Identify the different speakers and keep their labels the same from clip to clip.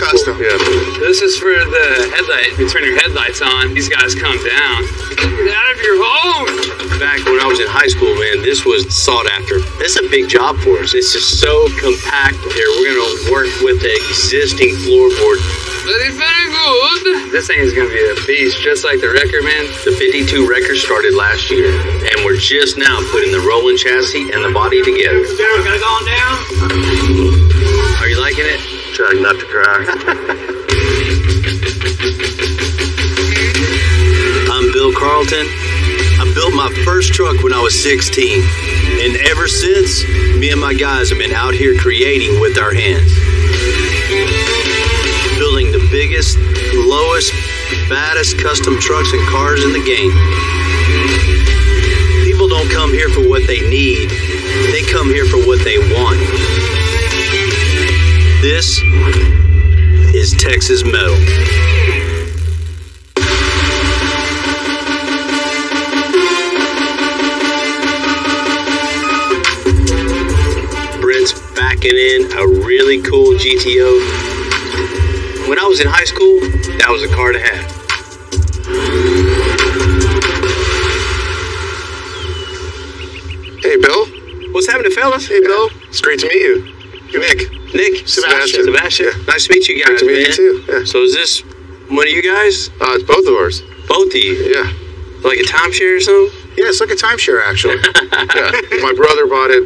Speaker 1: custom.
Speaker 2: Yeah.
Speaker 3: This is for the headlight. You turn your headlights on, these guys come down. Get out of your home!
Speaker 4: Back when I was in high school, man, this was sought after. This is a big job for us. This is so compact here. We're going to work with the existing floorboard.
Speaker 3: Very, very good. This thing is going to be a beast, just like the Wrecker, man.
Speaker 4: The 52 Wrecker started last year, and we're just now putting the rolling chassis and the body together.
Speaker 5: Darryl, gotta go on down.
Speaker 4: Are you liking it?
Speaker 2: Trying not to cry.
Speaker 6: I'm Bill Carlton. I built my first truck when I was 16. And ever since, me and my guys have been out here creating with our hands. Building the biggest, lowest, baddest custom trucks and cars in the game. People don't come here for what they need. They come here for what they want. This is Texas Metal.
Speaker 4: Brent's backing in a really cool GTO. When I was in high school, that was a car to have.
Speaker 2: Hey, Bill.
Speaker 4: What's happening, fellas?
Speaker 2: Hey, Bill. It's great to meet you. Nick.
Speaker 4: Sebastian.
Speaker 2: Yeah.
Speaker 4: Nice to meet you guys,
Speaker 2: Great to meet
Speaker 4: man.
Speaker 2: you, too. Yeah.
Speaker 4: So is this one of you guys?
Speaker 2: It's both of ours.
Speaker 4: Both of you?
Speaker 2: Yeah.
Speaker 4: Like a timeshare or something?
Speaker 1: Yeah, it's like a timeshare, actually.
Speaker 2: Yeah. My brother bought it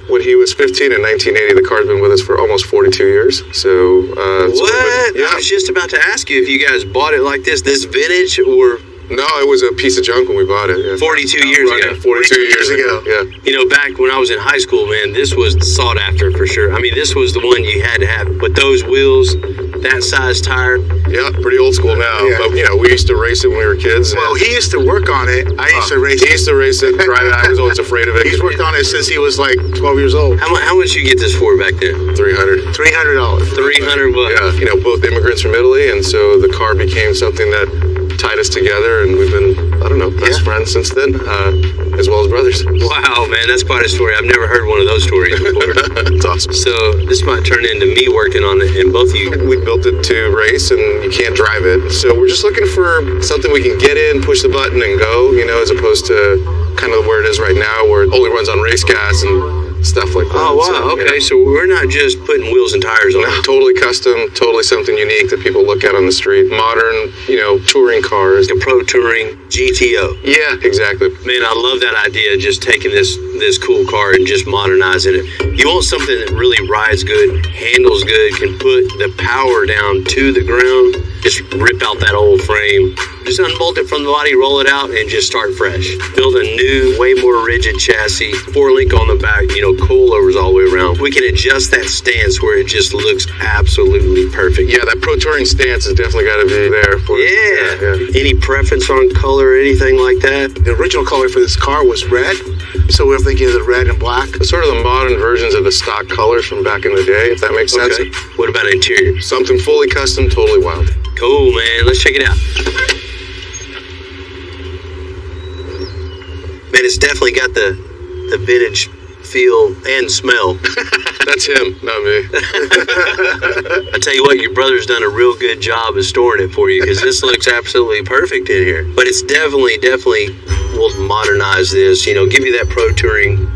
Speaker 2: when he was 15 in 1980. The car's been with us for almost 42 years. So,
Speaker 4: What?
Speaker 2: Yeah.
Speaker 4: I was just about to ask you if you guys bought it like this vintage, or
Speaker 2: No, it was a piece of junk when we bought it. Yeah.
Speaker 4: 42 years ago.
Speaker 2: 42 years ago. Yeah.
Speaker 4: You know, back when I was in high school, man, this was sought after for sure. I mean, this was the one you had to have. But those wheels, that size tire.
Speaker 2: Yeah, pretty old school now.
Speaker 1: Yeah.
Speaker 2: But, we used to race it when we were kids.
Speaker 1: Well, he used to work on it. I used to race
Speaker 2: He used to race it, drive it. I was always afraid of it.
Speaker 1: He's worked on it since he was like 12 years old.
Speaker 4: How much you get this for back then?
Speaker 2: $300.
Speaker 1: $300.
Speaker 4: $300 bucks.
Speaker 2: Yeah, both immigrants from Italy, and so the car became something that tied us together, and we've been, best friends since then, as well as brothers.
Speaker 4: Wow, man, that's quite a story. I've never heard one of those stories before.
Speaker 2: It's awesome.
Speaker 4: So this might turn into me working on it, and both of you.
Speaker 2: We built it to race, and you can't drive it. So we're just looking for something we can get in, push the button, and go, as opposed to kind of where it is right now, where it only runs on race gas and stuff like that.
Speaker 4: Oh, wow, okay. So we're not just putting wheels and tires on it.
Speaker 2: Totally custom, totally something unique that people look at on the street. Modern, touring cars.
Speaker 4: The Pro Touring GTO.
Speaker 2: Yeah, exactly.
Speaker 4: Man, I love that idea, just taking this cool car and just modernizing it. You want something that really rides good, handles good, can put the power down to the ground, just rip out that old frame, just unbolt it from the body, roll it out, and just start fresh. Build a new, way more rigid chassis, 4-link on the back, coilovers all the way around. We can adjust that stance where it just looks absolutely perfect.
Speaker 2: Yeah, that Pro Touring stance has definitely got to be there for
Speaker 4: Yeah. Any preference on color or anything like that?
Speaker 1: The original color for this car was red, so we're thinking of the red and black.
Speaker 2: It's sort of the modern versions of the stock colors from back in the day, if that makes sense.
Speaker 4: Okay. What about interior?
Speaker 2: Something fully custom, totally wild.
Speaker 4: Cool, man. Let's check it out. Man, it's definitely got the vintage feel and smell.
Speaker 2: That's him, not me.
Speaker 4: I tell you what, your brother's done a real good job of storing it for you, because this looks absolutely perfect in here. But it's definitely, we'll modernize this, give you that Pro Touring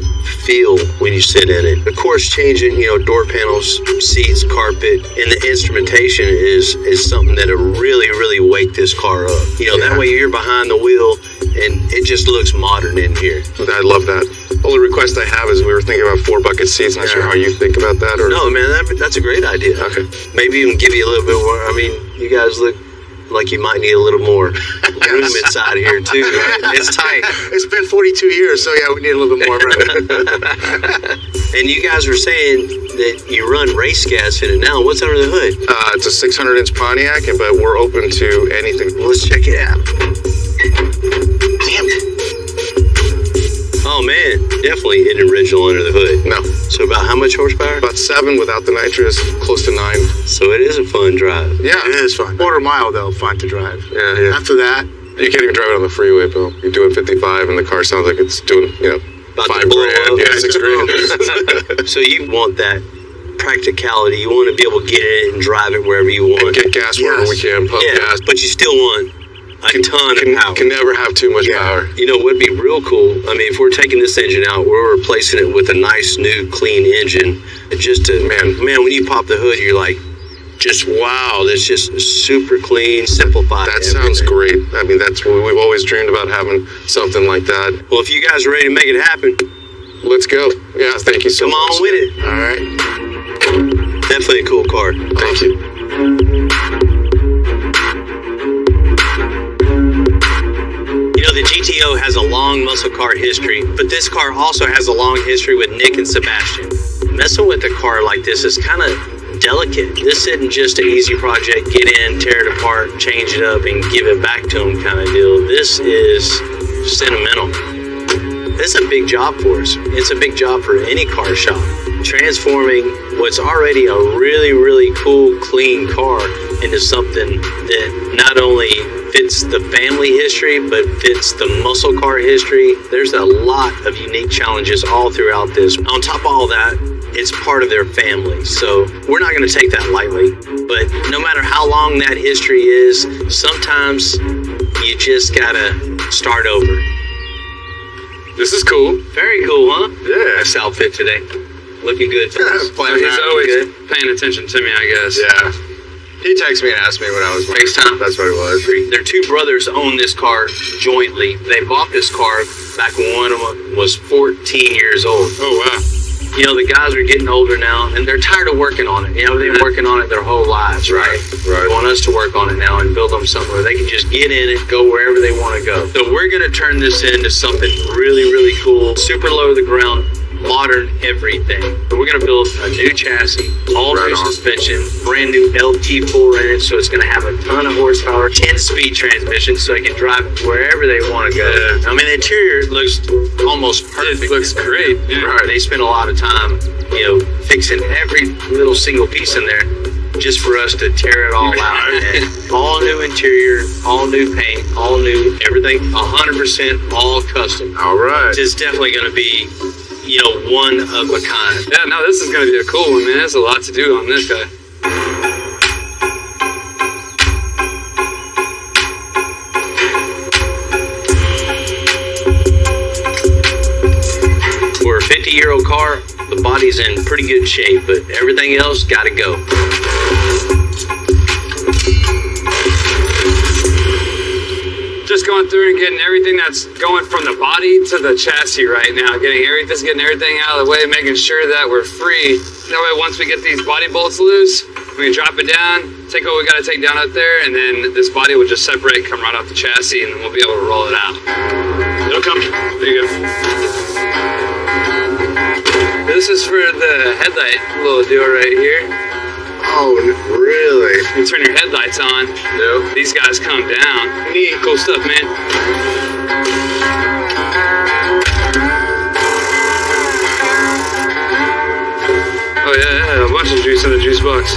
Speaker 4: feel when you sit in it. Of course, changing, door panels, seats, carpet, and the instrumentation is something that'll really, really wake this car up. That way you're behind the wheel and it just looks modern in here.
Speaker 2: I love that. Only request I have is we were thinking about 4-bucket seats. Not sure how you think about that. Or
Speaker 4: No, man, that's a great idea.
Speaker 2: Okay.
Speaker 4: Maybe even give you a little bit more. I mean, you guys look like you might need a little more room inside here too. Right? It's tight.
Speaker 1: It's been 42 years, so yeah, we need a little bit more room.
Speaker 4: And you guys were saying that you run race gas in it now. What's under the hood?
Speaker 2: It's a 600-inch Pontiac, but we're open to anything.
Speaker 4: Well, let's check it out.
Speaker 1: Damn it.
Speaker 4: Oh man, definitely an original under the hood.
Speaker 2: No.
Speaker 4: So about how much horsepower?
Speaker 2: About 7 without the nitrous, close to 9.
Speaker 4: So it is a fun drive.
Speaker 2: Yeah.
Speaker 1: It is fun. Quarter mile, though, fun to drive.
Speaker 2: Yeah.
Speaker 1: After that,
Speaker 2: You can't even drive it on the freeway, Bill. You're doing 55, and the car sounds like it's doing,
Speaker 4: About
Speaker 2: $5
Speaker 4: to blow
Speaker 2: grand.
Speaker 4: up.
Speaker 2: Yeah, $6 grand.
Speaker 4: So you want that practicality. You want to be able to get in it and drive it wherever you want.
Speaker 2: And get gas wherever we can, pump gas.
Speaker 4: But you still want a ton of power.
Speaker 2: Can never have too much power.
Speaker 4: You know, what'd be real cool, I mean, if we're taking this engine out, we're replacing it with a nice, new, clean engine. Just to, man, when you pop the hood, you're like, just wow, that's just super clean, simplified.
Speaker 2: That sounds great. I mean, that's what we've always dreamed about, having something like that.
Speaker 4: Well, if you guys are ready to make it happen,
Speaker 2: let's go. Yeah, thank you so much.
Speaker 4: Come on with it.
Speaker 2: All right.
Speaker 4: Definitely a cool car.
Speaker 2: Thank you.
Speaker 4: You know, the GTO has a long muscle car history, but this car also has a long history with Nick and Sebastian. Messing with a car like this is kind of delicate. This isn't just an easy project, get in, tear it apart, change it up, and give it back to them kind of deal. This is sentimental. This is a big job for us. It's a big job for any car shop. Transforming what's already a really, really cool, clean car into something that not only fits the family history, but fits the muscle car history. There's a lot of unique challenges all throughout this. On top of all that, it's part of their family. So we're not going to take that lightly. But no matter how long that history is, sometimes you just got to start over.
Speaker 3: This is cool.
Speaker 4: Very cool, huh?
Speaker 2: Yeah.
Speaker 4: Nice outfit today. Looking good.
Speaker 3: So he's always paying attention to me, I guess.
Speaker 2: Yeah. He texted me and asked me when I was
Speaker 4: FaceTime.
Speaker 2: That's what it was.
Speaker 4: Their two brothers own this car jointly. They bought this car back when one of them was 14 years old.
Speaker 2: Oh, wow.
Speaker 4: You know, the guys are getting older now, and they're tired of working on it. You know, they've been working on it their whole lives, right?
Speaker 2: Right.
Speaker 4: They want us to work on it now and build them something where they can just get in it, go wherever they want to go. So we're going to turn this into something really, really cool, super low to the ground, modern everything. So we're going to build a new chassis, all new suspension, brand new LT4 in it, so it's going to have a ton of horsepower, 10-speed transmission, so it can drive wherever they want to go. I mean, the interior looks almost perfect.
Speaker 3: It looks great. Yeah.
Speaker 4: Right. They spend a lot of time, you know, fixing every little single piece in there just for us to tear it all out. And all new interior, all new paint, all new everything, 100% all custom.
Speaker 2: All right.
Speaker 4: It's definitely going to be, you know, one of a kind.
Speaker 3: Yeah, no, this is going to be a cool one, man. There's a lot to do on this guy.
Speaker 4: For a 50-year-old car, the body's in pretty good shape, but everything else got to go.
Speaker 3: Just going through and getting everything that's going from the body to the chassis right now. Getting everything out of the way, making sure that we're free. That way, once we get these body bolts loose, we can drop it down, take what we got to take down out there, and then this body will just separate, come right off the chassis, and then we'll be able to roll it out. It'll come. There you go. This is for the headlight little deal right here.
Speaker 2: Oh, really?
Speaker 3: You turn your headlights on.
Speaker 2: Nope.
Speaker 3: These guys come down. Neat, cool stuff, man. Oh yeah, a bunch of juice in the juice box.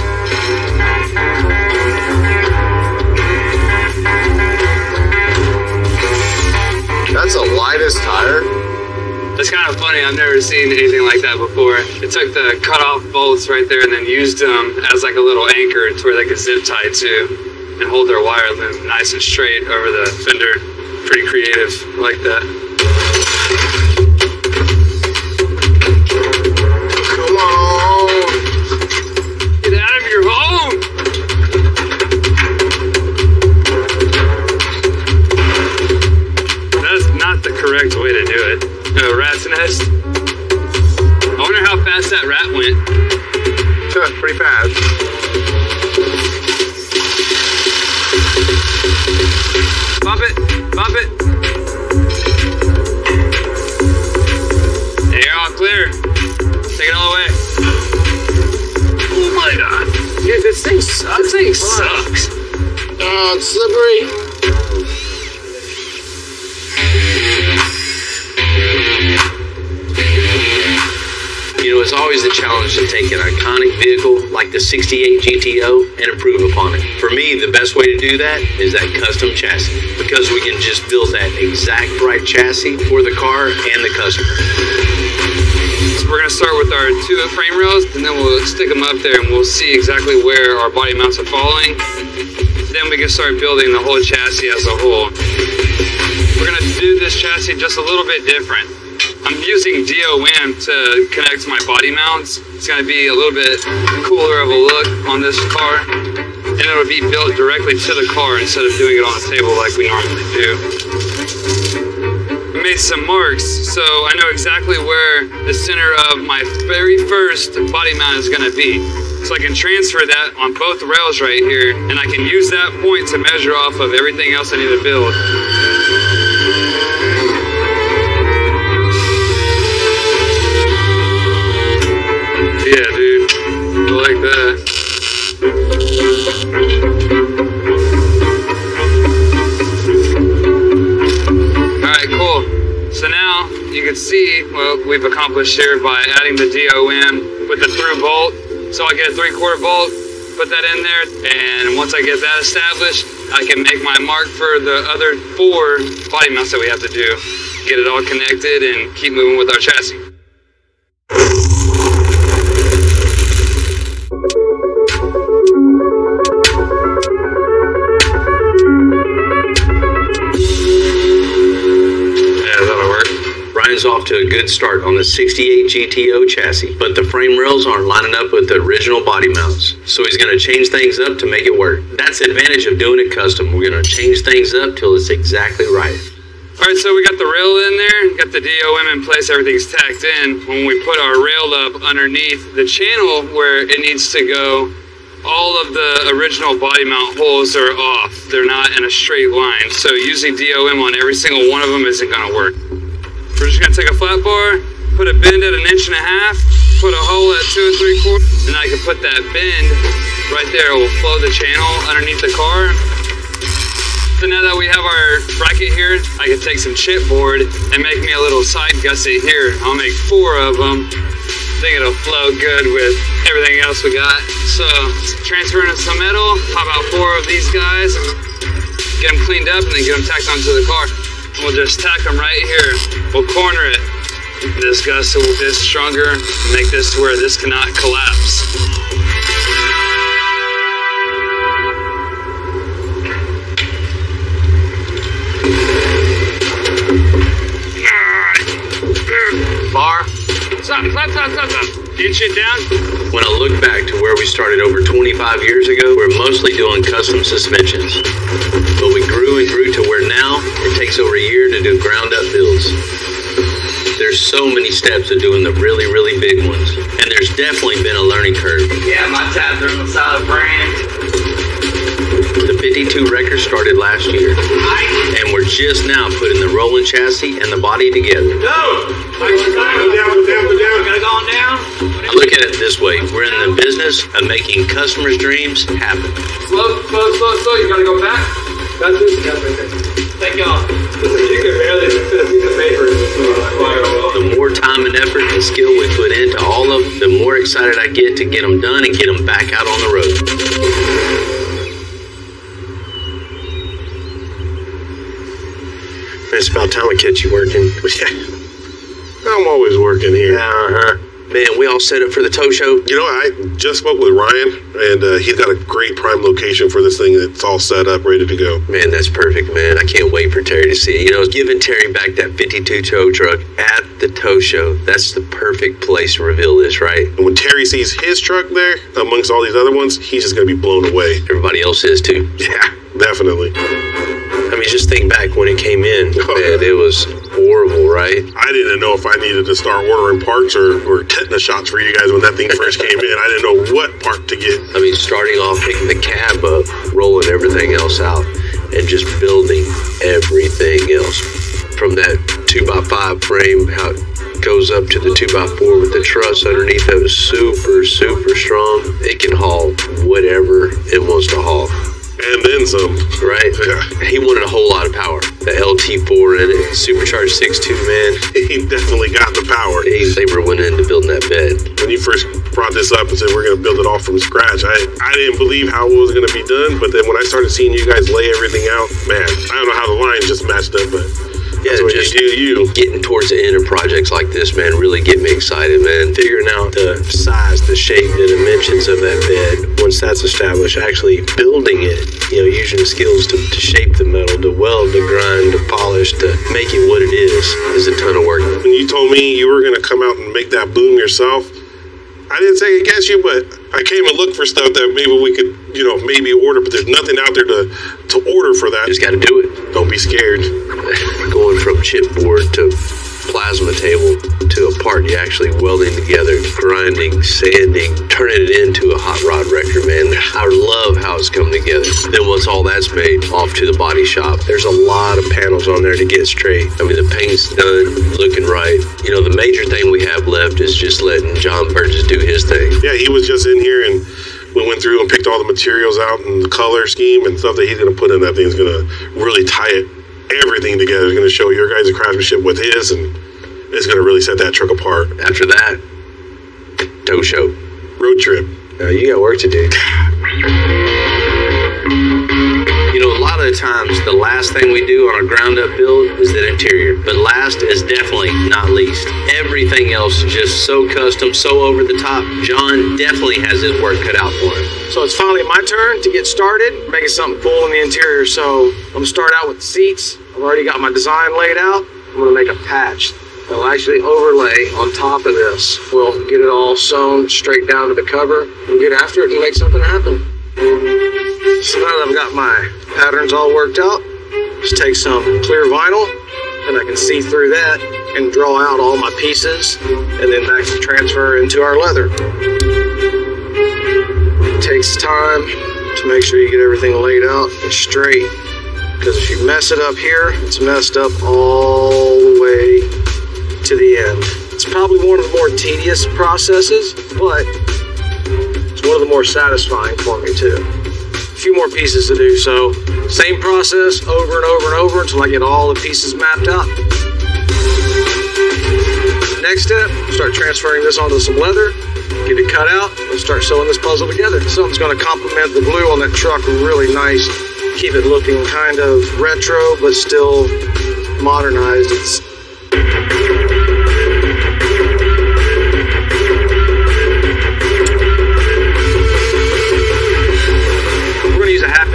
Speaker 2: That's the lightest tire?
Speaker 3: It's kind of funny, I've never seen anything like that before. They took the cut-off bolts right there and then used them as like a little anchor to where they could zip tie to and hold their wire loom nice and straight over the fender. Pretty creative, I like that.
Speaker 2: Come on!
Speaker 3: Get out of your home! That's not the correct way to do it. A rat's nest. I wonder how fast that rat went.
Speaker 2: Pretty fast.
Speaker 3: Bump it, bump it. Hey, you're all clear. Take it all away. Oh my god. Dude, this thing sucks. This thing sucks.
Speaker 2: Oh, it's slippery.
Speaker 4: You know, it's always the challenge to take an iconic vehicle like the 68 GTO and improve upon it. For me, the best way to do that is that custom chassis, because we can just build that exact right chassis for the car and the customer.
Speaker 3: we're gonna start with our 2 frame rails, and then we'll stick them up there and we'll see exactly where our body mounts are falling. Then we can start building the whole chassis as a whole. We're gonna do this chassis just a little bit different. I'm using DOM to connect my body mounts. It's gonna be a little bit cooler of a look on this car. And it'll be built directly to the car instead of doing it on the table like we normally do. We made some marks, so I know exactly where the center of my very first body mount is gonna be. So I can transfer that on both rails right here, and I can use that point to measure off of everything else I need to build. Yeah, dude, I like that. Alright, cool. So now you can see what we've accomplished here by adding the DOM with the through bolt. So I get a 3/4 bolt, put that in there, and once I get that established, I can make my mark for the other 4 body mounts that we have to do. Get it all connected and keep moving with our chassis.
Speaker 4: Ryan's off to a good start on the 68 GTO chassis, but the frame rails aren't lining up with the original body mounts, so he's going to change things up to make it work. That's the advantage of doing it custom. We're going to change things up till it's exactly right.
Speaker 3: Alright, so we got the rail in there, got the DOM in place, everything's tacked in. When we put our rail up underneath the channel where it needs to go, all of the original body mount holes are off. They're not in a straight line, so using DOM on every single one of them isn't going to work. We're just gonna take a flat bar, put a bend at 1.5 inches, put a hole at 2 3/4, and I can put that bend right there. It will flow the channel underneath the car. So now that we have our bracket here, I can take some chipboard and make me a little side gusset here. I'll make 4 of them. I think it'll flow good with everything else we got. So transferring some metal, pop out 4 of these guys, get them cleaned up, and then get them tacked onto the car. We'll just tack them right here. We'll corner it. This gusset will be stronger, make this to where this cannot collapse. Bar. Stop. Inch it down.
Speaker 4: When I look back to where we started over 25 years ago, we're mostly doing custom suspensions. But we grew and grew to where now it takes over a year to do ground up builds. There's so many steps of doing the really, really big ones. And there's definitely been a learning curve.
Speaker 3: Yeah, my tabs are inside a brand.
Speaker 4: The 52 record started last year. And we're just now putting the rolling chassis and the body together.
Speaker 1: Go down.
Speaker 3: Gotta go on down.
Speaker 4: I look at it this way. We're in the business of making customers' dreams happen.
Speaker 3: Slow. You gotta go back. That's it. Thank y'all. You can barely fit a piece of paper in this fire.
Speaker 4: The more time and effort and skill we put into all of them, the more excited I get to get them done and get them back out on the road.
Speaker 2: It's about time I catch you working. I'm always working here.
Speaker 4: Man, we all set up for the tow show.
Speaker 2: You know, I just spoke with Ryan, and he's got a great prime location for this thing that's all set up, ready to go.
Speaker 4: Man, that's perfect, man. I can't wait for Terry to see it. You know, giving Terry back that 52 tow truck at the tow show, that's the perfect place to reveal this, right?
Speaker 2: And when Terry sees his truck there, amongst all these other ones, he's just going to be blown away.
Speaker 4: Everybody else is, too.
Speaker 2: Yeah, definitely.
Speaker 4: I mean, just think back when it came in. Man, it was horrible, right?
Speaker 2: I didn't know if I needed to start ordering parts or tetanus shots for you guys when that thing first came in. I didn't know what part to get.
Speaker 4: I mean, starting off, picking the cab up, rolling everything else out, and just building everything else. From that 2x5 frame, how it goes up to the 2x4 with the truss underneath that was super, super strong. It can haul whatever it wants to haul.
Speaker 2: And then some.
Speaker 4: Right?
Speaker 2: Yeah.
Speaker 4: He wanted a whole lot of power. The LT4 in it, supercharged 6.2, man.
Speaker 2: He definitely got the power.
Speaker 4: They were went into building that bed.
Speaker 2: When you first brought this up and said we're going to build it all from scratch, I didn't believe how it was going to be done. But then when I started seeing you guys lay everything out, man, I don't know how the lines just matched up, but That's what
Speaker 4: just
Speaker 2: you do.
Speaker 4: getting towards the end of projects like this, man, really get me excited, man. Figuring out the size, the shape, the dimensions of that bed. Once that's established, actually building it, using the skills to shape the metal, to weld, to grind, to polish, to make it what it is a ton of work.
Speaker 2: When you told me you were going to come out and make that boom yourself, I didn't say against you, but I came and looked for stuff that maybe we could, maybe order, but there's nothing out there to order for that.
Speaker 4: Just got to do it.
Speaker 2: Don't be scared.
Speaker 4: Going from chipboard to plasma table to a part you actually welding together, grinding, sanding, turning it into a hot rod record, man. I love how it's come together. Then once all that's made, off to the body shop. There's a lot of panels on there to get straight. I mean, the paint's done, looking right. The major thing we have left is just letting John Burgess do his thing.
Speaker 2: Yeah, he was just in here and we went through and picked all the materials out and the color scheme and stuff that he's going to put in. That thing's going to really tie everything together. It's going to show your guys' craftsmanship with his, and it's going to really set that truck apart.
Speaker 4: After that, tow show.
Speaker 2: Road trip.
Speaker 4: You got work to do. A lot of the times, the last thing we do on a ground-up build is the interior. But last is definitely not least. Everything else is just so custom, so over the top. John definitely has his work cut out for him.
Speaker 5: So it's finally my turn to get started, making something cool in the interior. So I'm gonna start out with the seats. I've already got my design laid out. I'm gonna make a patch that'll actually overlay on top of this. We'll get it all sewn straight down to the cover. We'll get after it and make something happen. So now that I've got my patterns all worked out, just take some clear vinyl and I can see through that and draw out all my pieces and then back to transfer into our leather. It takes time to make sure you get everything laid out and straight, because if you mess it up here, it's messed up all the way to the end. It's probably one of the more tedious processes, but it's one of the more satisfying for me too. A few more pieces to do, so same process over and over and over until I get all the pieces mapped out. Next step, start transferring this onto some leather, get it cut out, and start sewing this puzzle together. Something's going to complement the blue on that truck really nice, keep it looking kind of retro but still modernized.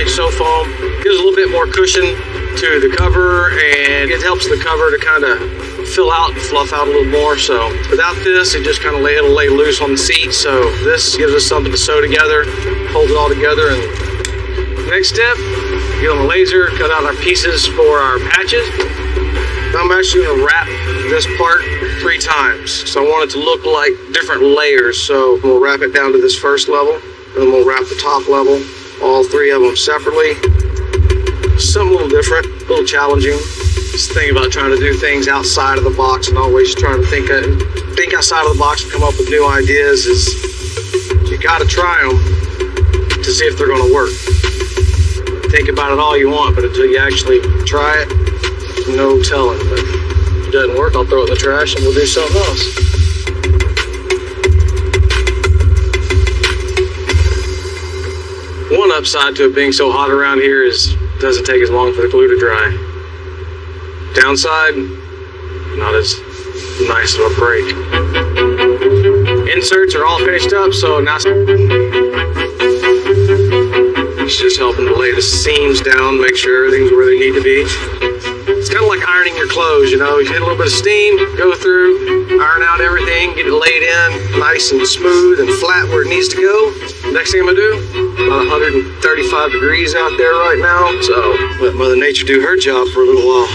Speaker 5: Sew foam gives a little bit more cushion to the cover, and it helps the cover to kind of fill out and fluff out a little more. So without this, it just kind of it'll lay loose on the seat. So this gives us something to sew together, hold it all together. And next step, get on the laser, cut out our pieces for our patches. I'm actually going to wrap this part 3 times. So I want it to look like different layers. So we'll wrap it down to this first level, and then we'll wrap the top level. All 3 of them separately. Something a little different, a little challenging. This thing about trying to do things outside of the box and always trying to think outside of the box and come up with new ideas is, you got to try them to see if they're going to work. Think about it all you want, but until you actually try it, no telling. But if it doesn't work, I'll throw it in the trash and we'll do something else. One upside to it being so hot around here is it doesn't take as long for the glue to dry. Downside, not as nice of a break. Inserts are all finished up, so now it's just helping to lay the seams down, make sure everything's where they need to be. It's kind of like ironing your clothes, you get a little bit of steam, go through, iron out everything, get it laid in nice and smooth and flat where it needs to go. Next thing I'm gonna do, about 135 degrees out there right now, so let Mother Nature do her job for a little while.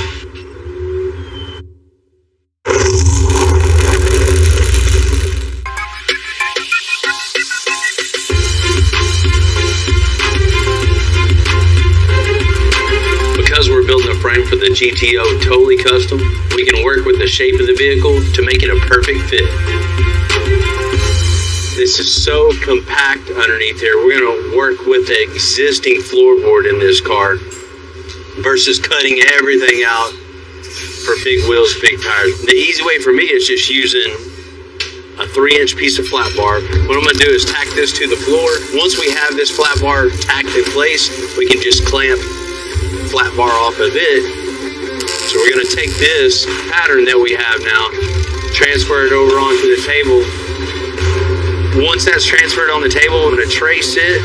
Speaker 4: Frame for the GTO totally custom, we can work with the shape of the vehicle to make it a perfect fit. This is so compact underneath here. We're going to work with the existing floorboard in this car versus cutting everything out for big wheels, big tires. The easy way for me is just using a 3-inch piece of flat bar. What I'm going to do is tack this to the floor. Once we have this flat bar tacked in place, we can just clamp flat bar off of it So we're going to take this pattern that we have now, transfer it over onto the table. Once that's transferred on the table, we're going to trace it,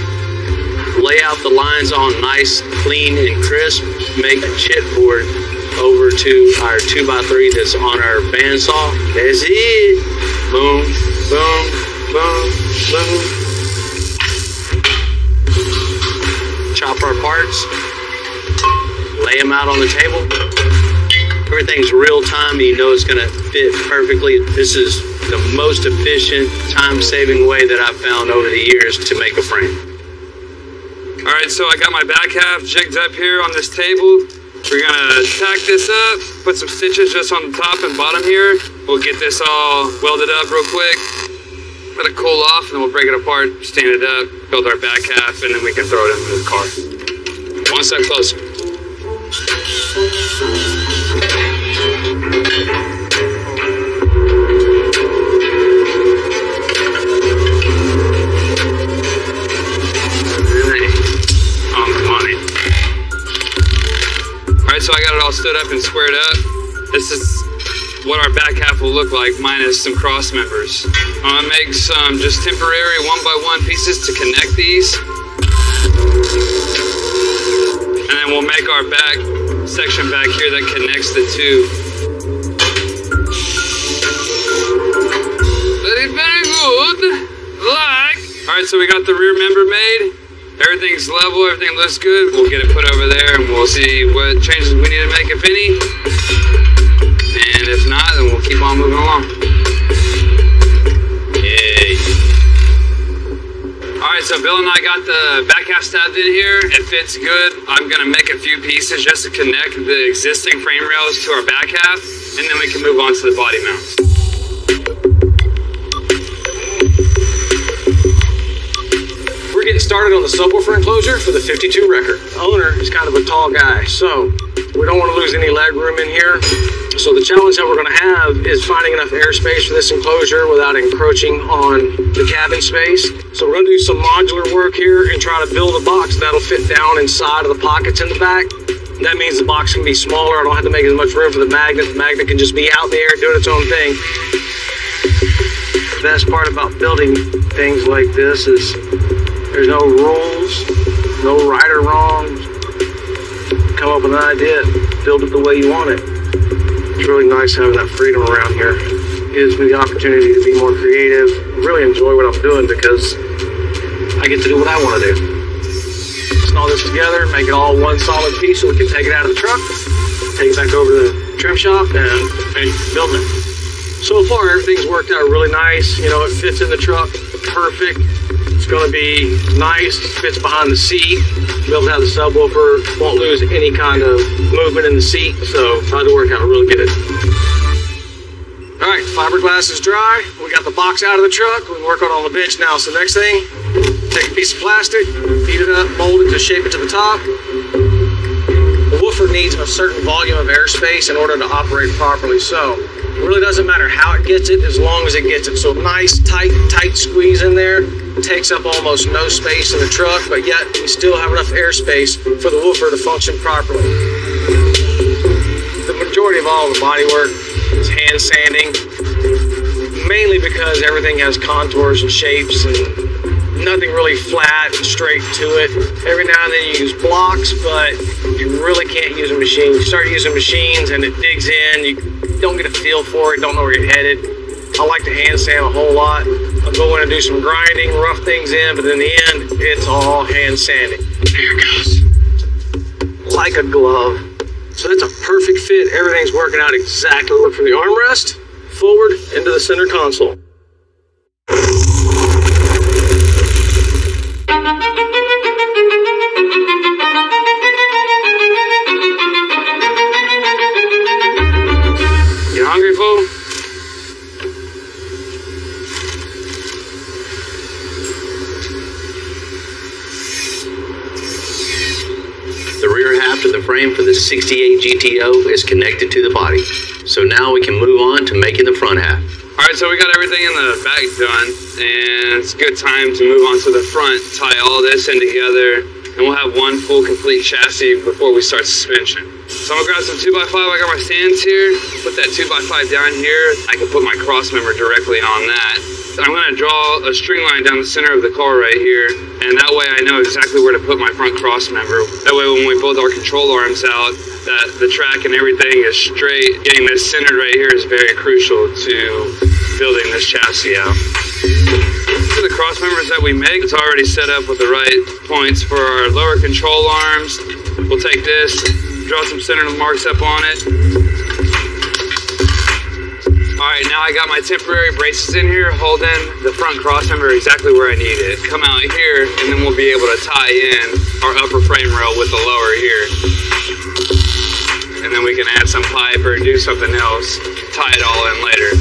Speaker 4: lay out the lines on nice, clean, and crisp, make a chipboard over to our 2x3 that's on our bandsaw. That's it. Boom, boom, boom, boom. Chop our parts, lay them out on the table. Everything's real time, and you know it's going to fit perfectly. This is the most efficient, time-saving way that I've found over the years to make a frame.
Speaker 3: All right, so I got my back half jigged up here on this table. We're gonna tack this up, put some stitches just on the top and bottom here. We'll get this all welded up real quick, let it cool off, and then we'll break it apart, stand it up, build our back half, and then we can throw it into the car. One step closer. So I got it all stood up and squared up. This is what our back half will look like, minus some cross members. I'm gonna make some just temporary 1x1 pieces to connect these. And then we'll make our back section back here that connects the two. Very, very good. Like. All right, so we got the rear member made. Everything's level, everything looks good. We'll get it put over there and we'll see what changes we need to make, if any. And if not, then we'll keep on moving along. Yay. All right, so Bill and I got the back half stabbed in here. It fits good. I'm gonna make a few pieces just to connect the existing frame rails to our back half, and then we can move on to the body mounts.
Speaker 5: Getting started on the subwoofer enclosure for the 52 record. The owner is kind of a tall guy, so we don't want to lose any leg room in here. So the challenge that we're going to have is finding enough airspace for this enclosure without encroaching on the cabin space. So we're going to do some modular work here and try to build a box that'll fit down inside of the pockets in the back. That means the box can be smaller. I don't have to make as much room for the magnet. The magnet can just be out there doing its own thing. The best part about building things like this is there's no rules, no right or wrong. Come up with an idea, build it the way you want it. It's really nice having that freedom around here. It gives me the opportunity to be more creative. I really enjoy what I'm doing because I get to do what I want to do. Put all this together, make it all one solid piece so we can take it out of the truck, take it back over to the trim shop, and finish building it. So far, everything's worked out really nice. You know, it fits in the truck perfect. It's going to be nice, fits behind the seat, be able to have the subwoofer, won't lose any kind of movement in the seat, so tried to work out really good. All right, fiberglass is dry. We got the box out of the truck. We can work on the bench now. So next thing, take a piece of plastic, heat it up, mold it to shape it to the top. The woofer needs a certain volume of airspace in order to operate properly, so it really doesn't matter how it gets it as long as it gets it. So nice, tight squeeze in there. Takes up almost no space in the truck, but yet we still have enough airspace for the woofer to function properly. The majority of all the body work is hand sanding, mainly because everything has contours and shapes and nothing really flat and straight to it. Every now and then you use blocks, but you really can't use a machine. You start using machines and it digs in, you don't get a feel for it, don't know where you're headed. I like to hand sand a whole lot. I'll go in and do some grinding, rough things in, but in the end, it's all hand sanding. There it goes. Like a glove. So that's a perfect fit. Everything's working out exactly. Look for the armrest, forward, into the center console.
Speaker 3: You hungry, fool?
Speaker 4: The rear half of the frame for the 68 GTO is connected to the body. So now we can move on to making the front half.
Speaker 3: All right, so we got everything in the back done, and it's a good time to move on to the front, tie all this in together, and we'll have one full complete chassis before we start suspension. So I'm gonna grab some 2x5. I got my stands here. Put that 2x5 down here. I can put my cross member directly on that. I'm gonna draw a string line down the center of the car right here, and that way I know exactly where to put my front cross member. That way when we build our control arms out, that the track and everything is straight. Getting this centered right here is very crucial to building this chassis out. For the cross members that we make, it's already set up with the right points for our lower control arms. We'll take this, draw some center marks up on it. Alright, now I got my temporary braces in here holding the front cross member exactly where I need it. Come out here and then we'll be able to tie in our upper frame rail with the lower here. And then we can add some pipe or do something else, tie it all in later.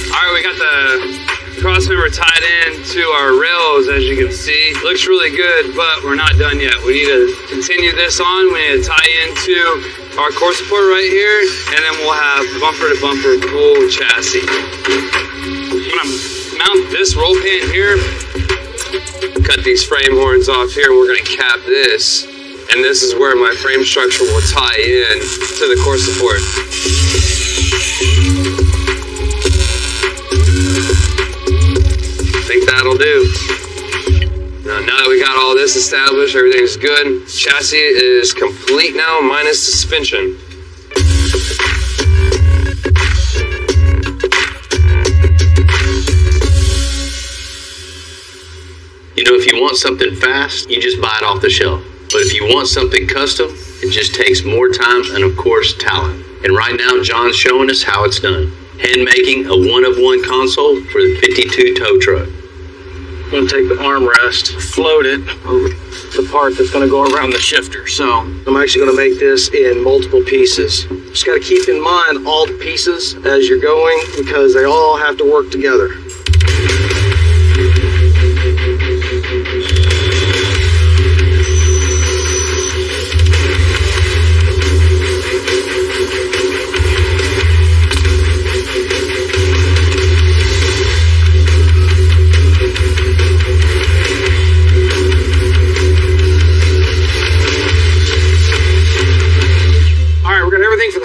Speaker 3: Alright, we got the cross member tied in to our rails, as you can see. Looks really good, but we're not done yet. We need to continue this on. We need to tie into our core support right here, and then we'll have bumper to bumper full chassis. I'm gonna mount this roll pan here, cut these frame horns off here, and we're gonna cap this. And this is where my frame structure will tie in to the core support. I think that'll do. Now that we got all this established, everything's good. Chassis is complete now, minus suspension.
Speaker 4: You know, if you want something fast, you just buy it off the shelf. But if you want something custom, it just takes more time and, of course, talent. And right now, John's showing us how it's done. Hand making a one-of-one console for the 52 tow truck.
Speaker 5: I'm going to take the armrest, float it over the part that's going to go around the shifter. So I'm actually going to make this in multiple pieces. Just got to keep in mind all the pieces as you're going because they all have to work together.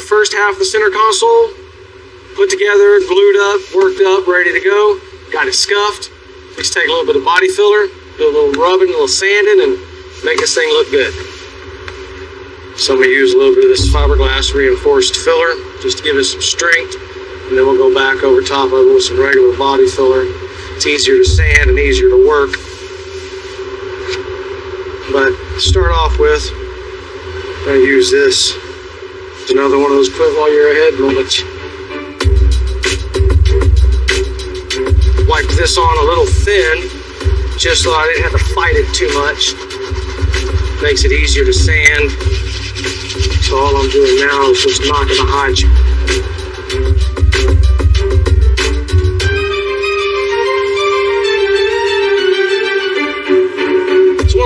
Speaker 5: First half of the center console put together, glued up, worked up, ready to go. Got it scuffed. Let's take a little bit of body filler, do a little rubbing, a little sanding, and make this thing look good. So I'm going to use a little bit of this fiberglass reinforced filler just to give it some strength, and then we'll go back over top of it with some regular body filler. It's easier to sand and easier to work. But to start off with, I'm going to use this. It's another one of those quit while you're ahead moments. Wipe this on a little thin, just so I didn't have to fight it too much. Makes it easier to sand. So all I'm doing now is just knocking the hide.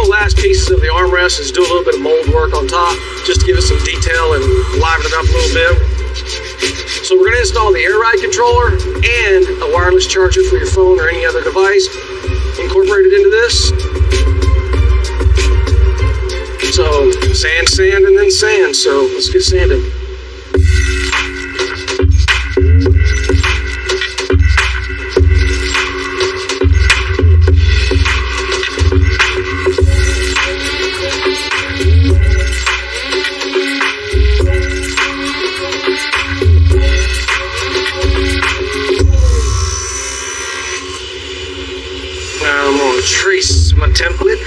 Speaker 5: Last pieces of the armrest is do a little bit of mold work on top just to give it some detail and liven it up a little bit. So we're going to install the air ride controller and a wireless charger for your phone or any other device incorporated into this. So sand, sand, and then sand. So let's get sanding. Trace my template.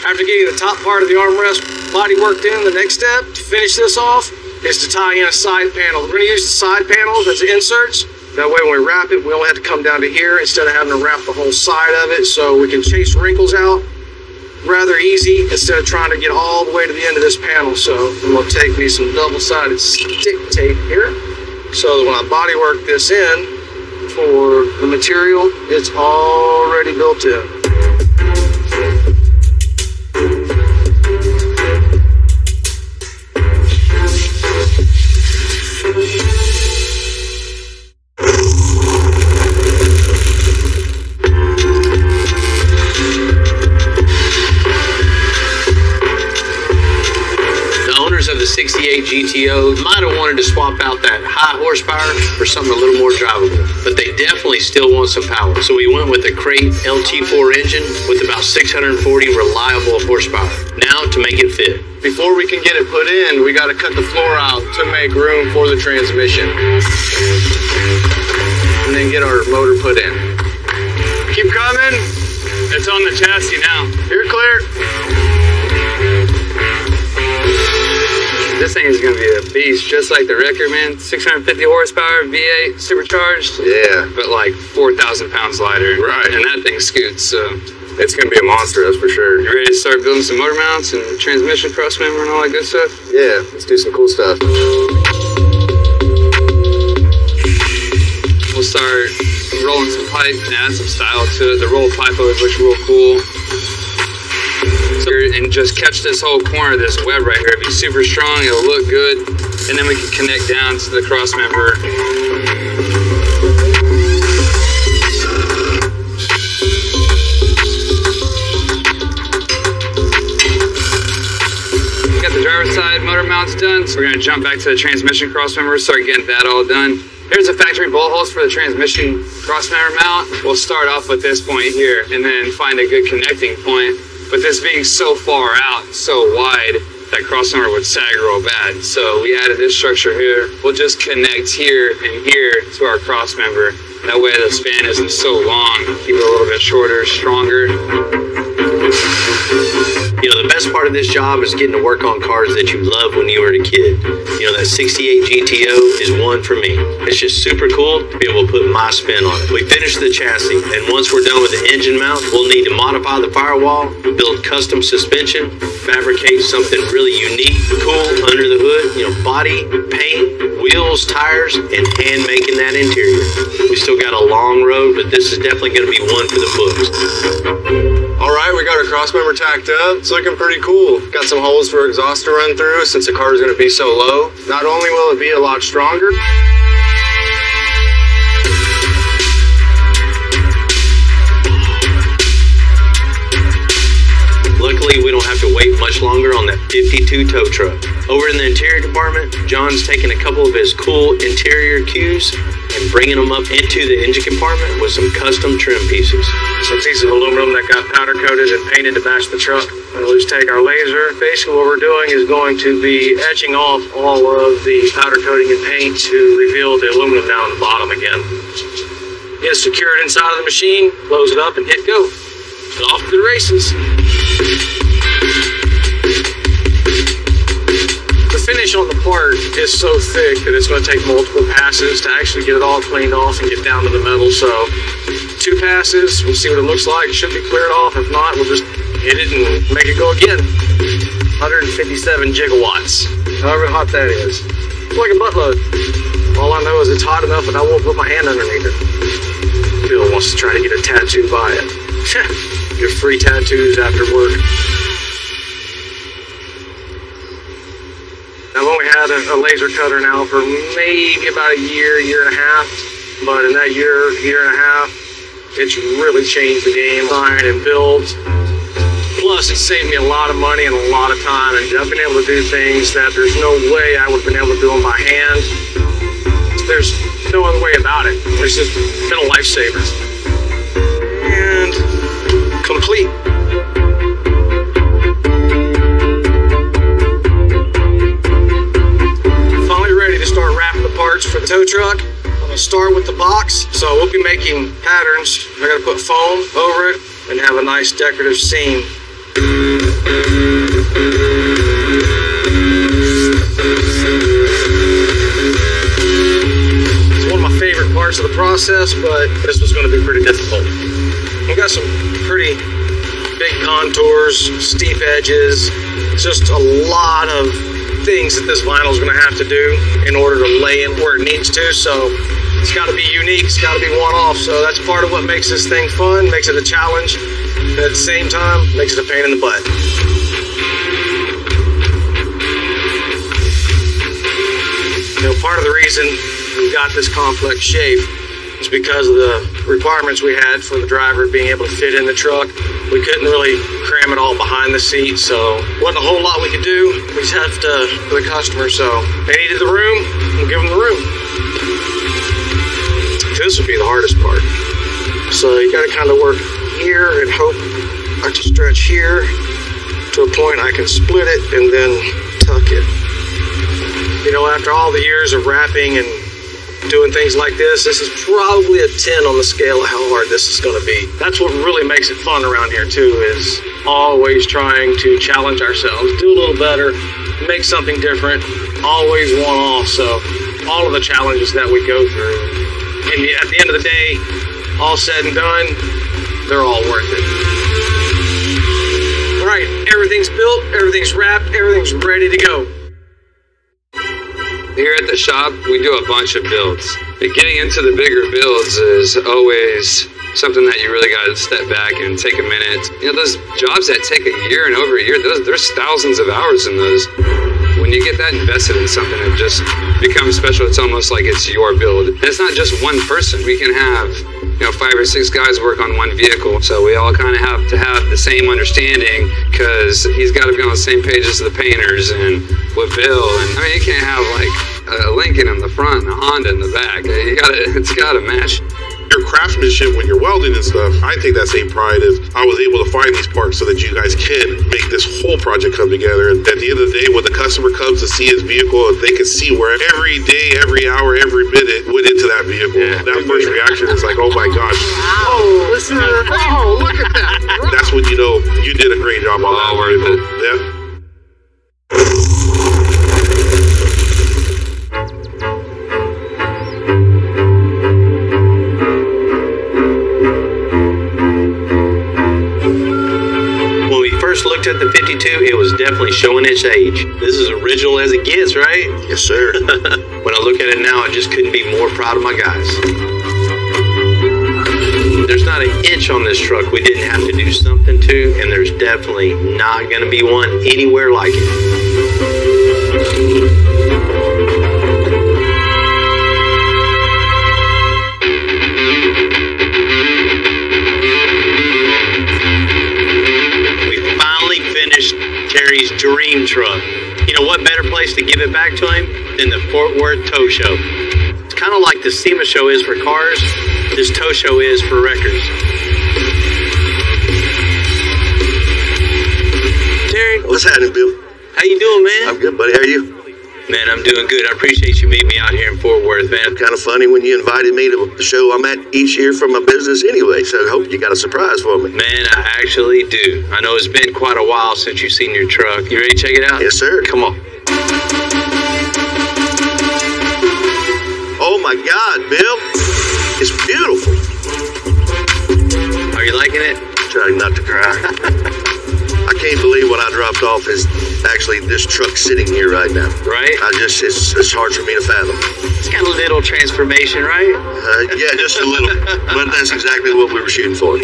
Speaker 5: After getting the top part of the armrest body worked in, the next step to finish this off is to tie in a side panel. We're going to use the side panels as inserts. That way when we wrap it, we only have to come down to here instead of having to wrap the whole side of it, so we can chase wrinkles out rather easy instead of trying to get all the way to the end of this panel. So I'm going to take me some double-sided stick tape here so that when I body work this in, for the material, it's already built in.
Speaker 4: 68 GTO might have wanted to swap out that high horsepower for something a little more drivable, but they definitely still want some power. So we went with a Crate LT4 engine with about 640 reliable horsepower. Now to make it fit.
Speaker 5: Before we can get it put in, we got to cut the floor out to make room for the transmission. And then get our motor put in.
Speaker 3: Keep coming. It's on the chassis now.
Speaker 5: You're clear.
Speaker 3: This thing is going to be a beast, just like the Wrecker, man. 650 horsepower, V8, supercharged.
Speaker 5: Yeah.
Speaker 3: But like 4,000 pounds lighter.
Speaker 5: Right.
Speaker 3: And that thing scoots, so.
Speaker 5: It's going to be a monster, that's for sure.
Speaker 3: You ready to start building some motor mounts and transmission cross member and all that good stuff?
Speaker 5: Yeah, let's do some cool stuff.
Speaker 3: We'll start rolling some pipe and add some style to it. The roll pipe always looks real cool. So, and just catch this whole corner of this web right here. It'll be super strong, it'll look good, and then we can connect down to the cross member. Got the driver's side motor mounts done, so we're gonna jump back to the transmission cross member, start getting that all done. Here's the factory bolt holes for the transmission cross member mount. We'll start off with this point here and then find a good connecting point. But this being so far out, so wide, that cross member would sag real bad. So we added this structure here. We'll just connect here and here to our cross member. That way the span isn't so long. Keep it a little bit shorter, stronger.
Speaker 4: You know, the best part of this job is getting to work on cars that you loved when you were a kid. You know, that 68 GTO is one for me. It's just super cool to be able to put my spin on it. We finished the chassis, and once we're done with the engine mount, we'll need to modify the firewall, build custom suspension, fabricate something really unique, cool under the hood, you know, body, paint, wheels, tires, and hand making that interior. We still got a long road, but this is definitely going to be one for the books.
Speaker 5: All right, we got our cross member tacked up. It's looking pretty cool. Got some holes for exhaust to run through since the car is going to be so low. Not only will it be a lot stronger,
Speaker 4: luckily, we don't have to wait much longer on that 52 tow truck. Over in the interior department, John's taking a couple of his cool interior cues and bringing them up into the engine compartment with some custom trim pieces.
Speaker 5: some pieces of aluminum that got powder coated and painted to match the truck. And we'll just take our laser. Basically what we're doing is going to be etching off all of the powder coating and paint to reveal the aluminum down on the bottom again. Get it secured inside of the machine, close it up, and hit go. And off to the races. The finish on the part is so thick that it's going to take multiple passes to actually get it all cleaned off and get down to the metal. So 2 passes, we'll see what it looks like. It should be cleared off. If not, we'll just hit it and make it go again. 157 gigawatts, however hot that is. It's like a butt load. All I know is it's hot enough and I won't put my hand underneath it. Bill wants to try to get a tattoo by it. Your free tattoos after work. I've only had a laser cutter now for maybe about a year, year and a half. But in that year and a half, it's really changed the game, design and build. Plus, it saved me a lot of money and a lot of time. And I've been able to do things that there's no way I would have been able to do on my hand. There's no other way about it. It's just been a lifesaver. And complete. Finally ready to start wrapping the parts for the tow truck. I'm gonna start with the box. So we'll be making patterns. I gotta put foam over it and have a nice decorative seam. It's one of my favorite parts of the process, but this was going to be pretty difficult. We've got some pretty big contours, steep edges, just a lot of things that this vinyl is going to have to do in order to lay in where it needs to. So it's got to be unique, it's got to be one-off. So that's part of what makes this thing fun, makes it a challenge, and at the same time, makes it a pain in the butt. You know, part of the reason we've got this complex shape It's because of the requirements we had for the driver being able to fit in the truck. We couldn't really cram it all behind the seat, so wasn't a whole lot we could do. We just have to for the customer, so they needed the room, we'll give them the room. This would be the hardest part. So you got to kind of work here and hope I can stretch here to a point I can split it and then tuck it. You know, after all the years of wrapping and doing things like this is probably a 10 on the scale of how hard this is going to be. That's what really makes it fun around here too, is always trying to challenge ourselves, do a little better, make something different, always one-off. So all of the challenges that we go through, and at the end of the day, all said and done, they're all worth it. All right, everything's built, everything's wrapped, everything's ready to go.
Speaker 3: Here at the shop, we do a bunch of builds. But getting into the bigger builds is always something that you really got to step back and take a minute. You know, those jobs that take a year and over a year, there's thousands of hours in those. When you get that invested in something, it just becomes special. It's almost like it's your build. And it's not just one person. We can have, 5 or 6 guys work on one vehicle. So we all kind of have to have the same understanding, because he's got to be on the same page as the painters and with Bill. And I mean, you can't have like a Lincoln in the front and a Honda in the back. It's gotta match.
Speaker 2: Your craftsmanship when you're welding and stuff, I take that same pride as I was able to find these parts so that you guys can make this whole project come together. And at the end of the day, when the customer comes to see his vehicle, they can see where every day, every hour, every minute went into that vehicle. Yeah. That first reaction is like, oh my gosh.
Speaker 1: Oh, listen to that. Oh, look at that.
Speaker 2: That's when you know you did a great job on that vehicle. Yeah.
Speaker 4: Looked at the 52, it was definitely showing its age. This is original as it gets, right?
Speaker 6: Yes, sir.
Speaker 4: When I look at it now, I just couldn't be more proud of my guys. There's not an inch on this truck we didn't have to do something to, and there's definitely not going to be one anywhere like it. Terry's dream truck. You know what better place to give it back to him than the Fort Worth Tow Show? It's kind of like the SEMA show is for cars, this tow show is for records. Terry,
Speaker 6: what's happening, Bill?
Speaker 4: How you doing, man?
Speaker 6: I'm good, buddy. How are you?
Speaker 4: Man, I'm doing good. I appreciate you meeting me out here in Fort Worth, man.
Speaker 6: It's kind of funny when you invited me to the show I'm at each year for my business anyway, so I hope you got a surprise for me.
Speaker 4: Man, I actually do. I know it's been quite a while since you've seen your truck. You ready to check it out?
Speaker 6: Yes, sir.
Speaker 4: Come on.
Speaker 6: Oh my God, Bill. It's beautiful.
Speaker 4: Are you liking it?
Speaker 6: Trying not to cry. I can't believe what I dropped off is actually this truck sitting here right now.
Speaker 4: Right?
Speaker 6: It's hard for me to fathom.
Speaker 4: It's got a little transformation, right?
Speaker 6: Yeah, just a little. But that's exactly what we were shooting for.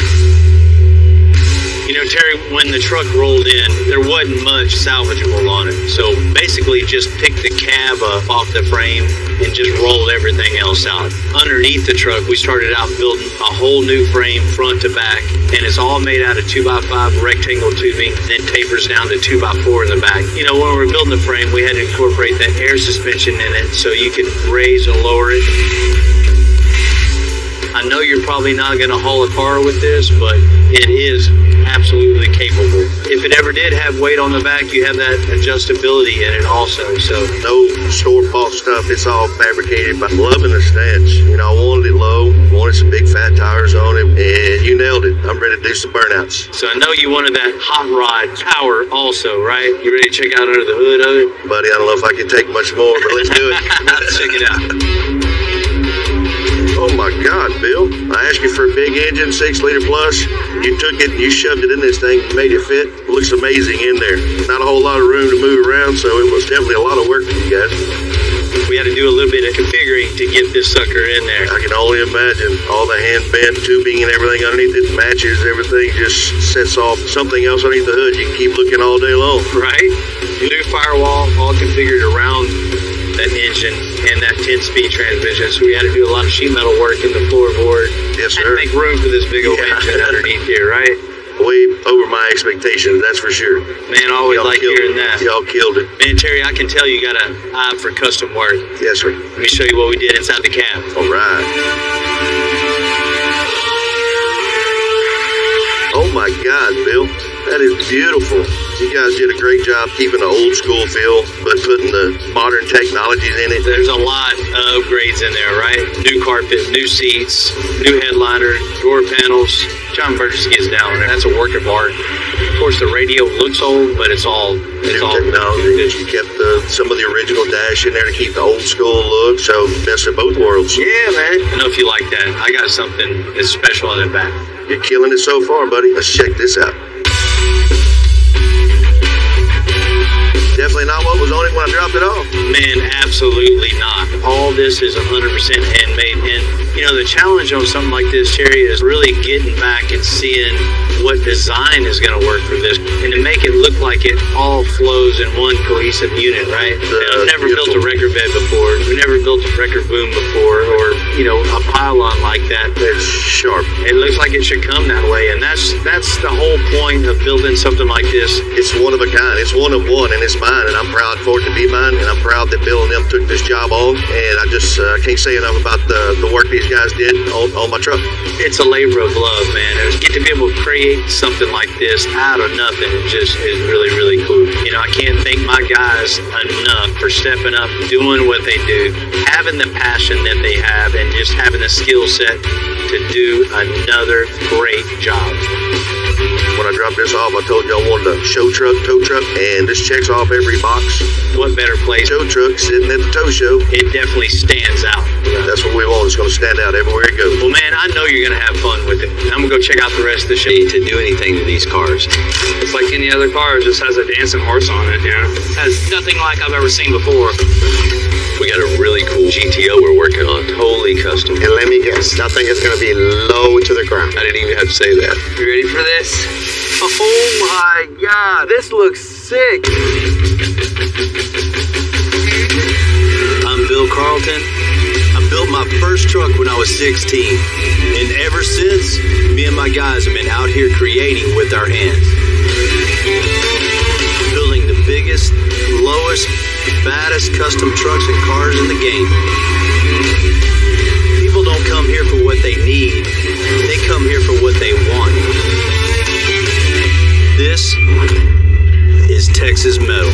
Speaker 4: You know, Terry, when the truck rolled in, there wasn't much salvageable on it. So basically just picked the cab up off the frame and just rolled everything else out. Underneath the truck, we started out building a whole new frame front to back, and it's all made out of 2x5 rectangle tubing, then tapers down to 2x4 in the back. You know, when we were building the frame, we had to incorporate that air suspension in it so you could raise and lower it. I know you're probably not going to haul a car with this, but it is absolutely capable. If it ever did have weight on the back, you have that adjustability in it also. So
Speaker 6: no store-bought stuff. It's all fabricated. But I'm loving the stance. You know, I wanted it low, wanted some big fat tires on it, and you nailed it. I'm ready to do some burnouts.
Speaker 4: So I know you wanted that hot rod power also, right? You ready to check out under the hood of it?
Speaker 6: Buddy, I don't know if I can take much more, but let's do it.
Speaker 4: Let's check it out.
Speaker 6: Oh my God, Bill. I asked you for a big engine, 6-liter plus. You took it, you shoved it in this thing, made it fit. It looks amazing in there. Not a whole lot of room to move around, so it was definitely a lot of work for you guys.
Speaker 4: We had to do a little bit of configuring to get this sucker in there.
Speaker 6: I can only imagine. All the hand bent tubing and everything underneath it matches, everything just sets off something else underneath the hood. You can keep looking all day long.
Speaker 4: Right? New firewall, all configured around that engine and that 10-speed transmission. So we had to do a lot of sheet metal work in the floorboard.
Speaker 6: Yes,
Speaker 4: Had
Speaker 6: sir.
Speaker 4: to make room for this big old engine underneath here, right?
Speaker 6: Way over my expectations, that's for sure.
Speaker 4: Man, I always like
Speaker 6: killed
Speaker 4: hearing
Speaker 6: it.
Speaker 4: that.
Speaker 6: Y'all killed it.
Speaker 4: Man, Terry, I can tell you got an eye for custom work.
Speaker 6: Yes, sir.
Speaker 4: Let me show you what we did inside the cab.
Speaker 6: All right. Oh my God, Bill. That is beautiful. You guys did a great job keeping the old school feel, but putting the modern technologies in it.
Speaker 4: There's a lot of upgrades in there, right? New carpet, new seats, new headliner, door panels. John Burgess gets down there. That's a work of art. Of course, the radio looks old, but it's all
Speaker 6: New technology. You kept some of the original dash in there to keep the old school look, so best of both worlds.
Speaker 4: Yeah, man. I know if you like that. I got something that's special in the back.
Speaker 6: You're killing it so far, buddy. Let's check this out. Definitely not what was on it when I dropped it off.
Speaker 4: Man, absolutely not. All this is 100% handmade. And, you know, the challenge on something like this, Terry, is really getting back and seeing what design is going to work for this and to make it look like it all flows in one cohesive unit, right? I've never built a record bed before. We've never built a record boom before or, you know, a pylon like that.
Speaker 6: It's sharp.
Speaker 4: It looks like it should come that way. And that's the whole point of building something like this.
Speaker 6: It's one of a kind. It's one of one, and it's mine, and I'm proud for it to be mine, and I'm proud that Bill and them took this job on, and I just can't say enough about the work these guys did on my truck.
Speaker 4: It's a labor of love, man. And to get to be able to create something like this out of nothing just is really, really cool. You know, I can't thank my guys enough for stepping up, doing what they do, having the passion that they have, and just having the skill set to do another great job.
Speaker 6: When I dropped this off, I told you I wanted a show truck, tow truck, and this checks off every box.
Speaker 4: What better place?
Speaker 6: Show truck sitting at the tow show.
Speaker 4: It definitely stands out.
Speaker 6: That's what we want. It's going to stand out everywhere it goes.
Speaker 4: Well, man, I know you're going to have fun with it. I'm going to go check out the rest of the show. To do anything to these cars.
Speaker 3: It's like any other car. It just has a dancing horse on it, you know? Has nothing like I've ever seen before.
Speaker 4: We got a really cool GTO we're working on. Totally custom.
Speaker 1: And let me guess, that thing is going to be low to the ground.
Speaker 4: I didn't even have to say that.
Speaker 3: You ready for this?
Speaker 5: Oh my God, this looks sick.
Speaker 7: I'm Bill Carlton. I built my first truck when I was 16. And ever since, me and my guys have been out here creating with our hands. Building the biggest, lowest, baddest custom trucks and cars in the game. People don't come here for what they need. They come here for what they want. This is Texas Metal.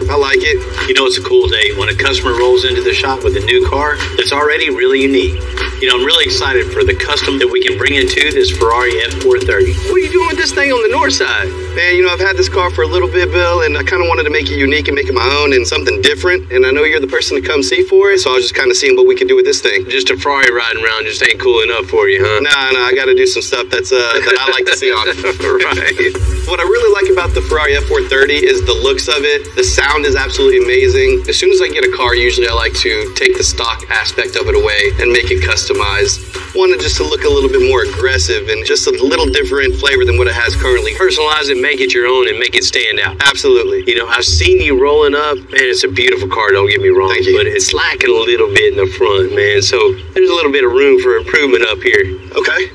Speaker 4: I like it. You know, it's a cool day when a customer rolls into the shop with a new car that's already really unique. You know, I'm really excited for the custom that we can bring into this Ferrari F430.
Speaker 8: What are you doing with this thing on the north side? Man, you know, I've had this car for a little bit, Bill, and I kind of wanted to make it unique and make it my own and something different. And I know you're the person to come see for it, so I was just kind of seeing what we could do with this thing.
Speaker 4: Just a Ferrari riding around just ain't cool enough for you, huh?
Speaker 8: Nah, I got to do some stuff that I like to see on it.
Speaker 4: Right.
Speaker 8: What I really like about the Ferrari F430 is the looks of it. The sound is absolutely amazing. As soon as I get a car, usually I like to take the stock aspect of it away and make it customized. Wanted just to look a little bit more aggressive and just a little different flavor than what it has currently.
Speaker 4: Personalize it, make it your own, and make it stand out.
Speaker 8: Absolutely.
Speaker 4: You know, I've seen you rolling up, man, it's a beautiful car, don't get me wrong.
Speaker 8: Thank you.
Speaker 4: But it's lacking a little bit in the front, man. So there's a little bit of room for improvement up here.
Speaker 8: Okay.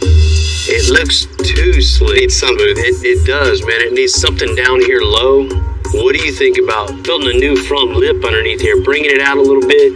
Speaker 4: It looks too slick.
Speaker 8: Needs something.
Speaker 4: It does, man. It needs something down here low. What do you think about building a new front lip underneath here, bringing it out a little bit?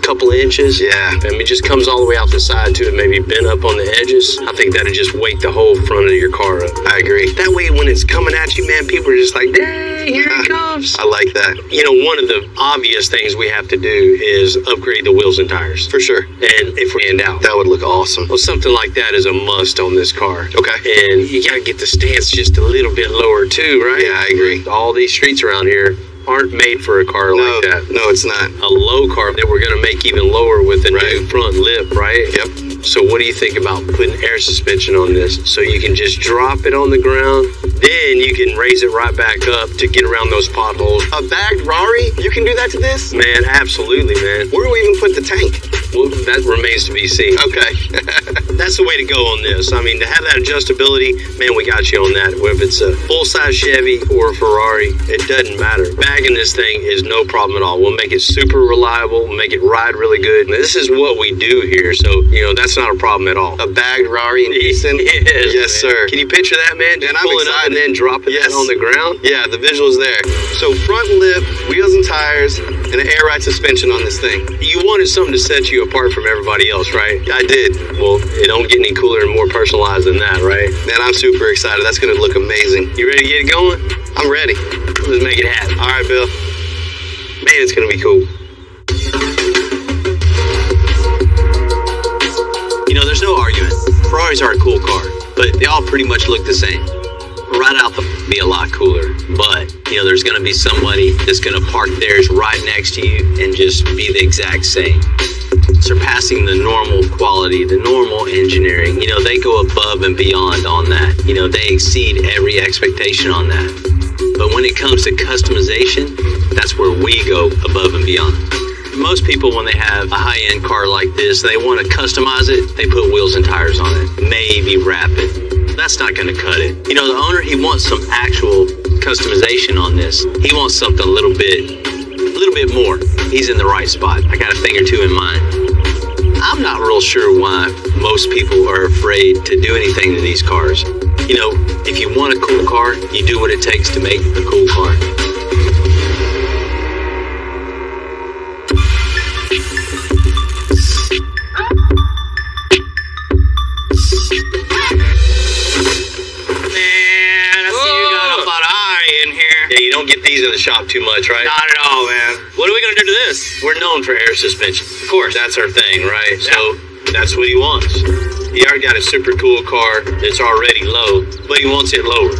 Speaker 4: Couple of inches.
Speaker 8: Yeah.
Speaker 4: I mean, it just comes all the way out the side too, and maybe bent up on the edges. I think that'd just wake the whole front of your car up.
Speaker 8: I agree.
Speaker 4: That way, when it's coming at you, man, people are just like, dang, here it comes.
Speaker 8: I like that.
Speaker 4: You know, one of the obvious things we have to do is upgrade the wheels and tires.
Speaker 8: For sure.
Speaker 4: And if we end out.
Speaker 8: That would look awesome.
Speaker 4: Well, something like that is a must on this car.
Speaker 8: Okay.
Speaker 4: And you gotta get the stance just a little bit lower too, right?
Speaker 8: Yeah, I agree.
Speaker 4: All these streets around here aren't made for a car like that.
Speaker 8: No, it's not.
Speaker 4: A low car that we're gonna make even lower with a new front lip, right?
Speaker 8: Yep.
Speaker 4: So what do you think about putting air suspension on this so you can just drop it on the ground, then you can raise it right back up to get around those potholes?
Speaker 8: A bagged Rari? You can do that to this?
Speaker 4: Man, absolutely, man.
Speaker 8: Where do we even put the tank?
Speaker 4: Well, that remains to be seen.
Speaker 8: Okay.
Speaker 4: That's the way to go on this. I mean, to have that adjustability, man, we got you on that. Whether it's a full-size Chevy or a Ferrari, it doesn't matter. Bagging this thing is no problem at all. We'll make it super reliable, we'll make it ride really good. And this is what we do here, so, you know, that's not a problem at all.
Speaker 8: A bagged Rari in Houston? Yes, sir.
Speaker 4: Can you picture that, man?
Speaker 8: And I'm
Speaker 4: pulling
Speaker 8: excited.
Speaker 4: up and then dropping that on the ground?
Speaker 8: Yeah, the visual's there. So front lip, wheels and tires, and an air ride suspension on this thing.
Speaker 4: You wanted something to set you apart from everybody else, right?
Speaker 8: I did.
Speaker 4: Well, it don't get any cooler and more personalized than that, right?
Speaker 8: Man, I'm super excited. That's gonna look amazing.
Speaker 4: You ready to get it going?
Speaker 8: I'm ready.
Speaker 4: Let's make it happen.
Speaker 8: All right, Bill.
Speaker 4: Man, it's gonna be cool. You know, there's no argument. Ferraris are a cool car, but they all pretty much look the same. Right out the be a lot cooler, but you know, there's gonna be somebody that's gonna park theirs right next to you and just be the exact same, surpassing the normal quality, the normal engineering. You know, they go above and beyond on that. You know, they exceed every expectation on that. But when it comes to customization, that's where we go above and beyond. Most people, when they have a high-end car like this, they want to customize it, they put wheels and tires on it, maybe wrap it. That's not going to cut it. You know, the owner, he wants some actual customization on this. He wants something a little bit more. He's in the right spot. I got a thing or two in mind. I'm not real sure why most people are afraid to do anything to these cars. You know, if you want a cool car, you do what it takes to make a cool car. Yeah, you don't get these in the shop too much, right?
Speaker 8: Not at all, man.
Speaker 4: What are we gonna do to this? We're known for air suspension. Of course. That's our thing, right?
Speaker 8: Yeah.
Speaker 4: So that's what he wants. He already got a super cool car that's already low, but he wants it lower.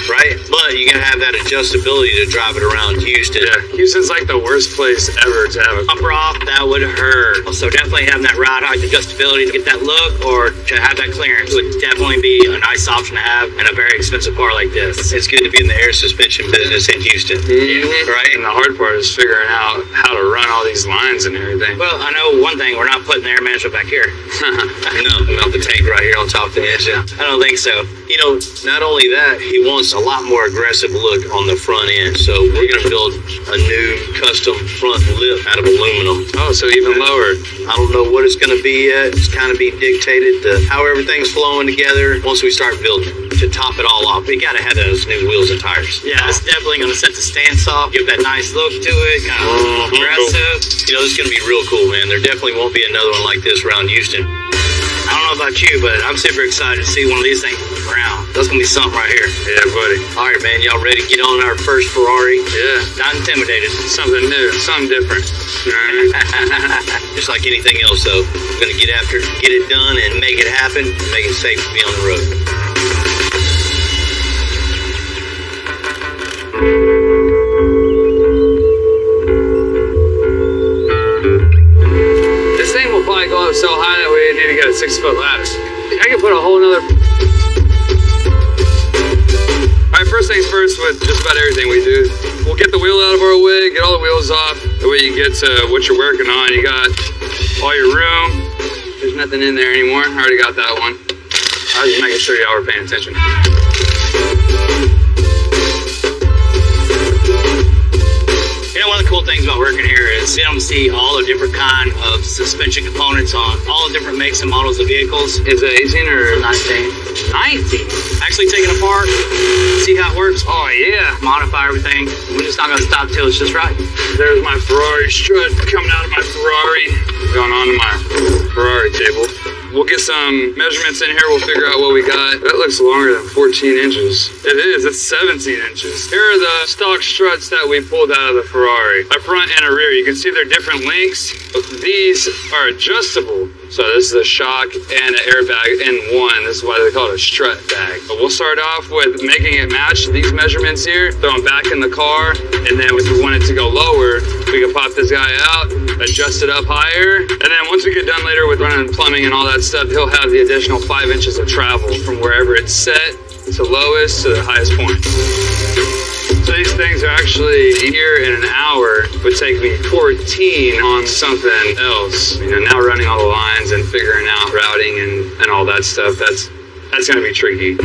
Speaker 4: Right? But you gotta have that adjustability to drive it around Houston.
Speaker 3: Yeah, Houston's like the worst place ever to have a
Speaker 9: Upper off, that would hurt. So definitely having that ride height adjustability to get that look or to have that clearance would definitely be a nice option to have in a very expensive car like this.
Speaker 4: It's good to be in the air suspension business in Houston. Right?
Speaker 3: And the hard part is figuring out how to run all these lines and everything.
Speaker 9: Well, I know one thing, we're not putting the air management back here.
Speaker 4: No, not the tank right here on top of the engine.
Speaker 9: I don't think so.
Speaker 4: You know, not only that, he wants a lot more aggressive look on the front end. So we're going to build a new custom front lip out of aluminum.
Speaker 3: Oh, so even lower.
Speaker 4: I don't know what it's going to be yet. It's kind of be dictated to how everything's flowing together once we start building. To top it all off, we got to have those new wheels and tires.
Speaker 9: Yeah, it's definitely going to set the stance off, give that nice look to it, kind of aggressive.
Speaker 4: You know, this is going to be real cool, man. There definitely won't be another one like this around Houston.
Speaker 9: I don't know about you, but I'm super excited to see one of these things around. That's going to be something right here.
Speaker 3: Yeah, buddy.
Speaker 4: All right, man. Y'all ready to get on our first Ferrari?
Speaker 3: Yeah.
Speaker 9: Not intimidated.
Speaker 3: Something new, something different.
Speaker 4: Just like anything else, though. We're going to get after it, get it done, and make it happen, and make it safe to be on the road.
Speaker 3: This thing will probably go up so high that we need to get a 6-foot ladder. I can put a whole nother... Alright, first things first with just about everything we do. We'll get the wheel out of our way, get all the wheels off. That way you get to what you're working on. You got all your room. There's nothing in there anymore. I already got that one. I was just making sure y'all were paying attention.
Speaker 9: You know, one of the cool things about working here is being able to see all the different kind of suspension components on all the different makes and models of vehicles.
Speaker 3: Is it 18 or
Speaker 9: 19.
Speaker 3: 19?
Speaker 9: Actually take it apart, see how it works,
Speaker 3: Oh, yeah.
Speaker 9: modify everything. We're just not going to stop till it's just right.
Speaker 3: There's my Ferrari strut coming out of my Ferrari. Going on to my Ferrari table. We'll get some measurements in here. We'll figure out what we got. That looks longer than 14 inches. It is. It's 17 inches. Here are the stock struts that we pulled out of the Ferrari. A front and a rear. You can see they're different lengths. These are adjustable. So this is a shock and an airbag in one. This is why they call it a strut bag. But we'll start off with making it match these measurements here. Throw them back in the car. And then if we want it to go lower, we can pop this guy out, adjust it up higher. And then once we get done later with running plumbing and all that stuff, he'll have the additional 5 inches of travel from wherever it's set to lowest to the highest point. So these things are actually here in an hour would take me 14 on something else. You know, now running all the lines and figuring out routing and all that stuff, that's gonna be tricky.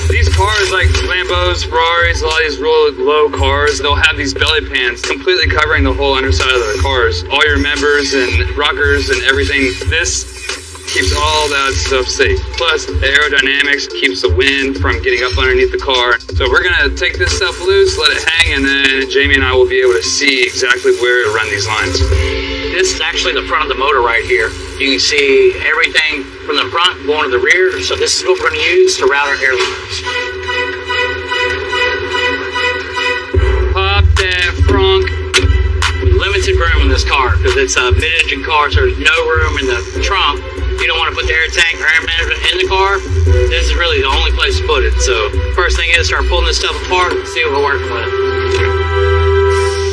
Speaker 3: These cars like Lambos, Ferraris, a lot of these real low cars, they'll have these belly pans completely covering the whole underside of the cars. All your members and rockers and everything. This keeps all that stuff safe. Plus, the aerodynamics keeps the wind from getting up underneath the car. So we're gonna take this stuff loose, let it hang, and then Jamie and I will be able to see exactly where to run these lines.
Speaker 9: This is actually the front of the motor right here. You can see everything from the front going to the rear. So this is what we're going to use to route our airlines.
Speaker 3: Pop that frunk.
Speaker 9: Limited room in this car because it's a mid-engine car, so there's no room in the trunk. You don't want to put the air tank or air management in the car. This is really the only place to put it. So first thing is start pulling this stuff apart and see what we're working with.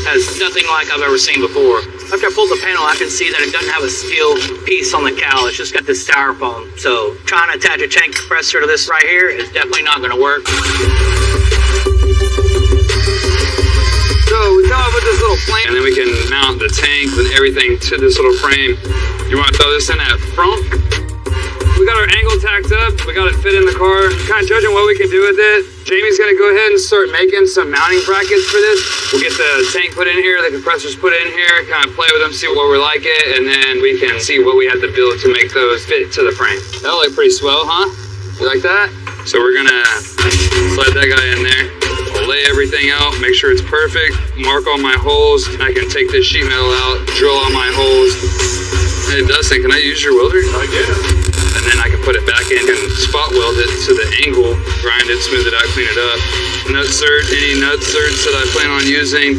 Speaker 9: Has nothing like I've ever seen before. After I pulled the panel, I can see that it doesn't have a steel piece on the cowl. It's just got this styrofoam. So trying to attach a tank compressor to this right here is definitely not going to work.
Speaker 3: So we come up with this little frame, and then we can mount the tank and everything to this little frame. You want to throw this in that front? We got our angle tacked up. We got it fit in the car. Kind of judging what we can do with it. Jamie's going to go ahead and start making some mounting brackets for this. We'll get the tank put in here, the compressors put in here, kind of play with them, see where we like it, and then we can see what we have to build to make those fit to the frame. That'll look pretty swell, huh? You like that? So we're going to slide that guy in there. I'll lay everything out, make sure it's perfect, mark all my holes. I can take this sheet metal out, drill all my holes. Hey, Dustin, can I use your welder?
Speaker 2: Yeah.
Speaker 3: And then I can put it back in and spot weld it to the angle, grind it, smooth it out, clean it up. Any nut certs that I plan on using.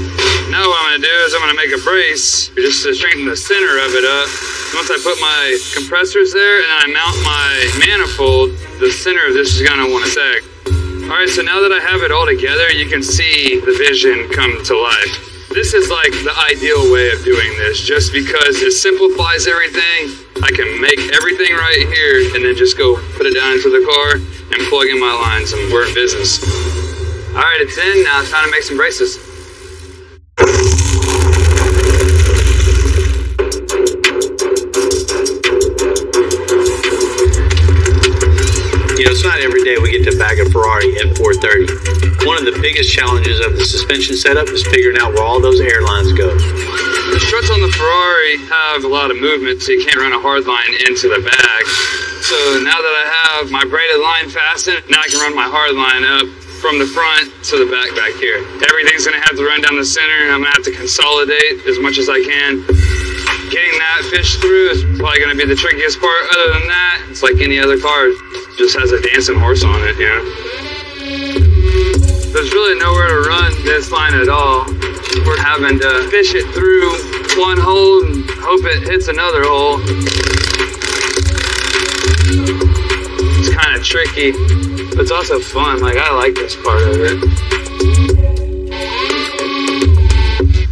Speaker 3: Now what I'm gonna do is I'm gonna make a brace just to strengthen the center of it up. Once I put my compressors there and I mount my manifold, the center of this is gonna wanna sag. All right, so now that I have it all together, you can see the vision come to life. This is like the ideal way of doing this, just because it simplifies everything. I can make everything right here and then just go put it down into the car and plug in my lines and we're in business. All right, it's in. Now it's time to make some braces.
Speaker 7: You know, it's not every day we get to bag a Ferrari F430. One of the biggest challenges of the suspension setup is figuring out where all those air lines go.
Speaker 3: The struts on the Ferrari have a lot of movement, so you can't run a hard line into the bag. So now that I have my braided line fastened, now I can run my hard line up from the front to the back here. Everything's gonna have to run down the center, and I'm gonna have to consolidate as much as I can. Getting that fish through is probably gonna be the trickiest part. Other than that, it's like any other car. It just has a dancing horse on it, you know? There's really nowhere to run this line at all. We're having to fish it through one hole and hope it hits another hole. It's kind of tricky, but it's also fun. Like, I like this part of it.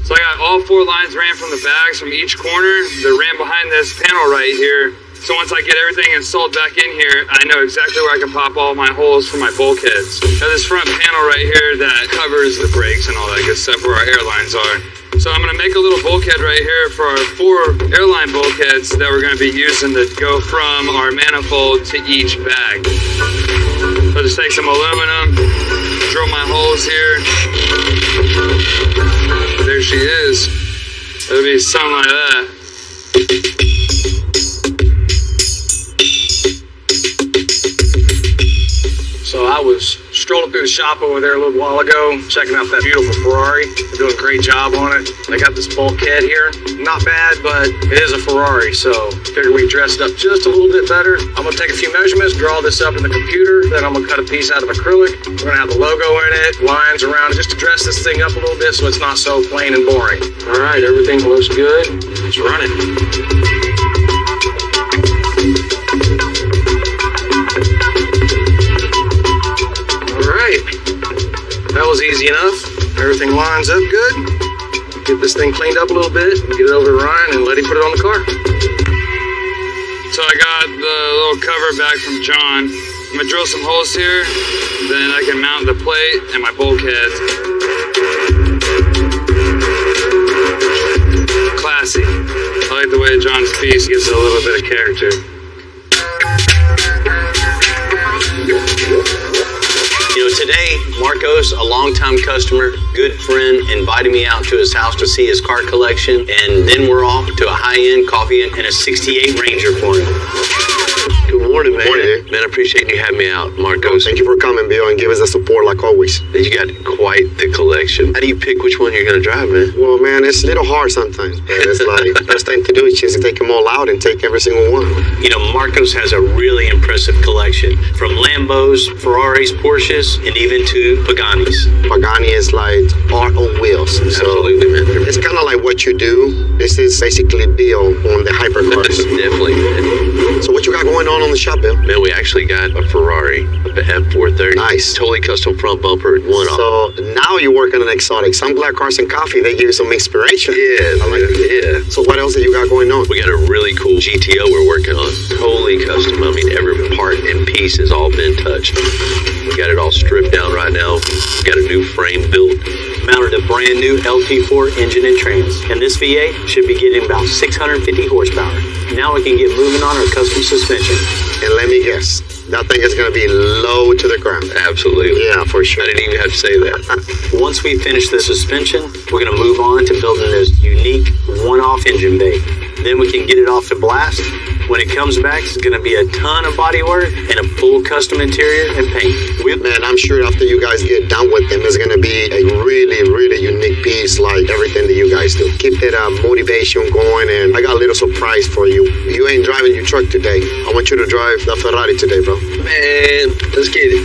Speaker 3: So I got all 4 lines ran from the bags from each corner. They're ran behind this panel right here. So once I get everything installed back in here, I know exactly where I can pop all my holes for my bulkheads. I have this front panel right here that covers the brakes and all that good stuff where our airlines are. So I'm gonna make a little bulkhead right here for our 4 airline bulkheads that we're gonna be using to go from our manifold to each bag. So just take some aluminum, drill my holes here. There she is. It'll be something like that.
Speaker 5: So I was strolling through the shop over there a little while ago, checking out that beautiful Ferrari. They're doing a great job on it. They got this bulkhead here. Not bad, but it is a Ferrari, so figured we dress it up just a little bit better. I'm gonna take a few measurements, draw this up in the computer, then I'm gonna cut a piece out of acrylic. We're gonna have the logo in it, lines around it, just to dress this thing up a little bit so it's not so plain and boring. All right, everything looks good. Let's run it. That was easy enough. Everything lines up good. Get this thing cleaned up a little bit, and get it over to Ryan, and let him put it on the car.
Speaker 3: So I got the little cover back from John. I'm gonna drill some holes here, then I can mount the plate and my bulkhead. Classy. I like the way John's piece gives it a little bit of character.
Speaker 4: You know, today, Marcos, a longtime customer, good friend, invited me out to his house to see his car collection, and then we're off to a high-end coffee and a 68 Ranger for him.
Speaker 6: Good morning, man.
Speaker 10: Morning, dude.
Speaker 4: Man, I appreciate you having me out, Marcos.
Speaker 10: Thank you for coming, Bill, and give us the support like always.
Speaker 4: You got quite the collection. How do you pick which one you're going to drive, man?
Speaker 10: Well, man, it's a little hard sometimes, but it's like the best thing to do is just to take them all out and take every single one.
Speaker 4: You know, Marcos has a really impressive collection, from Lambos, Ferraris, Porsches, and even to Paganis.
Speaker 10: Pagani is like art on wheels.
Speaker 4: Absolutely, man.
Speaker 10: It's kind of like what you do. This is basically Bill on the hypercars.
Speaker 4: Definitely, man.
Speaker 10: So what you got going on the shop, Bill?
Speaker 4: Man, we actually got a Ferrari, a F430.
Speaker 10: Nice.
Speaker 4: Totally custom front bumper, one off.
Speaker 10: So now you're working on exotics. Some Black Cars and Coffee, they give you some inspiration.
Speaker 4: Yeah,
Speaker 10: I like it.
Speaker 4: yeah.
Speaker 10: So what else that you got going on?
Speaker 4: We got a really cool GTO we're working on. Totally custom. I mean, every part and piece has all been touched. We got it all stripped down right now. We got a new frame built. Mounted a brand new LT4 engine and trans. And this V8 should be getting about 650 horsepower. Now we can get moving on our custom suspension.
Speaker 10: And let me guess, that thing is going to be low to the ground.
Speaker 4: Absolutely.
Speaker 10: Yeah, for sure.
Speaker 4: I didn't even have to say that. Once we finish the suspension, we're going to move on to building this unique one-off engine bay. Then we can get it off to blast. When it comes back, it's going to be a ton of body work and a full custom interior and paint.
Speaker 10: Man, I'm sure after you guys get done with them, it's going to be a really, really unique piece like everything that you guys do. Keep that motivation going, and I got a little surprise for you. You ain't driving your truck today. I want you to drive the Ferrari today, bro.
Speaker 4: Man, let's get it.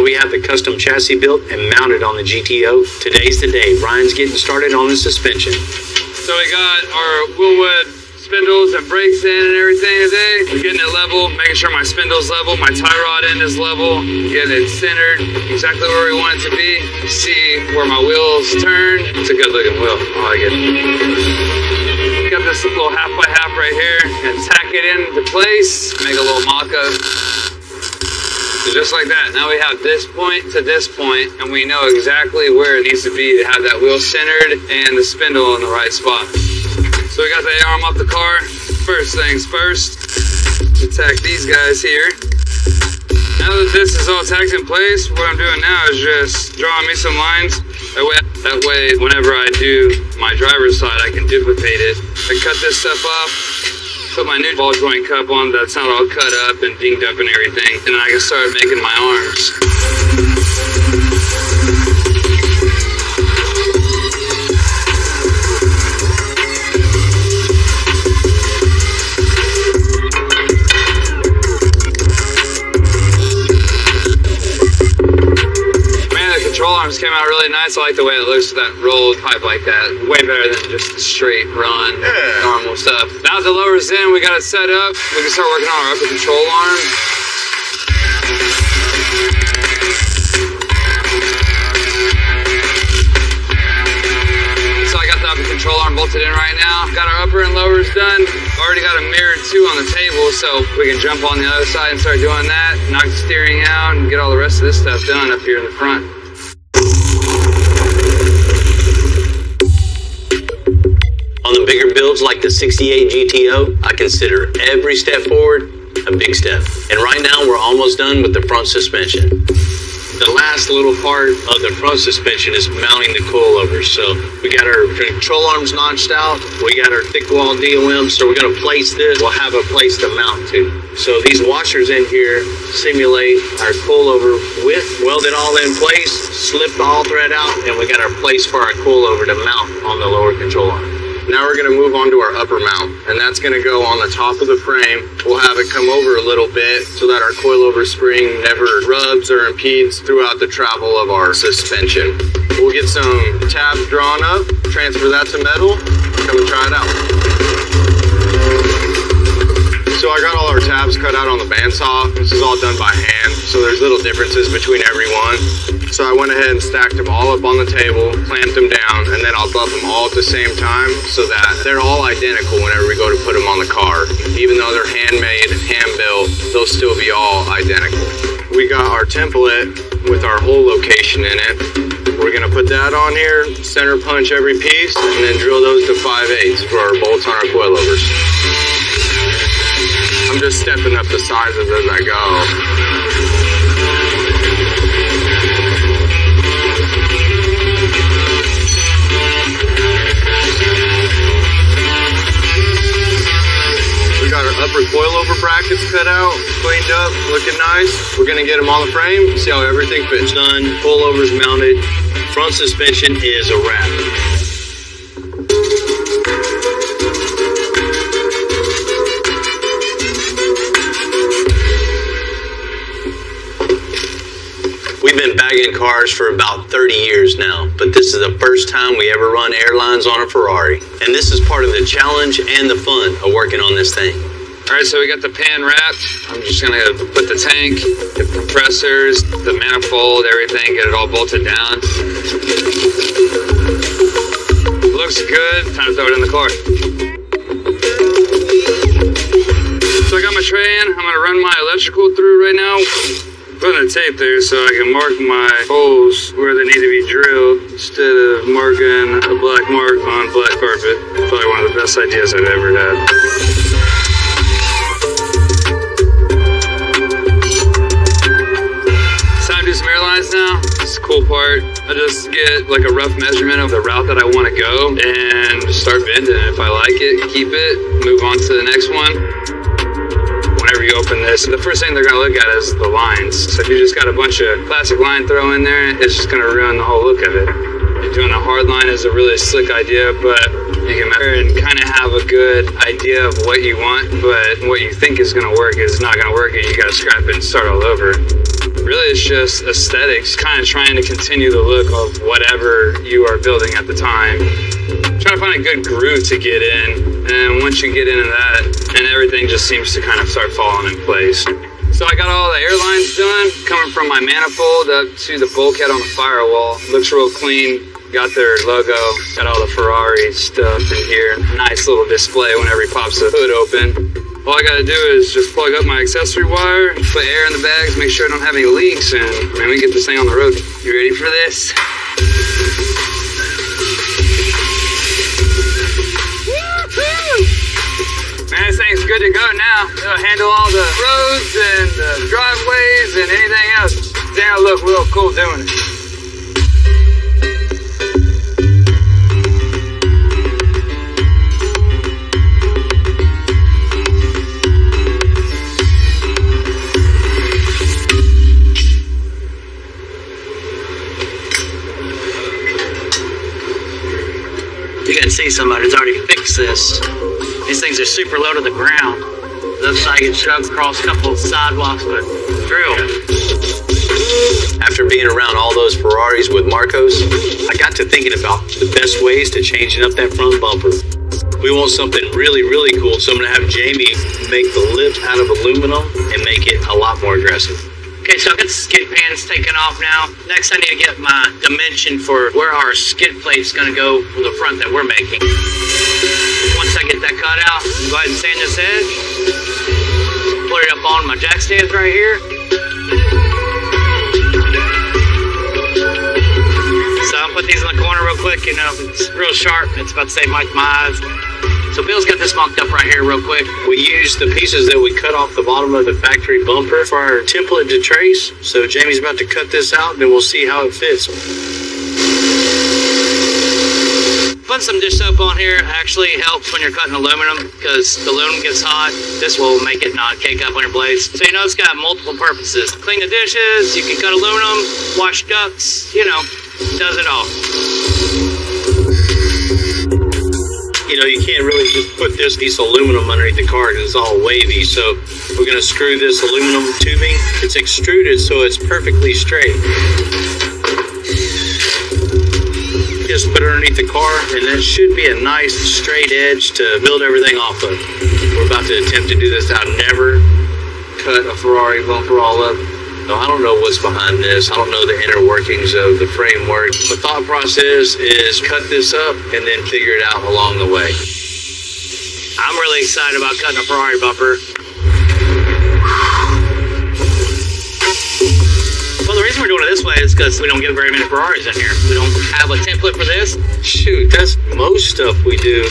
Speaker 4: We have the custom chassis built and mounted on the GTO. Today's the day. Ryan's getting started on the suspension.
Speaker 3: So we got our Willwood spindles and brakes in and everything today. We're getting it level, making sure my spindle's level, my tie rod end is level, getting it centered exactly where we want it to be. You see where my wheels turn. It's a good looking wheel. I like it. Got this little half by half right here and tack it into place. Make a little mock-up. So just like that, now we have this point to this point, and we know exactly where it needs to be to have that wheel centered and the spindle in the right spot. So we got the A-arm off the car. First things first, we tack these guys here. Now that this is all tacked in place, what I'm doing now is just drawing me some lines. That way, whenever I do my driver's side, I can duplicate it. I cut this stuff off. Put my new ball joint cup on that's not all cut up and dinged up and everything, and then I can start making my arms. Man, the control arms came out really nice. I like the way it looks with that rolled pipe like that. Way better than just straight run, normal stuff. Now that the lower's in, we got it set up. We can start working on our upper control arm. So I got the upper control arm bolted in right now. Got our upper and lowers done. Already got a mirror too on the table, so we can jump on the other side and start doing that. Knock the steering out and get all the rest of this stuff done up here in the front.
Speaker 4: On the bigger builds like the 68 GTO, I consider every step forward a big step. And right now we're almost done with the front suspension. The last little part of the front suspension is mounting the coilovers. So we got our control arms notched out. We got our thick wall DOM. So we're going to place this. We'll have a place to mount to. So these washers in here simulate our coilover width. Weld it all in place, slip the all thread out, and we got our place for our coilover to mount on the lower control arm.
Speaker 5: Now we're gonna move on to our upper mount, and that's gonna go on the top of the frame. We'll have it come over a little bit so that our coilover spring never rubs or impedes throughout the travel of our suspension. We'll get some tabs drawn up, transfer that to metal, come and try it out. So I got all our tabs cut out on the bandsaw. This is all done by hand, so there's little differences between every one. So I went ahead and stacked them all up on the table, clamped them down, and then I'll buff them all at the same time so that they're all identical whenever we go to put them on the car. Even though they're handmade, hand-built, they'll still be all identical. We got our template with our hole location in it. We're gonna put that on here, center punch every piece, and then drill those to 5/8 for our bolts on our coilovers. I'm just stepping up the sizes as I go. We got our upper coilover brackets cut out, cleaned up, looking nice. We're gonna get them on the frame, see how everything fits.
Speaker 7: Done, coilovers mounted, front suspension is a wrap. We've been bagging cars for about 30 years now, but this is the first time we ever run airlines on a Ferrari. And this is part of the challenge and the fun of working on this thing.
Speaker 3: All right, so we got the pan wrapped. I'm just gonna put the tank, the compressors, the manifold, everything, get it all bolted down. Looks good, time to throw it in the car. So I got my tray in, I'm gonna run my electrical through right now. Putting the tape there so I can mark my holes where they need to be drilled instead of marking a black mark on black carpet. Probably one of the best ideas I've ever had. It's time to do some airlines now. It's the cool part. I just get like a rough measurement of the route that I want to go and start bending. If I like it, keep it, move on to the next one. Whenever you open this, the first thing they're going to look at is the lines. So if you just got a bunch of plastic line throw in there, it's just going to ruin the whole look of it. Doing a hard line is a really slick idea, but you can measure and kind of have a good idea of what you want, but what you think is going to work is not going to work, and you got to scrap it and start all over. Really, it's just aesthetics, kind of trying to continue the look of whatever you are building at the time. Trying to find a good groove to get in, and once you get into that, and everything just seems to kind of start falling in place. So I got all the airlines done, coming from my manifold up to the bulkhead on the firewall. Looks real clean, got their logo, got all the Ferrari stuff in here. Nice little display whenever he pops the hood open. All I gotta do is just plug up my accessory wire, put air in the bags, make sure I don't have any leaks, and man, we get this thing on the road. You ready for this? Man, this thing's good to go now. It'll handle all the roads and the driveways and anything else. It'll look real cool doing it.
Speaker 9: You can see somebody's already fixed this. These things are super low to the ground. Looks like it's shoved across a couple of sidewalks with a drill.
Speaker 7: After being around all those Ferraris with Marcos, I got to thinking about the best ways to changing up that front bumper. We want something really, really cool, so I'm going to have Jamie make the lip out of aluminum and make it a lot more aggressive.
Speaker 9: Okay, so I've got the skid pans taken off now. Next, I need to get my dimension for where our skid plate's going to go for the front that we're making. Once I get that cut out, go ahead and sand this edge. Put it up on my jack stands right here. So I'll put these in the corner real quick. You know, it's real sharp. It's about to save my eyes. So Bill's got this mocked up right here real quick.
Speaker 7: We used the pieces that we cut off the bottom of the factory bumper for our template to trace. So Jamie's about to cut this out, and then we'll see how it fits.
Speaker 9: Putting some dish soap on here actually helps when you're cutting aluminum because the aluminum gets hot. This will make it not cake up on your blades. So you know it's got multiple purposes. Clean the dishes, you can cut aluminum, wash ducts, you know, does it all.
Speaker 7: You know, you can't really just put this piece of aluminum underneath the car because it's all wavy. So we're going to screw this aluminum tubing. It's extruded so it's perfectly straight. Just put it underneath the car, and it should be a nice straight edge to build everything off of. We're about to attempt to do this. I've never cut a Ferrari bumper all up. No, I don't know what's behind this. I don't know the inner workings of the framework. The thought process is cut this up and then figure it out along the way.
Speaker 9: I'm really excited about cutting a Ferrari bumper. Well, the reason we're doing it this way is because we don't get very many Ferraris in here. We don't have a template for this.
Speaker 7: Shoot, that's most stuff we do.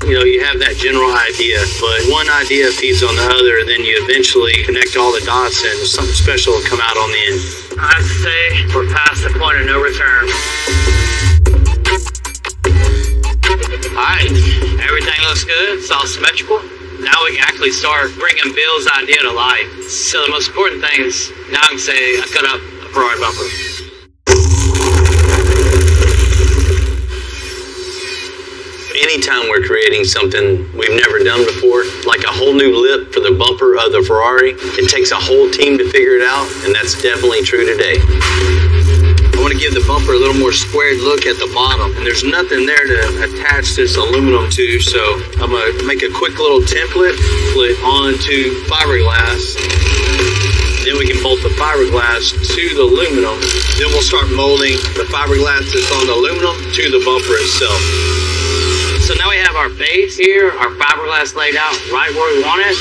Speaker 7: You know, you have that general idea, but one idea feeds on the other, and then you eventually connect all the dots and something special will come out on the end.
Speaker 9: I have to say, we're past the point of no return. Alright, everything looks good. It's all symmetrical. Now we can actually start bringing Bill's idea to life. So the most important thing is, now I can say I cut up a Ferrari bumper.
Speaker 4: Anytime we're creating something we've never done before, like a whole new lip for the bumper of the Ferrari, it takes a whole team to figure it out, and that's definitely true today.
Speaker 7: I want to give the bumper a little more squared look at the bottom, and there's nothing there to attach this aluminum to, so I'm going to make a quick little template, put it onto fiberglass. Then we can bolt the fiberglass to the aluminum. Then we'll start molding the fiberglass that's on the aluminum to the bumper itself.
Speaker 9: So now we have our base here, our fiberglass laid out right where we want it.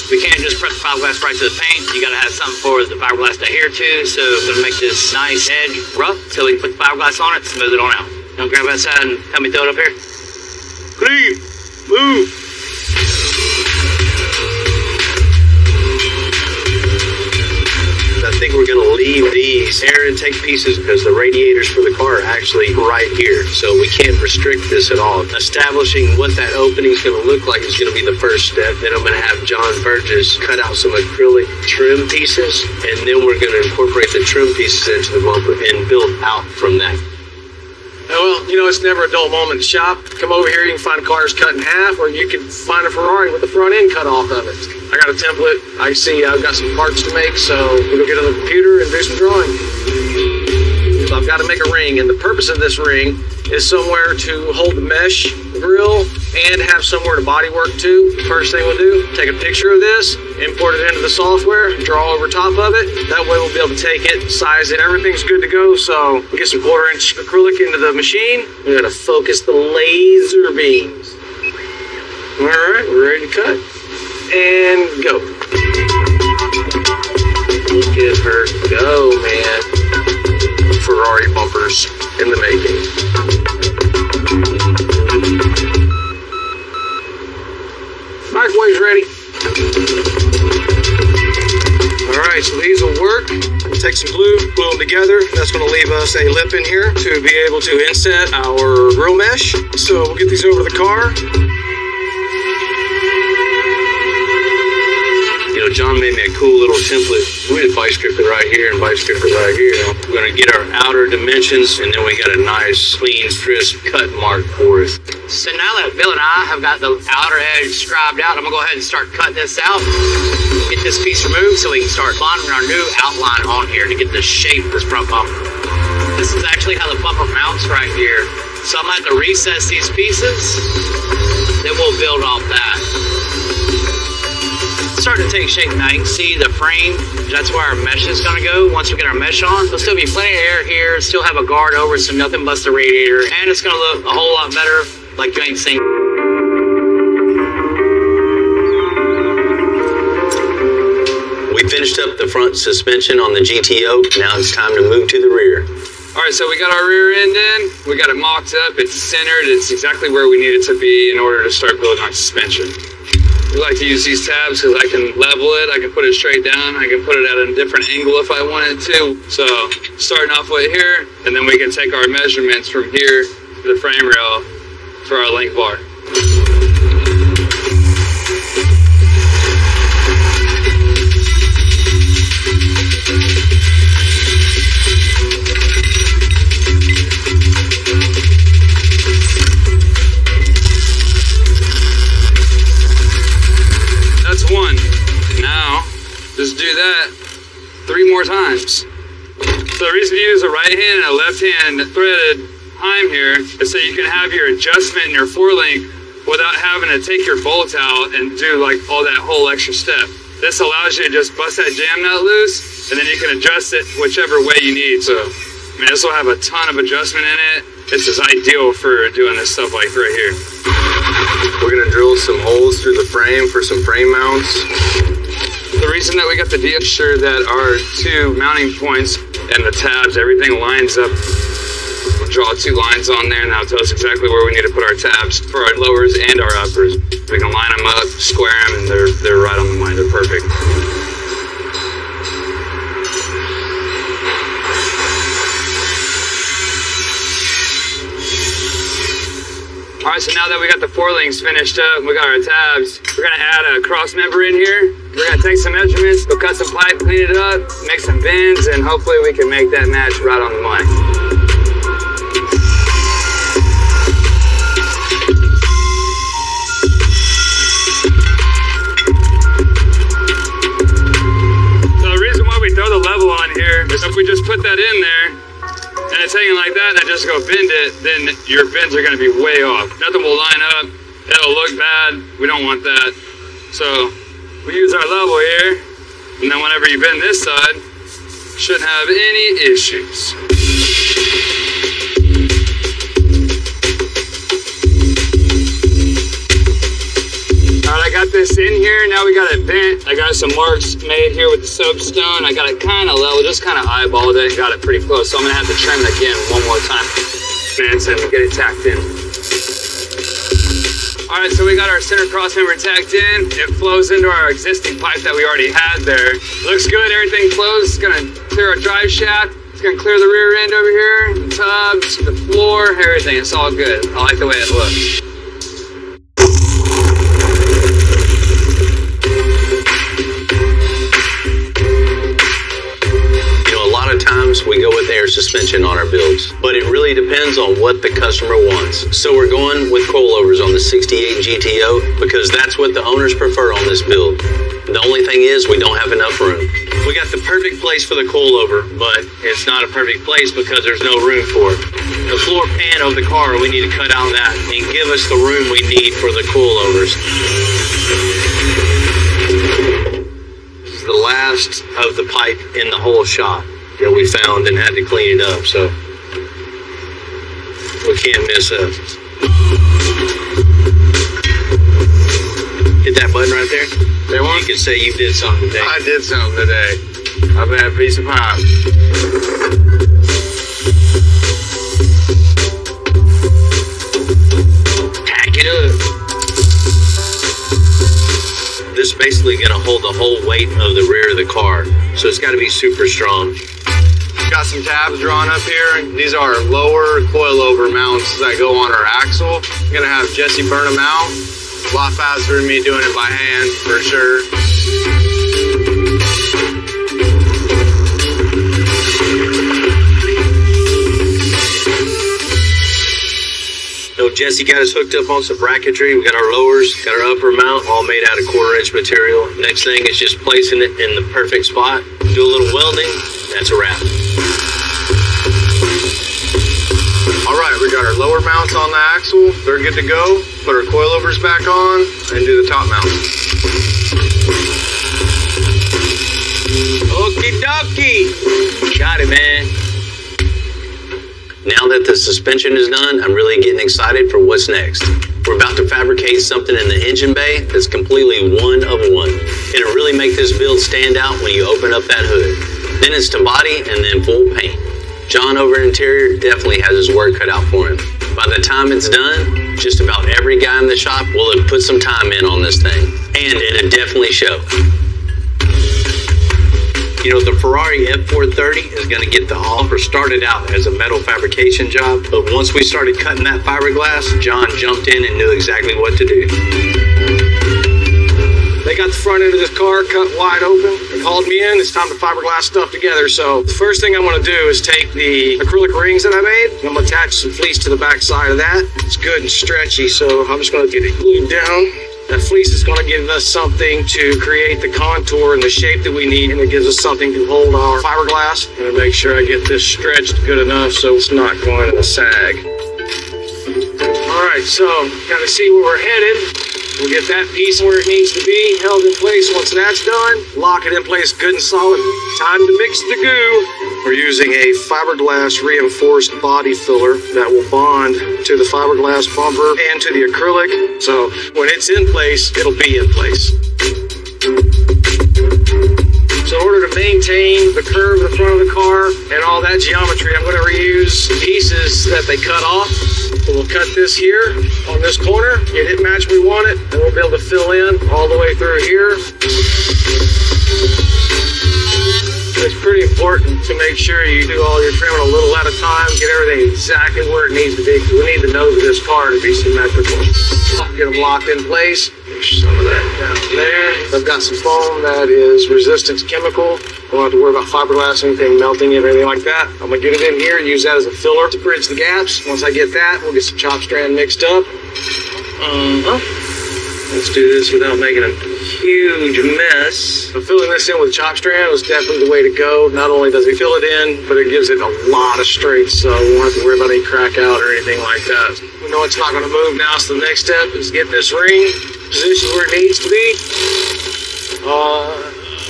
Speaker 9: We can't just press the fiberglass right to the paint. You gotta have something for the fiberglass to adhere to. So we're gonna make this nice edge rough so we can put the fiberglass on it, smooth it on out. You wanna grab that side and help me throw it up here?
Speaker 7: Please, move. I think we're going to leave these air intake pieces because the radiators for the car are actually right here. So we can't restrict this at all. Establishing what that opening is going to look like is going to be the first step. Then I'm going to have John Burgess cut out some acrylic trim pieces, and then we're going to incorporate the trim pieces into the bumper and build out from that.
Speaker 5: Well, you know, it's never a dull moment to shop. Come over here, you can find cars cut in half, or you can find a Ferrari with the front end cut off of it. I got a template. I see I've got some parts to make, so we'll go get on the computer and do some drawing. So I've got to make a ring, and the purpose of this ring is somewhere to hold the mesh grill and have somewhere to body work to. First thing we'll do, take a picture of this, import it into the software, draw over top of it. That way we'll be able to take it, size it, everything's good to go. So we get some 1/4-inch acrylic into the machine. We're gonna focus the laser beams. All right, we're ready to cut. And go. Look at her go, man. Ferrari bumpers in the making. Microwave's ready. All right, so these will work. We'll take some glue, glue them together. That's going to leave us a lip in here to be able to inset our grill mesh. So we'll get these over to the car.
Speaker 7: You know, John made me a cool little template. We did vice grip it right here and vice grip it right here. We're going to get our outer dimensions, and then we got a nice, clean, crisp cut mark for it.
Speaker 9: So now that Bill and I have got the outer edge scribed out, I'm gonna go ahead and start cutting this out. Get this piece removed so we can start bonding our new outline on here to get the shape of this front bumper. This is actually how the bumper mounts right here. So I'm gonna have to recess these pieces, then we'll build off that. It's starting to take shape now. You can see the frame, that's where our mesh is gonna go once we get our mesh on. There'll still be plenty of air here, still have a guard over it so nothing busts the radiator, and it's gonna look a whole lot better like you ain't seen.
Speaker 4: We finished up the front suspension on the GTO. Now it's time to move to the rear.
Speaker 3: All right, so we got our rear end in. We got it mocked up. It's centered. It's exactly where we need it to be in order to start building our suspension. We like to use these tabs because I can level it. I can put it straight down. I can put it at a different angle if I wanted to. So starting off right here, and then we can take our measurements from here to the frame rail for our link bar. 3 more times. So the reason you use a right hand and a left hand threaded heim here is so you can have your adjustment in your forelink without having to take your bolt out and do like all that whole extra step. This allows you to just bust that jam nut loose, and then you can adjust it whichever way you need. So, I mean, this will have a ton of adjustment in it. This is ideal for doing this stuff like right here.
Speaker 8: We're gonna drill some holes through the frame for some frame mounts.
Speaker 3: The reason that we got the deal, sure that our 2 mounting points and the tabs, everything lines up. We'll draw 2 lines on there, and that'll tell us exactly where we need to put our tabs for our lowers and our uppers. We can line them up, square them, and they're right on the line. They're perfect. All right, so now that we got the forelinks finished up, we got our tabs, we're gonna add a cross member in here. We're gonna take some measurements, go cut some pipe, clean it up, make some bends, and hopefully we can make that match right on the money. So the reason why we throw the level on here is if we just put that in there, and it's hanging like that, and I just go bend it, then your bends are gonna be way off. Nothing will line up, it'll look bad, we don't want that. So we use our level here, and then whenever you bend this side, shouldn't have any issues. Alright, I got this in here, now we got it bent. I got some marks made here with the soapstone. I got it kind of level, just kind of eyeballed it, got it pretty close. So I'm gonna have to trim it again one more time and get it tacked in. Alright, so we got our center cross member tacked in. It flows into our existing pipe that we already had there. Looks good, everything flows. It's gonna clear our drive shaft. It's gonna clear the rear end over here, the tubs, the floor, everything. It's all good. I like the way it looks.
Speaker 4: Times we go with air suspension on our builds, but it really depends on what the customer wants. So we're going with coilovers on the 68 GTO because that's what the owners prefer on this build. The only thing is we don't have enough room. We got the perfect place for the coilover, but it's not a perfect place because there's no room for it. The floor pan of the car, we need to cut out that and give us the room we need for the coilovers. This is the last of the pipe in the whole shop that we found and had to clean it up, so we can't mess up. Hit that button right there. You can say you did something today.
Speaker 3: I did something today. I've had a piece of pipe. Tack it up.
Speaker 4: This is basically going to hold the whole weight of the rear of the car, so it's got to be super strong.
Speaker 3: Got some tabs drawn up here. These are lower coilover mounts that go on our axle. I'm gonna have Jesse burn them out. A lot faster than me doing it by hand, for sure.
Speaker 4: So Jesse got us hooked up on some bracketry. We got our lowers, got our upper mount, all made out of 1/4-inch material. Next thing is just placing it in the perfect spot. Do a little welding, that's a wrap.
Speaker 3: All right, we got our lower mounts on the axle. They're good to go. Put our coilovers back on and do the top mount.
Speaker 4: Okie dokie. Got it, man. Now that the suspension is done, I'm really getting excited for what's next. We're about to fabricate something in the engine bay that's completely one of one. It'll really make this build stand out when you open up that hood. Then it's to body and then full paint. John over Interior definitely has his work cut out for him. By the time it's done, just about every guy in the shop will have put some time in on this thing. And it'll definitely show. You know, the Ferrari F430 is going to get the offer started out as a metal fabrication job, but once we started cutting that fiberglass, John jumped in and knew exactly what to do.
Speaker 5: They got the front end of this car cut wide open. They called me in. It's time to fiberglass stuff together. So the first thing I'm going to do is take the acrylic rings that I made. I'm going to attach some fleece to the back side of that. It's good and stretchy, so I'm just going to get it glued down. That fleece is going to give us something to create the contour and the shape that we need, and it gives us something to hold our fiberglass. I'm going to make sure I get this stretched good enough so it's not going to sag. All right, so got to see where we're headed. We'll get that piece where it needs to be, held in place. Once that's done, lock it in place good and solid. Time to mix the goo. We're using a fiberglass reinforced body filler that will bond to the fiberglass bumper and to the acrylic. So when it's in place, it'll be in place. So in order to maintain the curve of the front of the car and all that geometry, I'm going to reuse pieces that they cut off. So we'll cut this here on this corner, get it match we want it, and we'll be able to fill in all the way through here. It's pretty important to make sure you do all your trimming a little at a time, get everything exactly where it needs to be, because we need the nose of this car to be symmetrical. Get them locked in place. There's some of that down there. I've got some foam that is resistant to chemical. I don't have to worry about fiberglass or anything melting it or anything like that. I'm gonna get it in here, use that as a filler to bridge the gaps. Once I get that, we'll get some chop strand mixed up. Let's do this without making a huge mess. So filling this in with chop strand was definitely the way to go. Not only does it fill it in, but it gives it a lot of strength, so we won't have to worry about any crack out or anything like that. We know it's not gonna move now, so the next step is get this ring positioned where it needs to be.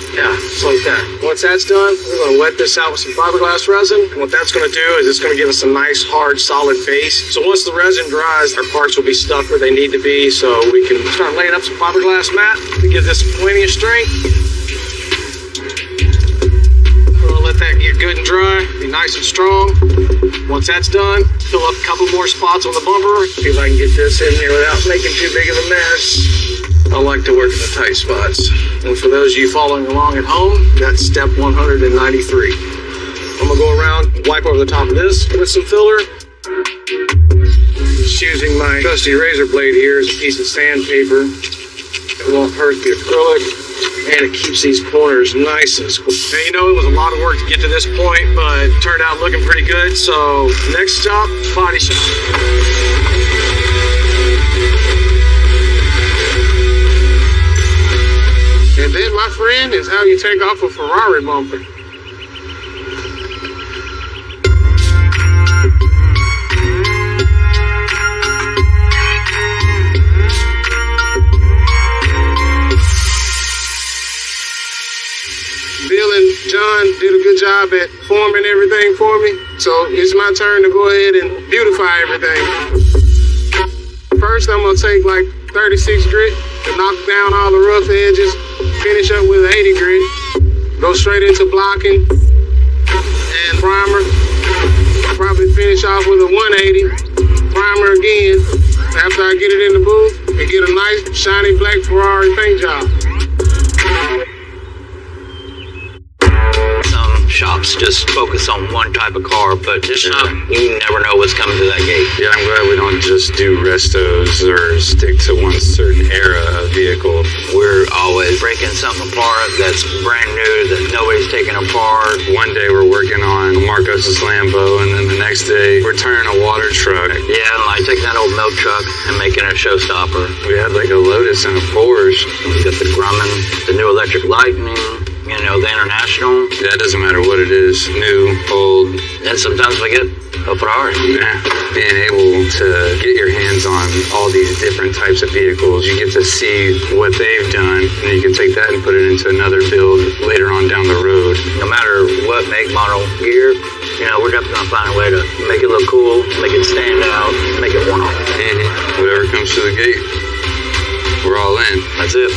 Speaker 5: Yeah, just like that. Once that's done, we're going to wet this out with some fiberglass resin. And what that's going to do is it's going to give us a nice, hard, solid base. So once the resin dries, our parts will be stuck where they need to be, so we can start laying up some fiberglass mat to give this plenty of strength. We'll let that get good and dry, be nice and strong. Once that's done, fill up a couple more spots on the bumper. See if I can get this in here without making too big of a mess. I like to work in the tight spots. And for those of you following along at home, that's step 193. I'm gonna go around, wipe over the top of this with some filler. Just using my trusty razor blade here as a piece of sandpaper. It won't hurt the acrylic, and it keeps these corners nice and square. Now, you know, it was a lot of work to get to this point, but it turned out looking pretty good. So next stop, body shop.
Speaker 11: And that, my friend, is how you take off a Ferrari bumper. Bill and John did a good job at forming everything for me, so it's my turn to go ahead and beautify everything. First, I'm gonna take like 36 grit to knock down all the rough edges. Finish up with 80 grit, go straight into blocking and primer. Probably finish off with a 180, primer again after I get it in the booth and get a nice shiny black Ferrari paint job.
Speaker 7: Shops just focus on one type of car, but this shop, you never know what's coming to that gate.
Speaker 12: Yeah, I'm glad we don't just do restos or stick to one certain era of vehicle.
Speaker 7: We're always breaking something apart that's brand new that nobody's taking apart.
Speaker 12: One day we're working on Marcos's Lambo, and then the next day we're turning a water truck.
Speaker 7: Yeah, and like taking that old milk truck and making it a showstopper.
Speaker 12: We had like a Lotus and a Porsche.
Speaker 7: We got the Grumman, the new electric Lightning. You know, the International.
Speaker 12: Yeah, it doesn't matter what it is, new, old.
Speaker 7: And sometimes we get a Ferrari.
Speaker 12: Yeah, being able to get your hands on all these different types of vehicles, you get to see what they've done, and you can take that and put it into another build later on down the road.
Speaker 7: No matter what make, model, gear, you know, we're definitely going to find a way to make it look cool, make it stand out, make it one-off.
Speaker 12: Whatever comes to the gate, we're all in.
Speaker 7: That's it.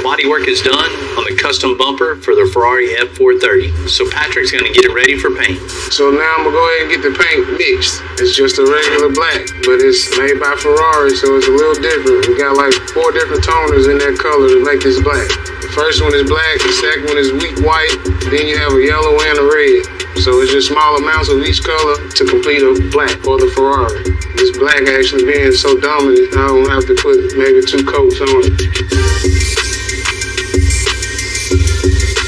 Speaker 7: Bodywork is done on the custom bumper for the Ferrari F430. So Patrick's going to get it ready for paint.
Speaker 11: So now I'm going to go ahead and get the paint mixed. It's just a regular black, but it's made by Ferrari, so it's a little different. We got like 4 different toners in that color to make this black. The first one is black, the second one is weak white, then you have a yellow and a red. So it's just small amounts of each color to complete a black for the Ferrari. This black actually being so dominant, I don't have to put maybe 2 coats on it.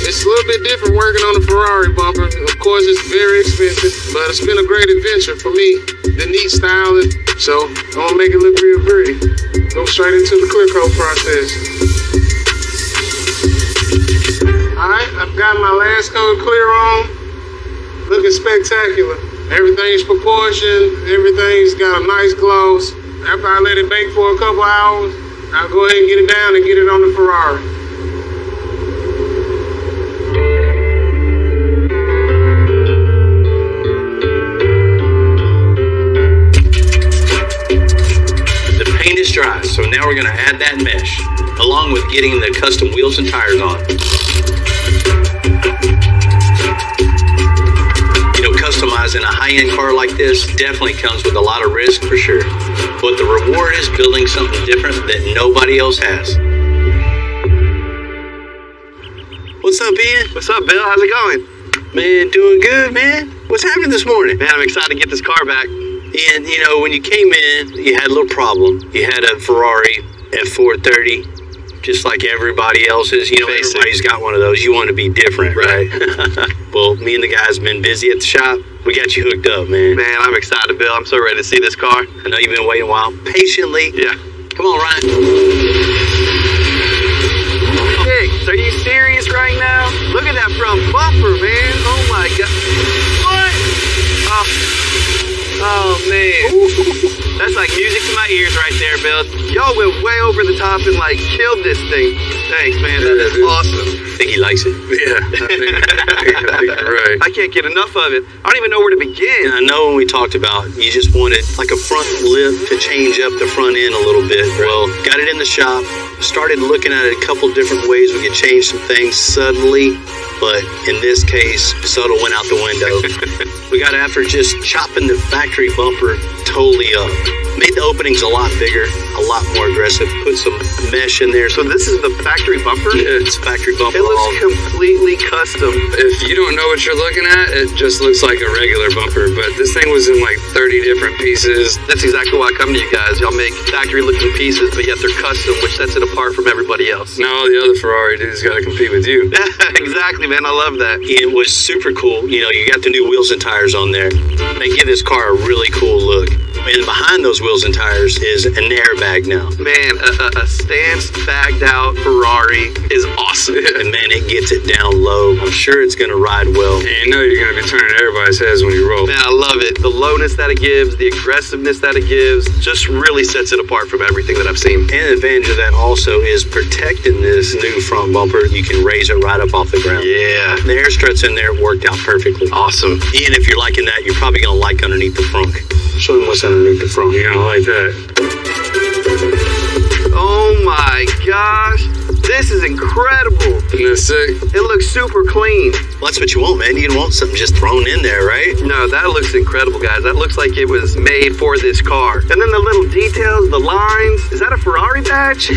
Speaker 11: It's It's a little bit different working on a Ferrari bumper. Of course, it's very expensive, but it's been a great adventure for me. The neat styling, so I'm gonna make it look real pretty. Go straight into the clear coat process. Alright, I've got my last coat clear on. Looking spectacular. Everything's proportioned, everything's got a nice gloss. After I let it bake for a couple hours, I'll go ahead and get it down and get it on the Ferrari.
Speaker 7: The paint is dry, so now we're gonna add that mesh, along with getting the custom wheels and tires on. You know, customizing a high-end car like this definitely comes with a lot of risk for sure. But the reward is building something different that nobody else has. What's up, Ian?
Speaker 8: What's up, Bill? How's it going?
Speaker 7: Man, doing good, man. What's happening this morning?
Speaker 8: Man, I'm excited to get this car back.
Speaker 7: And, you know, when you came in, you had a little problem. You had a Ferrari F430, just like everybody else's. You know, everybody's got one of those. You want to be different, right? Well, me and the guys been busy at the shop. We got you hooked up, man.
Speaker 8: Man, I'm excited, Bill. I'm so ready to see this car.
Speaker 7: I know you've been waiting a while. Patiently.
Speaker 8: Yeah.
Speaker 7: Come on, Ryan.
Speaker 8: Hey, are you serious right now? Look at that front bumper, man. Oh, my God. What? Oh man. That's like music to my ears right there, Bill. Y'all went way over the top and like killed this thing. Thanks, man. That is awesome.
Speaker 7: I think he likes it.
Speaker 12: Yeah, I think you're right.
Speaker 8: I can't get enough of it. I don't even know where to begin.
Speaker 7: And I know when we talked about you just wanted like a front lip to change up the front end a little bit. Well, got it in the shop. Started looking at it a couple different ways we could change some things subtly. But in this case, subtle went out the window. We got after just chopping the factory bumper totally up. Made the openings a lot bigger, a lot more aggressive. Put some mesh in there.
Speaker 8: So this is the factory bumper?
Speaker 7: Yeah, it's factory bumper.
Speaker 8: It looks completely custom.
Speaker 3: If you don't know what you're looking at, it just looks like a regular bumper. But this thing was in like 30 different pieces.
Speaker 8: That's exactly why I come to you guys. Y'all make factory-looking pieces, but yet they're custom, which sets it apart from everybody else.
Speaker 3: Now all the other Ferrari dudes got to compete with you.
Speaker 8: Exactly, man. I love that.
Speaker 7: It was super cool. You know, you got the new wheels and tires on there. They give this car a really cool look. And behind those wheels and tires is an airbag now.
Speaker 8: Man, a stance bagged out Ferrari is awesome.
Speaker 7: And man, it gets it down low. I'm sure it's going to ride well.
Speaker 3: And you know you're going to be turning everybody's heads when you roll.
Speaker 8: Man, I love it. The lowness that it gives, the aggressiveness that it gives, just really sets it apart from everything that I've seen.
Speaker 7: And an advantage of that also is protecting this new front bumper. You can raise it right up off the ground.
Speaker 8: Yeah.
Speaker 7: The air struts in there worked out perfectly.
Speaker 8: Awesome.
Speaker 7: Ian, if you're liking that, you're probably going to like underneath the frunk. Show them what's underneath the front.
Speaker 3: You're going to like that.
Speaker 8: Oh my gosh. This is incredible.
Speaker 3: Isn't that sick?
Speaker 8: It looks super clean.
Speaker 7: Well, that's what you want, man. You don't want something just thrown in there, right?
Speaker 8: No, that looks incredible, guys. That looks like it was made for this car. And then the little details, the lines. Is that a Ferrari badge?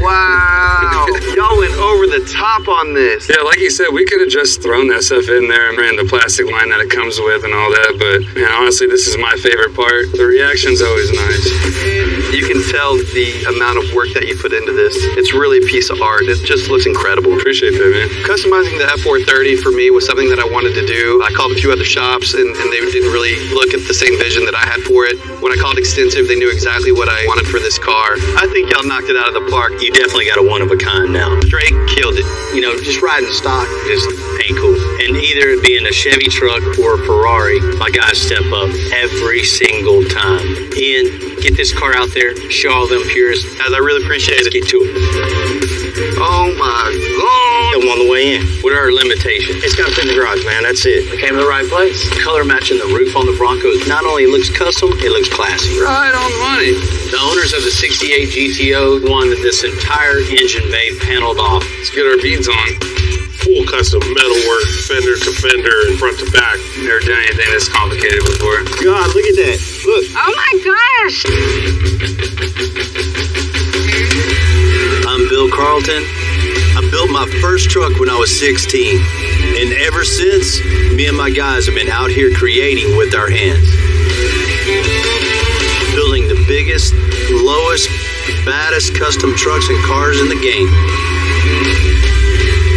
Speaker 8: Wow. Y'all went over the top on this.
Speaker 3: Yeah, like you said, we could have just thrown that stuff in there and ran the plastic line that it comes with and all that. But, man, honestly, this is my favorite part. The reaction's always nice.
Speaker 8: You can tell the amount of work that you put into this. It's really a piece of art. It just looks incredible.
Speaker 3: Appreciate that, man.
Speaker 8: Customizing the F430 for me was something that I wanted to do. I called a few other shops and they didn't really look at the same vision that I had for it. When I called Extensive, they knew exactly what I wanted for this car. I think y'all knocked it out of the park.
Speaker 7: You definitely got a one-of-a-kind now.
Speaker 8: Straight killed it.
Speaker 7: You know, just riding stock just ain't cool. And either it being a Chevy truck or a Ferrari, my guys step up every single time. Ian, get this car out there, show all them purists.
Speaker 8: Guys, I really appreciate it.
Speaker 7: Get to it.
Speaker 8: Oh my God.
Speaker 7: Come on the way in. What are our limitations? It's got to fit in the garage, man. That's it.
Speaker 9: We came to the right place.
Speaker 7: Color matching the roof on the Broncos not only looks custom, it looks classy.
Speaker 3: Right on the money.
Speaker 7: The owners of the 68 GTO wanted this entire engine bay paneled off.
Speaker 3: Let's get our beads on.
Speaker 2: Full custom metalwork, fender to fender and front to back.
Speaker 3: Never done anything this complicated before.
Speaker 10: God, look at that. Look.
Speaker 13: Oh my gosh!
Speaker 14: I'm Bill Carlton. I built my first truck when I was 16. And ever since, me and my guys have been out here creating with our hands. Building the biggest, lowest, baddest custom trucks and cars in the game.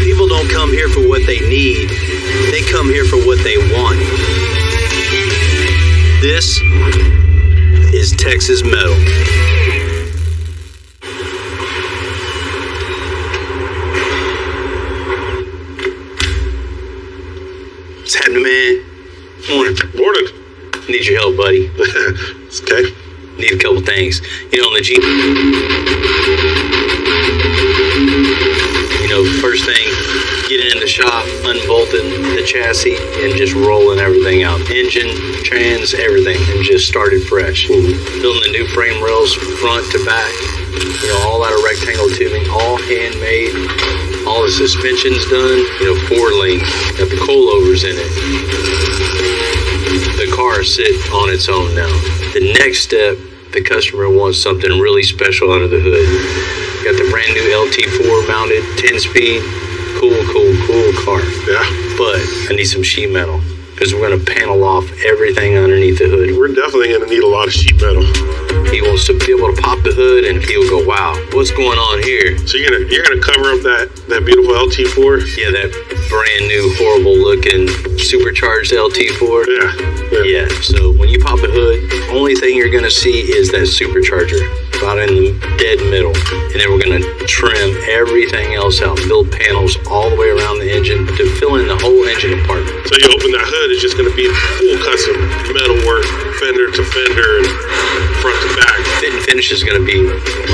Speaker 14: People don't don't come here for what they need. They come here for what they want. This is Texas Metal.
Speaker 4: What's happening, man? Morning.
Speaker 2: Morning.
Speaker 4: Need your help, buddy.
Speaker 2: It's okay.
Speaker 4: Need a couple things. You know, on the Jeep, first thing, getting in the shop, unbolting the chassis, and just rolling everything out. Engine, trans, everything, and just started fresh. Building the new frame rails front to back. All out of rectangle tubing, all handmade. All the suspension's done. 4-lane, got the coilovers in it. The car is sitting on its own now. The next step, the customer wants something really special under the hood. Got the brand new LT4 mounted 10-speed. Cool car.
Speaker 2: Yeah.
Speaker 4: But I need some sheet metal because we're going to panel off everything underneath the hood.
Speaker 2: We're definitely going to need a lot of sheet metal.
Speaker 4: He wants to be able to pop the hood and he'll go, wow, what's going on here?
Speaker 2: So you're gonna cover up that beautiful LT4?
Speaker 4: Yeah, that brand new horrible looking supercharged LT4. Yeah. So when you pop the hood, only thing you're gonna see is that supercharger right in the dead middle. And then we're gonna trim everything else out, build panels all the way around the engine to fill in the whole engine compartment.
Speaker 2: So you open that hood, it's just gonna be full custom metal work, fender to fender and front to back.
Speaker 4: Fit and finish is gonna be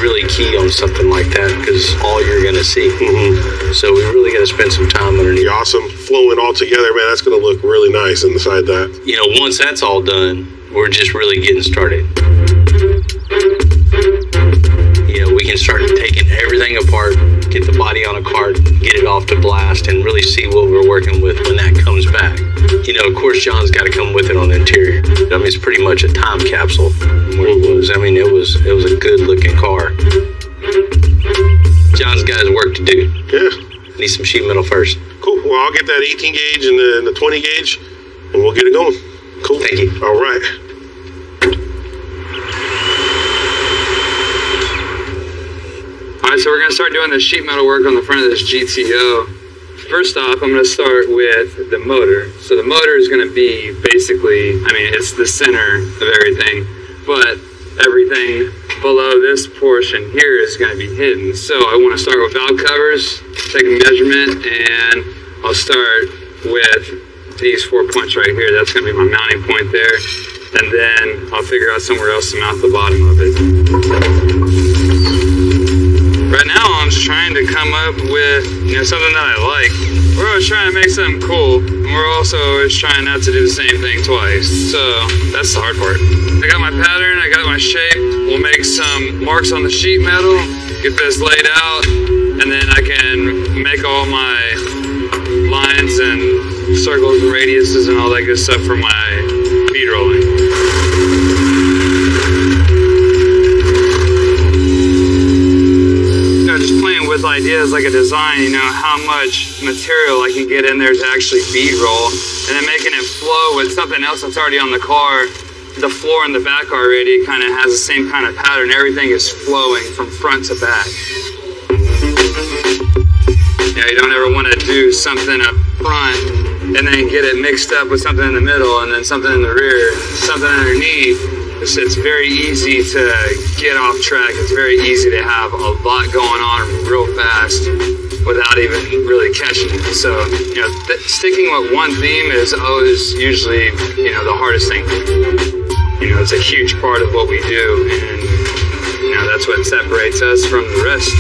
Speaker 4: really key on something like that because all you're gonna see. So we really gotta spend some time underneath.
Speaker 2: Awesome, flowing all together, man. That's gonna look really nice inside that.
Speaker 4: Once that's all done, we're just really getting started. We can start taking everything apart, get the body on a cart, get it off to blast, and really see what we're working with when that comes back. Of course, John's got to come with it on the interior. I mean, it's pretty much a time capsule. Where it was. I mean, it was a good-looking car. John's got his work to do.
Speaker 2: Yeah.
Speaker 4: Need some sheet metal first.
Speaker 2: Cool. Well, I'll get that 18 gauge and the 20 gauge, and we'll get it going. Cool.
Speaker 4: Thank you.
Speaker 2: All right.
Speaker 3: Alright, so we're going to start doing the sheet metal work on the front of this GTO. First off, I'm going to start with the motor. So the motor is going to be basically, it's the center of everything, but everything below this portion here is going to be hidden. So I want to start with valve covers, take a measurement, and I'll start with these 4 points right here. That's going to be my mounting point there. And then I'll figure out somewhere else to mount the bottom of it. Right now, I'm just trying to come up with, something that I like. We're always trying to make something cool, and we're also always trying not to do the same thing twice. So that's the hard part. I got my pattern, I got my shape. We'll make some marks on the sheet metal, get this laid out, and then I can make all my lines and circles and radiuses and all that good stuff for my bead rolling. Just playing with ideas like a design, how much material I can get in there to actually bead roll, and then making it flow with something else that's already on the car. The floor in the back already kind of has the same kind of pattern. Everything is flowing from front to back. You don't ever want to do something up front and then get it mixed up with something in the middle and then something in the rear, something underneath. It's very easy to get off track. It's very easy to have a lot going on real fast without even really catching it. So, sticking with one theme is always usually, the hardest thing. It's a huge part of what we do, and, that's what separates us from the rest.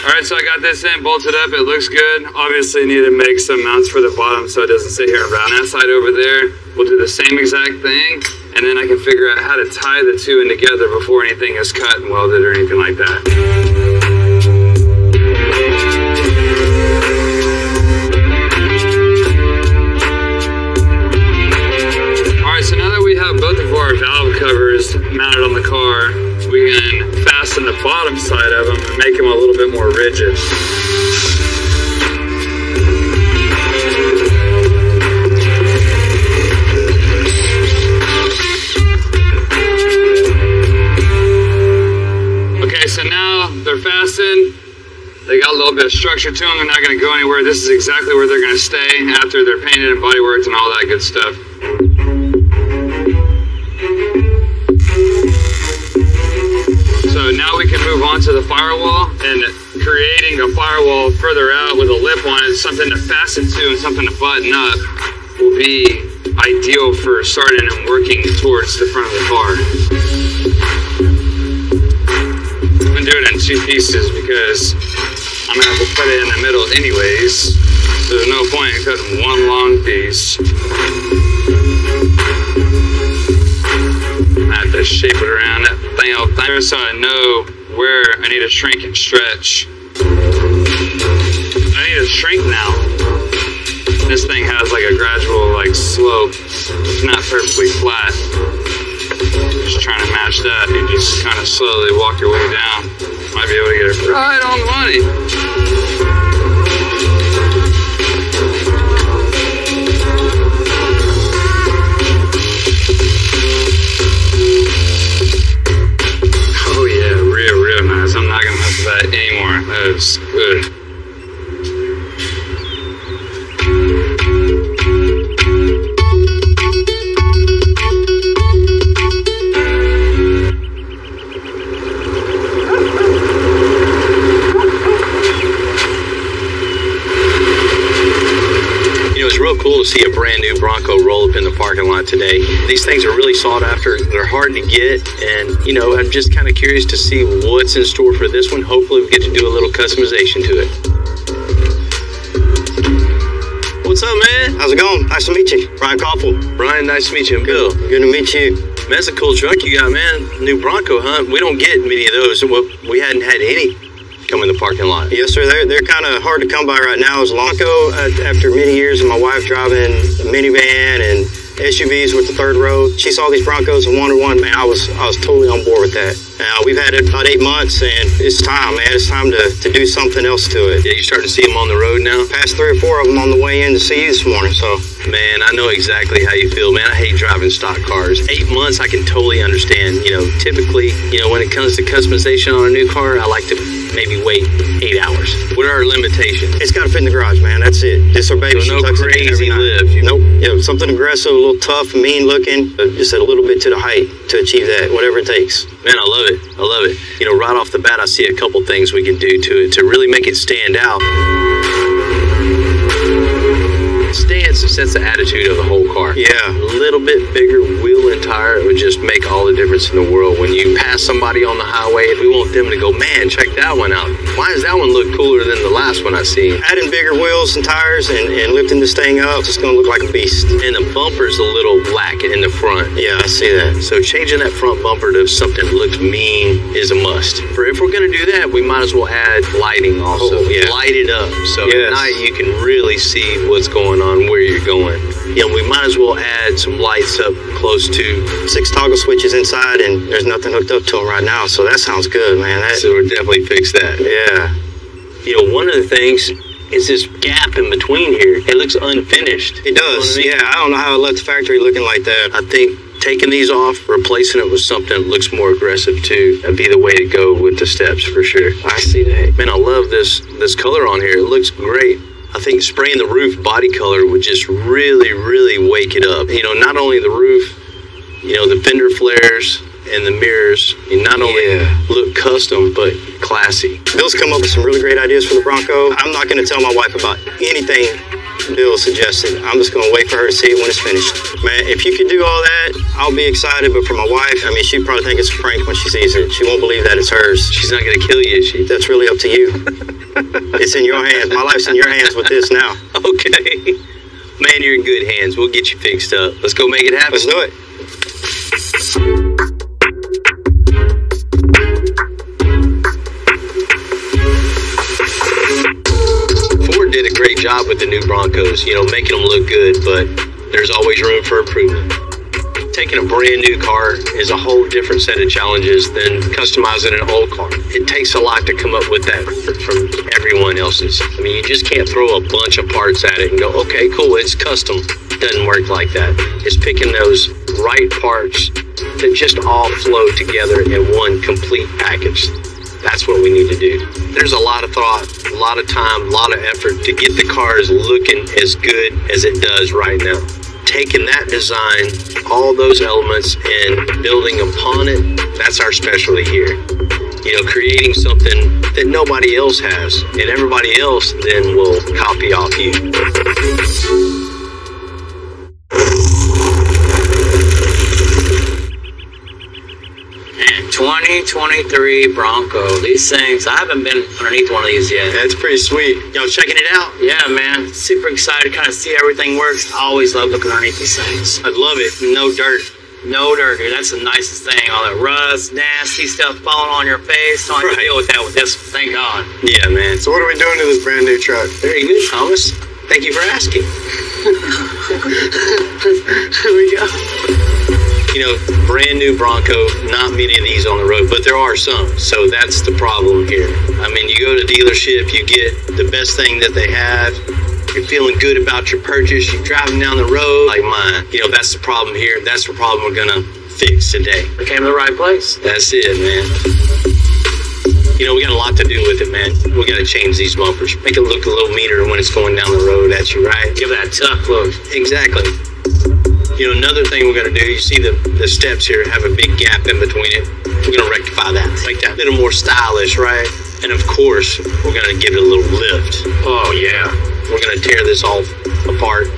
Speaker 3: Alright, so I got this in, bolted up, it looks good. Obviously need to make some mounts for the bottom so it doesn't sit here around that side over there. We'll do the same exact thing, and then I can figure out how to tie the two in together before anything is cut and welded or anything like that. Alright, so now that we have both of our valve covers mounted on the car, we can fasten the bottom side of them and make them a little bit more rigid. bit of structure to them. They're not going to go anywhere. This is exactly where they're going to stay after they're painted and bodyworked and all that good stuff. So now we can move on to the firewall, and creating a firewall further out with a lip on it, something to fasten to and something to button up, will be ideal for starting and working towards the front of the car. I'm gonna do it in 2 pieces because I'm gonna have to cut it in the middle anyways, so there's no point in cutting one long piece. I have to shape it around that thing all the time so I know where I need to shrink and stretch. I need to shrink now. This thing has like a gradual like slope. It's not perfectly flat. Just trying to match that. You just kind of slowly walk your way down. Might be able to get it right on the money. Oh yeah, real nice. I'm not gonna mess with that anymore. That is good.
Speaker 4: Cool to see a brand new Bronco roll up in the parking lot today. These things are really sought after. They're hard to get, and you know, I'm just kind of curious to see what's in store for this one. Hopefully we get to do a little customization to it. What's up, man?
Speaker 13: How's it going? Nice to meet you. Brian Koffel.
Speaker 4: Brian, nice to meet you. I'm Bill.
Speaker 13: Good to meet you.
Speaker 4: Man, that's a cool truck you got, man. New Bronco, huh? We don't get many of those. We hadn't had any come in the parking lot.
Speaker 13: Yes, sir. They're kind of hard to come by right now. As Bronco, after many years of my wife driving a minivan and SUVs with the third row, she saw these Broncos and wanted one. Man, I was totally on board with that. We've had it about 8 months, and it's time, man. It's time to do something else to it.
Speaker 4: Yeah, you starting to see them on the road now?
Speaker 13: Passed 3 or 4 of them on the way in to see you this morning, so.
Speaker 4: Man, I know exactly how you feel, man. I hate driving stock cars. 8 months, I can totally understand. You know, typically, when it comes to customization on a new car, I like to maybe wait 8 hours. What are our limitations?
Speaker 13: It's got to fit in the garage, man. That's it. Disobey.
Speaker 4: So no crazy lift.
Speaker 13: Nope. Yeah, something aggressive, a little tough, mean looking. Just a little bit to the height to achieve that, whatever it takes.
Speaker 4: Man, I love it. I love it. Right off the bat, I see a couple things we can do to it to really make it stand out. Stance sets the attitude of the whole car.
Speaker 13: Yeah.
Speaker 4: A little bit bigger wheel and tire, it would just make all the difference in the world. When you pass somebody on the highway, we want them to go, man, check that one out. Why does that one look cooler than the last one I seen?
Speaker 13: Adding bigger wheels and tires and lifting this thing up, it's going to look like a beast.
Speaker 4: And the bumper's a little black in the front.
Speaker 13: Yeah, I see that.
Speaker 4: So changing that front bumper to something that looks mean is a must. If we're going to do that, we might as well add lighting also.
Speaker 13: Yeah.
Speaker 4: Light it up. So at night you can really see what's going on, where you're going. We might as well add some lights up close to
Speaker 13: 6 toggle switches inside, and there's nothing hooked up to them right now, so that sounds good, man.
Speaker 4: So we'll definitely fix that.
Speaker 13: Yeah.
Speaker 4: One of the things is this gap in between here. It looks unfinished.
Speaker 13: It does. Yeah, I don't know how it left the factory looking like that.
Speaker 4: I think taking these off, replacing it with something that looks more aggressive too, that'd be the way to go with the steps for sure.
Speaker 13: I see that.
Speaker 4: Man, I love this color on here. It looks great. I think spraying the roof body color would just really, really wake it up. Not only the roof, the fender flares and the mirrors, not only look custom, but classy.
Speaker 13: Bill's come up with some really great ideas for the Bronco. I'm not going to tell my wife about anything Bill suggested. I'm just going to wait for her to see it when it's finished. Man, if you could do all that, I'll be excited. But for my wife, she'd probably think it's a prank when she sees it. She won't believe that it's hers.
Speaker 4: She's not going to kill you, is she?
Speaker 13: That's really up to you. It's in your hands. My life's in your hands with this now.
Speaker 4: Okay. Man, you're in good hands. We'll get you fixed up. Let's go make it happen.
Speaker 13: Let's do it.
Speaker 4: Ford did a great job with the new Broncos, making them look good, but there's always room for improvement. Taking a brand new car is a whole different set of challenges than customizing an old car. It takes a lot to come up with that from everyone else's. You just can't throw a bunch of parts at it and go, okay, cool, it's custom. It doesn't work like that. It's picking those right parts that just all flow together in one complete package. That's what we need to do. There's a lot of thought, a lot of time, a lot of effort to get the cars looking as good as it does right now. Taking that design, all those elements, and building upon it, that's our specialty here. You know, creating something that nobody else has, and everybody else then will copy off you.
Speaker 9: 2023 Bronco. These things, I haven't been underneath one of these yet.
Speaker 13: That's pretty sweet. Y'all checking it out?
Speaker 9: Yeah, man. Super excited to kind of see everything works. I always love looking underneath these things.
Speaker 13: I love it. No dirt.
Speaker 9: No dirt, dude. That's the nicest thing. All that rust, nasty stuff falling on your face. Don't have to deal with that with this. Thank God.
Speaker 13: Yeah, man. So what are we doing to this brand new truck?
Speaker 4: Very good, Thomas. Thank you for asking.
Speaker 13: Here we go.
Speaker 4: You know, brand new Bronco, not many of these on the road, but there are some. So that's the problem here. I mean, you go to dealership, you get the best thing that they have. You're feeling good about your purchase. You're driving down the road like mine. You know, that's the problem here. That's the problem we're going to fix today.
Speaker 9: We came to the right place.
Speaker 4: That's it, man. You know, we got a lot to do with it, man. We got to change these bumpers. Make it look a little meaner when it's going down the road at you, right?
Speaker 9: Give that tough look.
Speaker 4: Exactly. You know, another thing we're going to do, you see the steps here have a big gap in between it. We're going to rectify that. Make that a little more stylish, right? And of course, we're going to give it a little lift.
Speaker 9: Oh, yeah.
Speaker 4: We're going to tear this all apart,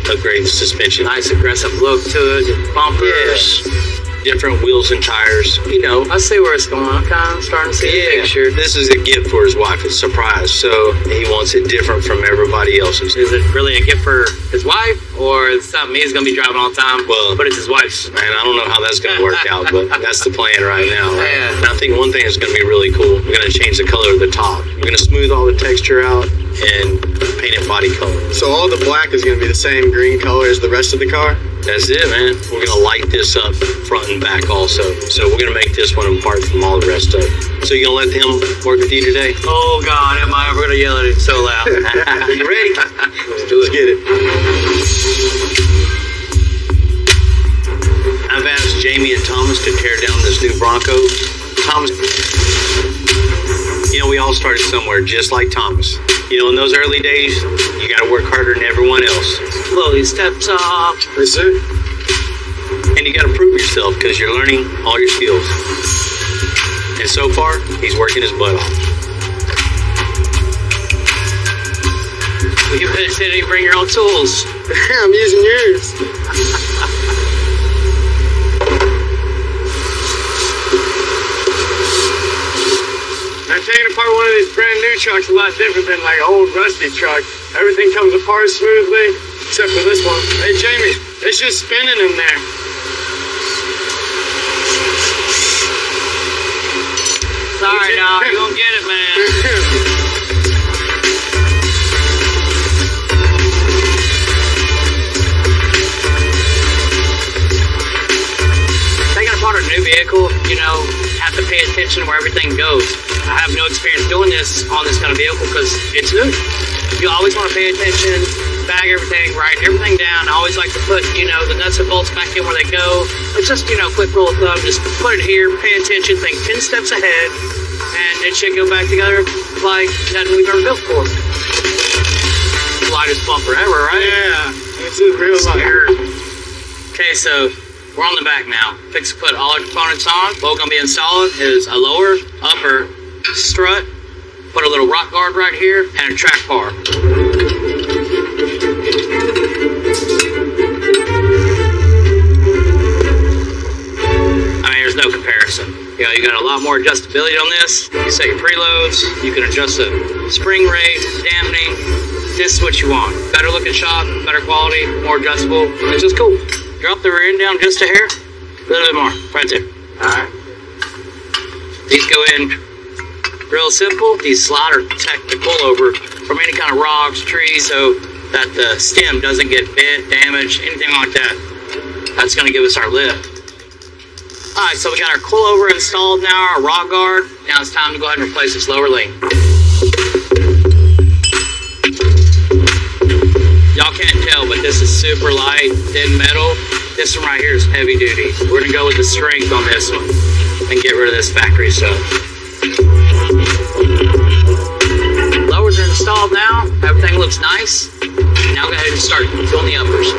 Speaker 4: upgrade the suspension.
Speaker 9: Nice aggressive look to it. Bumpers.
Speaker 4: Yeah. Different wheels and tires. You know,
Speaker 9: I see where it's going. I'm kind of starting to see the picture.
Speaker 4: This is a gift for his wife. It's a surprise. So he wants it different from everybody else's.
Speaker 9: Is it really a gift for his wife, or is it something he's going to be driving all the time?
Speaker 4: Well,
Speaker 9: but it's his wife's.
Speaker 4: Man, I don't know how that's going to work out, but that's the plan right now. Right?
Speaker 9: Yeah.
Speaker 4: And I think one thing that's going to be really cool, we're going to change the color of the top. We're going to smooth all the texture out and paint it body color.
Speaker 13: So all the black is going to be the same green color as the rest of the car?
Speaker 4: That's it, man. We're going to light this up front and back also. So we're going to make this one apart from all the rest of it. So you going to let him work with you today?
Speaker 9: Oh, God, am I ever going to yell at him so loud?
Speaker 4: You ready?
Speaker 13: Let's get it.
Speaker 4: I've asked Jamie and Thomas to tear down this new Bronco. Thomas, you know, we all started somewhere just like Thomas. You know, in those early days, you got to work harder than everyone else.
Speaker 9: Slowly steps up.
Speaker 13: Yes, sir.
Speaker 4: And you got to prove yourself because you're learning all your skills. And so far, he's working his butt off.
Speaker 9: Well, you said you bring your own tools.
Speaker 13: I'm using yours. Taking apart one of these brand new trucks is a lot different than like an old rusty truck. Everything comes apart smoothly, except for this one. Hey Jamie, it's just spinning in there.
Speaker 9: Sorry, dog. You gonna get it, man. Taking apart a new vehicle, you know, have to pay attention where everything goes. I have no experience doing this on this kind of vehicle because it's new. You always want to pay attention, bag everything, write everything down. I always like to put, you know, the nuts and bolts back in where they go. It's just, you know, quick rule of thumb. Just put it here, pay attention, think 10 steps ahead, and it should go back together like nothing we've ever built before. Lightest bumper ever, right?
Speaker 13: Yeah, it's a real light.
Speaker 9: Okay, so we're on the back now. Fix to put all our components on. What we're going to be installing is a lower, upper strut, put a little rock guard right here, and a track bar. I mean, there's no comparison. You know, you got a lot more adjustability on this. You set your preloads, you can adjust the spring rate, dampening. This is what you want. Better looking shop, better quality, more adjustable. It's just cool. Drop the rear end down just a hair. A little bit more, right there. Alright. These go in real simple. These slide or protect the pullover from any kind of rocks, trees, so that the stem doesn't get bent, damaged, anything like that. That's going to give us our lift. Alright, so we got our coilover installed now, our rock guard. Now it's time to go ahead and replace this lower link. Y'all can't tell, but this is super light, thin metal. This one right here is heavy duty. We're going to go with the strength on this one and get rid of this factory stuff. installed now. Everything looks nice. Now go ahead and start doing the uppers.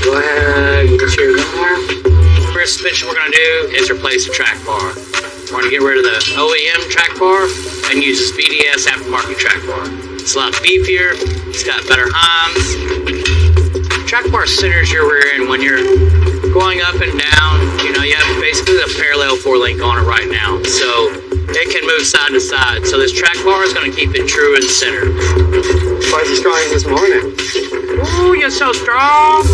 Speaker 9: Go ahead and get your car. First suspension we're going to do is replace the track bar. We're going to get rid of the OEM track bar and use this BDS aftermarket track bar. It's a lot beefier. It's got better humps. Track bar centers your rear end when you're going up and down. You know, you have basically a parallel 4-link on it right now. So it can move side to side. So this track bar is going to keep it true and centered.
Speaker 11: Twice as strong as this morning.
Speaker 9: Ooh, you're so strong.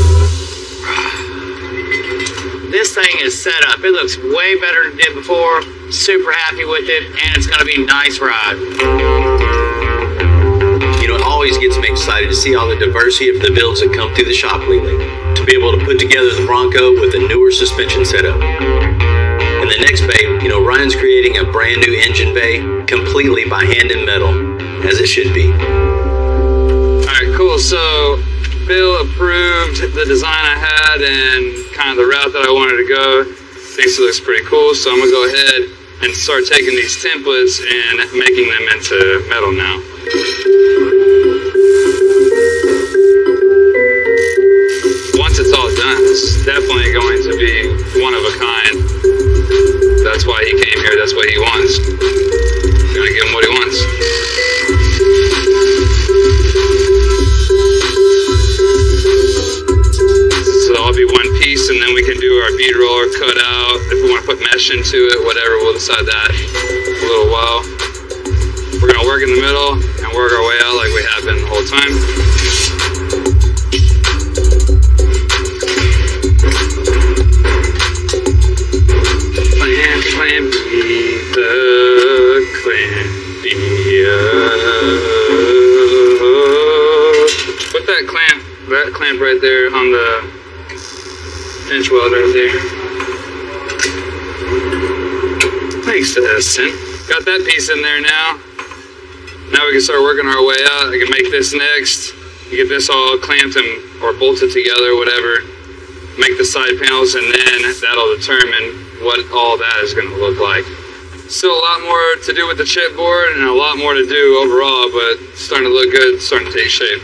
Speaker 9: This thing is set up. It looks way better than it did before. Super happy with it, and it's going to be a nice ride.
Speaker 14: You know, it always gets me excited to see all the diversity of the builds that come through the shop lately. To be able to put together the Bronco with a newer suspension setup. In the next bay, you know, Ryan's creating a brand new engine bay completely by hand and metal, as it should be.
Speaker 3: Alright, cool. So Bill approved the design I had and kind of the route that I wanted to go. Thinks it looks pretty cool, so I'm gonna go ahead and start taking these templates and making them into metal now. Once it's all done, it's definitely going to be one of a kind. That's why he came here, that's what he wants. Gonna give him what he wants. So it'll all be one piece, and then we can do our bead roller cut out. If we want to put mesh into it, whatever, we'll decide that in a little while. We're gonna work in the middle and work our way out like we have been the whole time. Clamp me, the clampia. Put that clamp right there on the pinch weld right there. Makes sense. Got that piece in there now. Now we can start working our way out. I can make this next. Get this all clamped or bolted together, whatever. Make the side panels, and then that'll determine what all that is going to look like. Still a lot more to do with the chipboard and a lot more to do overall, but it's starting to look good, it's starting to take shape.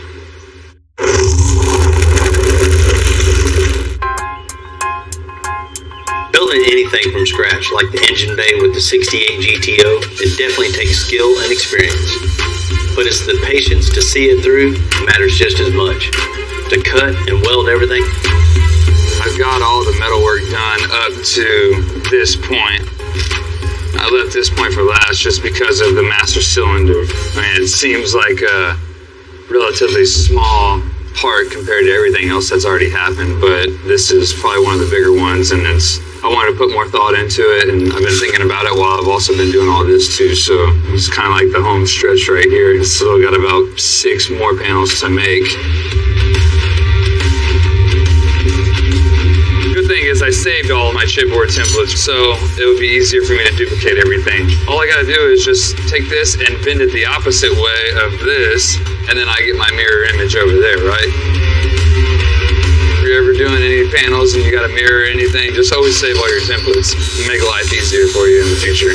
Speaker 14: Building anything from scratch, like the engine bay with the 68 GTO, it definitely takes skill and experience. But it's the patience to see it through matters just as much. To cut and weld everything.
Speaker 3: I've got all the metalwork done up to this point. I left this point for last just because of the master cylinder. I mean, it seems like a relatively small part compared to everything else that's already happened, but this is probably one of the bigger ones, and I wanted to put more thought into it, and I've been thinking about it while I've also been doing all this too, so it's kind of like the home stretch right here. It's still got about 6 more panels to make. Thing is, I saved all of my chipboard templates, so it would be easier for me to duplicate everything. All I gotta do is just take this and bend it the opposite way of this, and then I get my mirror image over there, right? If you're ever doing any panels and you gotta mirror anything, just always save all your templates. It'll make life easier for you in the future.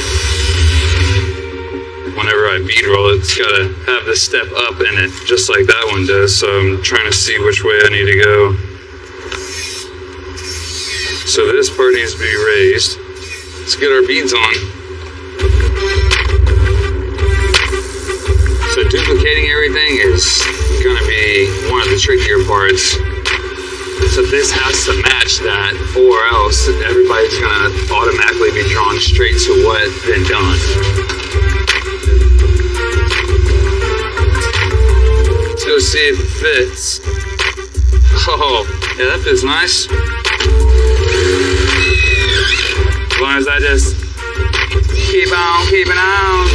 Speaker 3: Whenever I bead roll it, it's gotta have the step up in it, just like that one does, so I'm trying to see which way I need to go. So this part needs to be raised. Let's get our beads on. So duplicating everything is going to be one of the trickier parts. So this has to match that, or else everybody's going to automatically be drawn straight to what's been done. Let's go see if it fits. Oh, yeah, that fits nice. As long as I just keep on keeping on,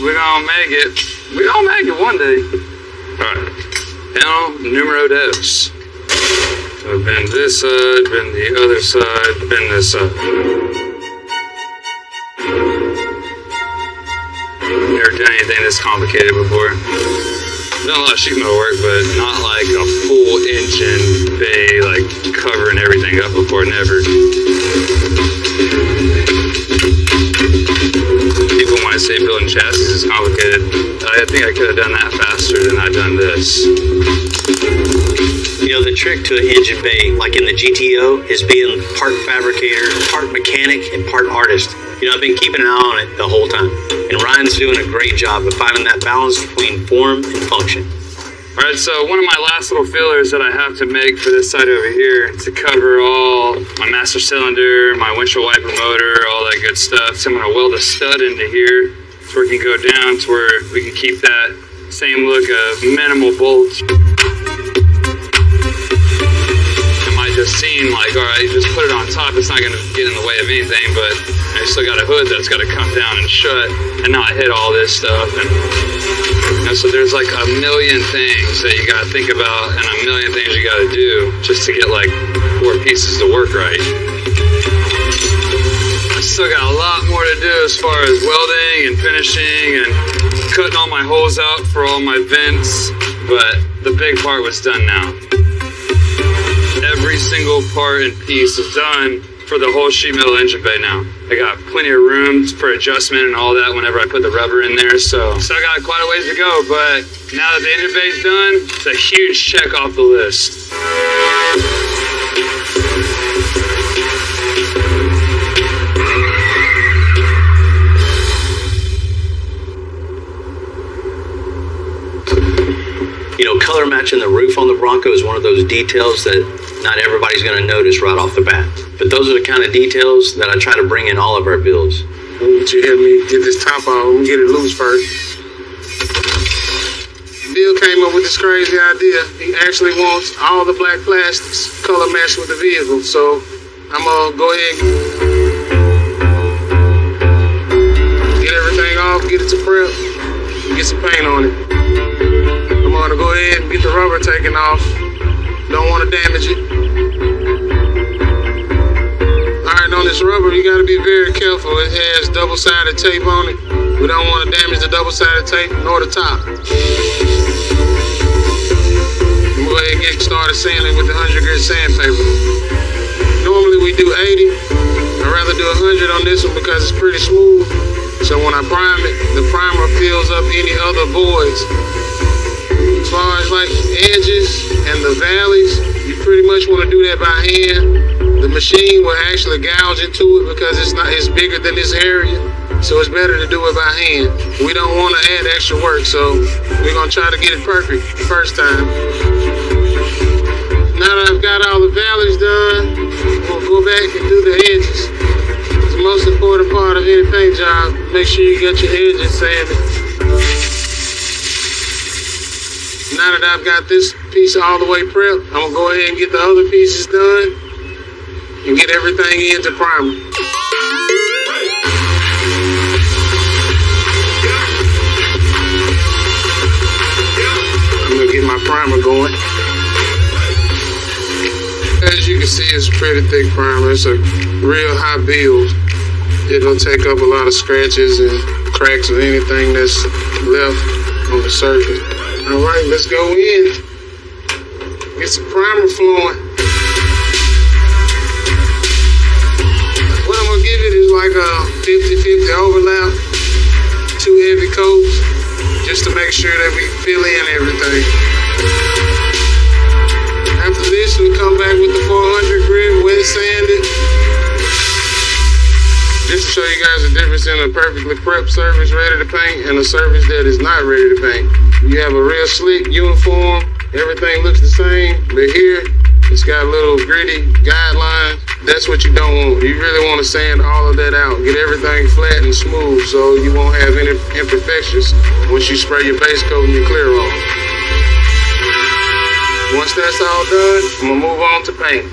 Speaker 3: we're gonna make it. We're gonna make it one day. Alright. Panel numero dos. So bend this side, bend the other side, bend this side. Never done anything this complicated before. Done a lot of sheet metal work, but not like a full engine bay, like covering everything up before, never. People, when I say building chassis is complicated, I think I could have done that faster than I done this.
Speaker 14: You know, the trick to an engine bay, like in the GTO, is being part fabricator, part mechanic, and part artist. You know, I've been keeping an eye on it the whole time. And Ryan's doing a great job of finding that balance between form and function.
Speaker 3: All right, so one of my last little fillers that I have to make for this side over here to cover all my master cylinder, my windshield wiper motor, all that good stuff. So I'm gonna weld a stud into here so we can go down to where we can keep that same look of minimal bolts. It might just seem like, all right, you just put it on top, it's not gonna get in the way of anything, but I still got a hood that's gotta come down and shut and not hit all this stuff. And so there's like a million things that you gotta think about and a million things you gotta do just to get like 4 pieces to work right. I still got a lot more to do as far as welding and finishing and cutting all my holes out for all my vents, but the big part was done now. Every single part and piece is done for the whole sheet metal engine bay now. I got plenty of room for adjustment and all that whenever I put the rubber in there, so still got quite a ways to go, but now that the engine bay's done, it's a huge check off the list.
Speaker 14: You know, color matching the roof on the Bronco is one of those details that not everybody's going to notice right off the bat. But those are the kind of details that I try to bring in all of our builds.
Speaker 11: Why don't you help me get this top off? Let me get it loose first. Bill came up with this crazy idea. He actually wants all the black plastics color matched with the vehicle. So I'm going to go ahead and get everything off, get it to prep, get some paint on it. I'm going to go ahead and get the rubber taken off. Don't want to damage it. Alright, on this rubber, you got to be very careful. It has double-sided tape on it. We don't want to damage the double-sided tape nor the top. I'm going to go ahead and get started sanding with the 100 grit sandpaper. Normally we do 80. I'd rather do 100 on this one because it's pretty smooth. So when I prime it, the primer fills up any other voids. As far as like edges and the valleys, you pretty much want to do that by hand. The machine will actually gouge into it because it's bigger than this area. So it's better to do it by hand. We don't want to add extra work, so we're going to try to get it perfect the first time. Now that I've got all the valleys done, we'll go back and do the edges. It's the most important part of any paint job. Make sure you get your edges sanded. Now that I've got this piece all the way prepped, I'm going to go ahead and get the other pieces done and get everything into primer. I'm going to get my primer going. As you can see, it's a pretty thick primer. It's a real high build. It'll take up a lot of scratches and cracks or anything that's left on the surface. All right, let's go in. Get some primer flowing. What I'm gonna give it is like a 50-50 overlap, 2 heavy coats, just to make sure that we fill in everything. After this, we come back with the 400 grit, wet sanded. Just to show you guys the difference in a perfectly prepped surface ready to paint and a surface that is not ready to paint. You have a real slick, uniform, everything looks the same, but here, it's got little gritty guidelines. That's what you don't want. You really want to sand all of that out. Get everything flat and smooth so you won't have any imperfections once you spray your base coat and your clear on. Once that's all done, I'm gonna move on to paint.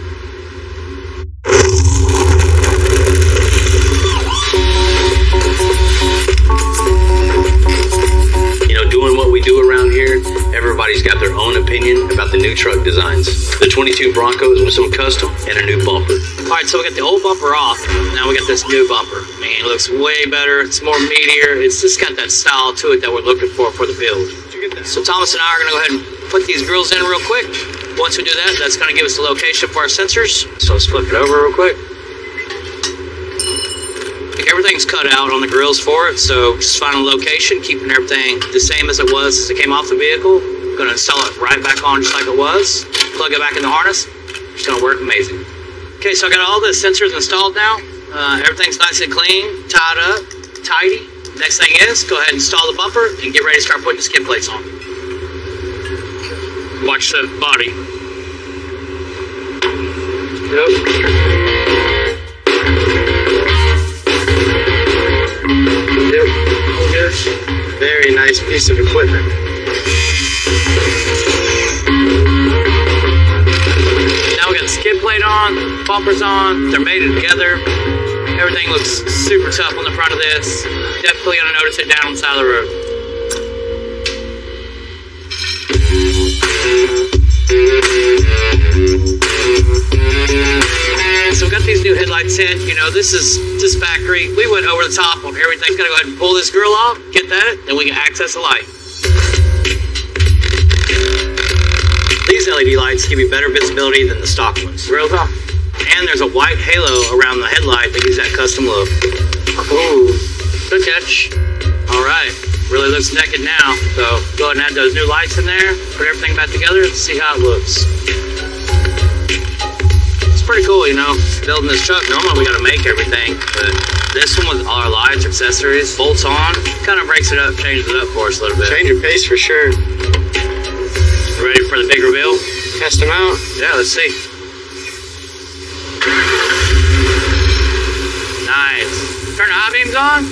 Speaker 14: You know, doing what we do around here, everybody's got their own opinion about the new truck designs. The 22 Broncos with some custom and a new bumper.
Speaker 9: All right, so we got the old bumper off. Now we got this new bumper. I mean, it looks way better. It's more meatier. It's just got that style to it that we're looking for the build. So Thomas and I are going to go ahead and put these grills in real quick. Once we do that, that's going to give us the location for our sensors. So let's flip it over real quick. Everything's cut out on the grills for it, so just finding a location, keeping everything the same as it was as it came off the vehicle. Gonna install it right back on just like it was. Plug it back in the harness. It's gonna work amazing. Okay, so I got all the sensors installed now. Everything's nice and clean, tied up, tidy. Next thing is, go ahead and install the bumper and get ready to start putting the skid plates on. Watch the body. Yep.
Speaker 13: Very nice piece of equipment.
Speaker 9: Now we got the skid plate on, bumpers on, they're mated together. Everything looks super tough on the front of this. Definitely gonna notice it down on the side of the road. So we got these new headlights in. You know, this is just factory. We went over the top on everything. Gotta go ahead and pull this grill off, get that, then we can access the light. These LED lights give you better visibility than the stock ones. Grill off. And there's a white halo around the headlight that gives that custom look. Ooh, good catch. All right, really looks naked now. So go ahead and add those new lights in there, put everything back together and see how it looks. It's pretty cool, you know, building this truck. Normally we gotta make everything, but this one with all our lights, accessories, bolts on, kind of breaks it up, changes it up for us a little bit.
Speaker 13: Change your pace for sure.
Speaker 9: Ready for the big reveal?
Speaker 13: Test them out.
Speaker 9: Yeah, let's see. Nice. Turn the high beams on.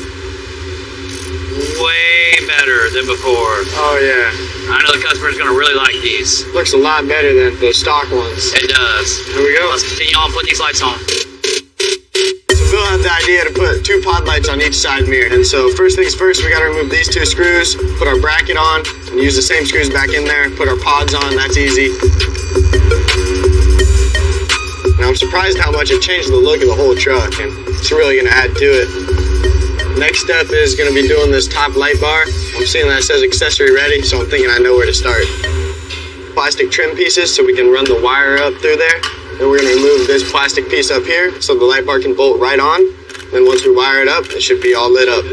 Speaker 9: Way better than before.
Speaker 13: Oh yeah.
Speaker 9: I know the customer's gonna really like these.
Speaker 13: Looks a lot better than the stock ones.
Speaker 9: It does.
Speaker 13: Here we go.
Speaker 9: Let's continue on putting these lights on.
Speaker 13: So Bill had the idea to put 2 pod lights on each side mirror. And so first things first, we gotta remove these 2 screws, put our bracket on, and use the same screws back in there, put our pods on, that's easy. Now I'm surprised how much it changed the look of the whole truck, and it's really gonna add to it. Next step is gonna be doing this top light bar. I'm seeing that it says accessory ready, so I'm thinking I know where to start. Plastic trim pieces so we can run the wire up through there. Then we're gonna remove this plastic piece up here so the light bar can bolt right on. Then once we wire it up, it should be all lit up.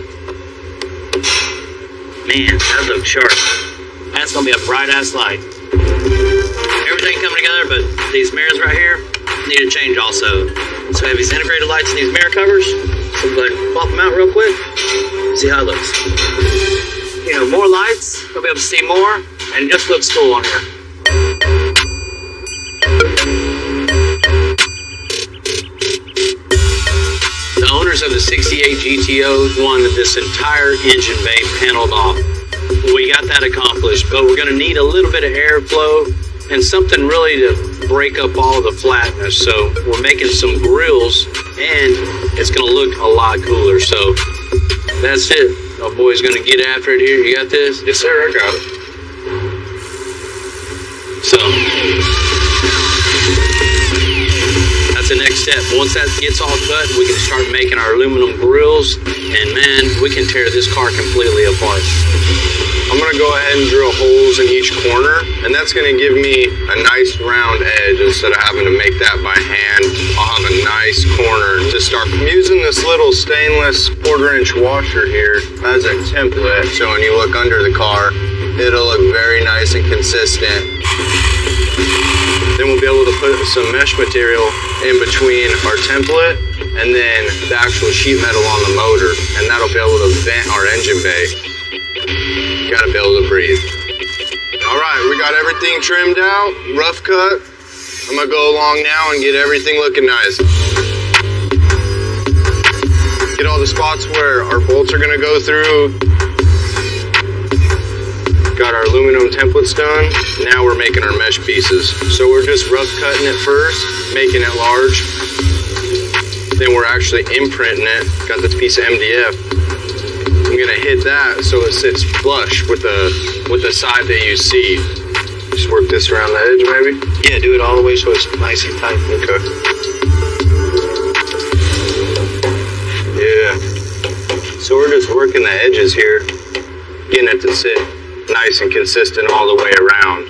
Speaker 9: Man, that looks sharp. That's gonna be a bright ass light. Everything coming together, but these mirrors right here need to change also. So we have these integrated lights in these mirror covers. So we'll go ahead and pop them out real quick. See how it looks. You know, more lights, we'll be able to see more, and it just looks cool on here. The owners of the 68 GTO wanted this entire engine bay paneled off. We got that accomplished, but we're gonna need a little bit of airflow and something really to break up all the flatness. So we're making some grills and it's gonna look a lot cooler. So that's it. Our boy's gonna get after it here. You got this?
Speaker 11: Yes, sir, I got it.
Speaker 9: So that's the next step. Once that gets all cut, we can start making our aluminum grills, and man, we can tear this car completely apart.
Speaker 15: I'm gonna go ahead and drill holes in each corner, and that's gonna give me a nice round edge instead of having to make that by hand. I'll have a nice corner to start. I'm using this little stainless 1/4-inch washer here as a template, so when you look under the car, it'll look very nice and consistent. Then we'll be able to put some mesh material in between our template and then the actual sheet metal on the motor, and that'll be able to vent our engine bay. Gotta be able to breathe. All right, we got everything trimmed out, rough cut. I'm gonna go along now and get everything looking nice. Get all the spots where our bolts are gonna go through. Got our aluminum templates done. Now we're making our mesh pieces. So we're just rough cutting it first, making it large. Then we're actually imprinting it. Got this piece of MDF. I'm gonna hit that so it sits flush with the side that you see. Just work this around the edge, maybe?
Speaker 13: Yeah, do it all the way so it's nice and tight.
Speaker 15: Okay. Yeah. So we're just working the edges here, getting it to sit nice and consistent all the way around.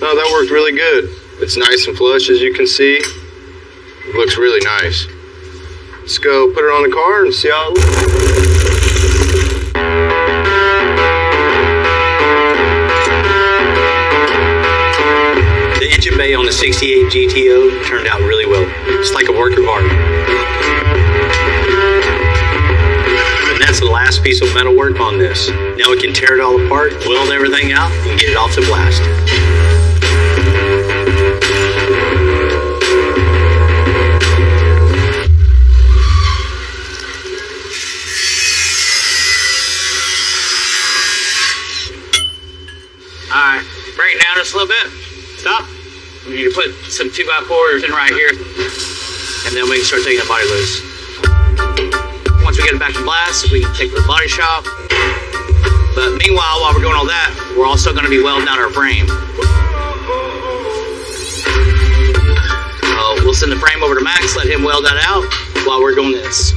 Speaker 15: Oh, that worked really good. It's nice and flush, as you can see. Looks really nice. Let's go put it on the car and see how it looks.
Speaker 14: The engine bay on the 68 GTO turned out really well. It's like a work of art. And that's the last piece of metal work on this. Now we can tear it all apart, weld everything out, and get it off to blast.
Speaker 9: Alright, bring it down just a little bit. Stop. We need to put some 2x4s in right here. And then we can start taking the body loose. Once we get it back to blast, we can take it to the body shop. But meanwhile, while we're doing all that, we're also going to be welding out our frame. We'll send the frame over to Max, let him weld that out while we're doing this.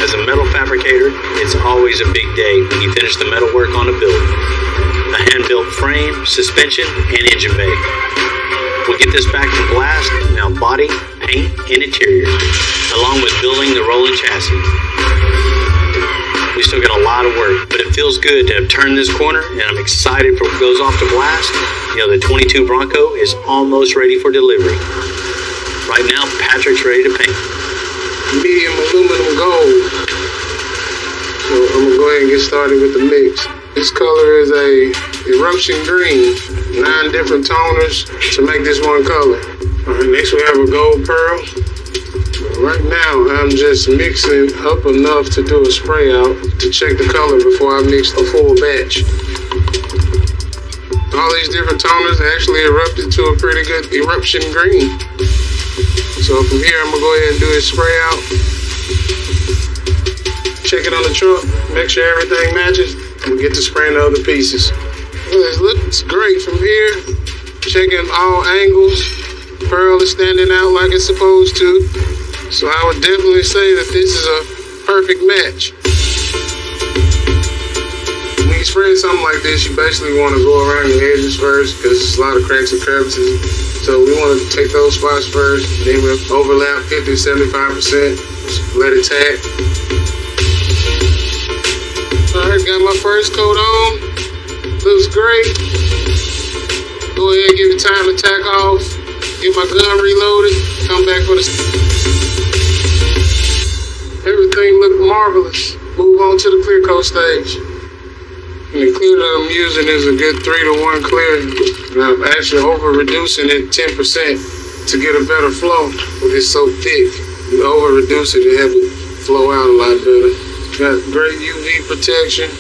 Speaker 14: As a metal fabricator, it's always a big day when you finish the metal work on a build. A hand-built frame, suspension, and engine bay. We'll get this back to blast, now body, paint, and interior, along with building the rolling chassis. We still got a lot of work, but it feels good to have turned this corner, and I'm excited for what goes off to blast. You know, the 22 Bronco is almost ready for delivery. Right now, Patrick's ready to paint.
Speaker 11: Medium aluminum gold. So I'm gonna go ahead and get started with the mix. This color is a eruption green, 9 different toners to make this one color. All right, next we have a gold pearl. Right now I'm just mixing up enough to do a spray out to check the color before I mix the full batch. All these different toners actually erupted to a pretty good eruption green. So from here I'm gonna go ahead and do a spray out. Check it on the truck, make sure everything matches. We'll get to spraying the other pieces. Well, it looks great from here. Checking all angles. Pearl is standing out like it's supposed to. So I would definitely say that this is a perfect match. When you spray something like this, you basically want to go around your edges first because there's a lot of cracks and crevices. So we want to take those spots first. Then we'll overlap 50-75%. Let it tack. Alright, got my first coat on. Looks great. Go ahead and give it time to tack off. Get my gun reloaded. Come back for the... Everything looked marvelous. Move on to the clear coat stage. And the clear that I'm using is a good 3-to-1 clear. And I'm actually over-reducing it 10% to get a better flow. It's so thick. You over-reduce it and have it flow out a lot better. Got great UV protection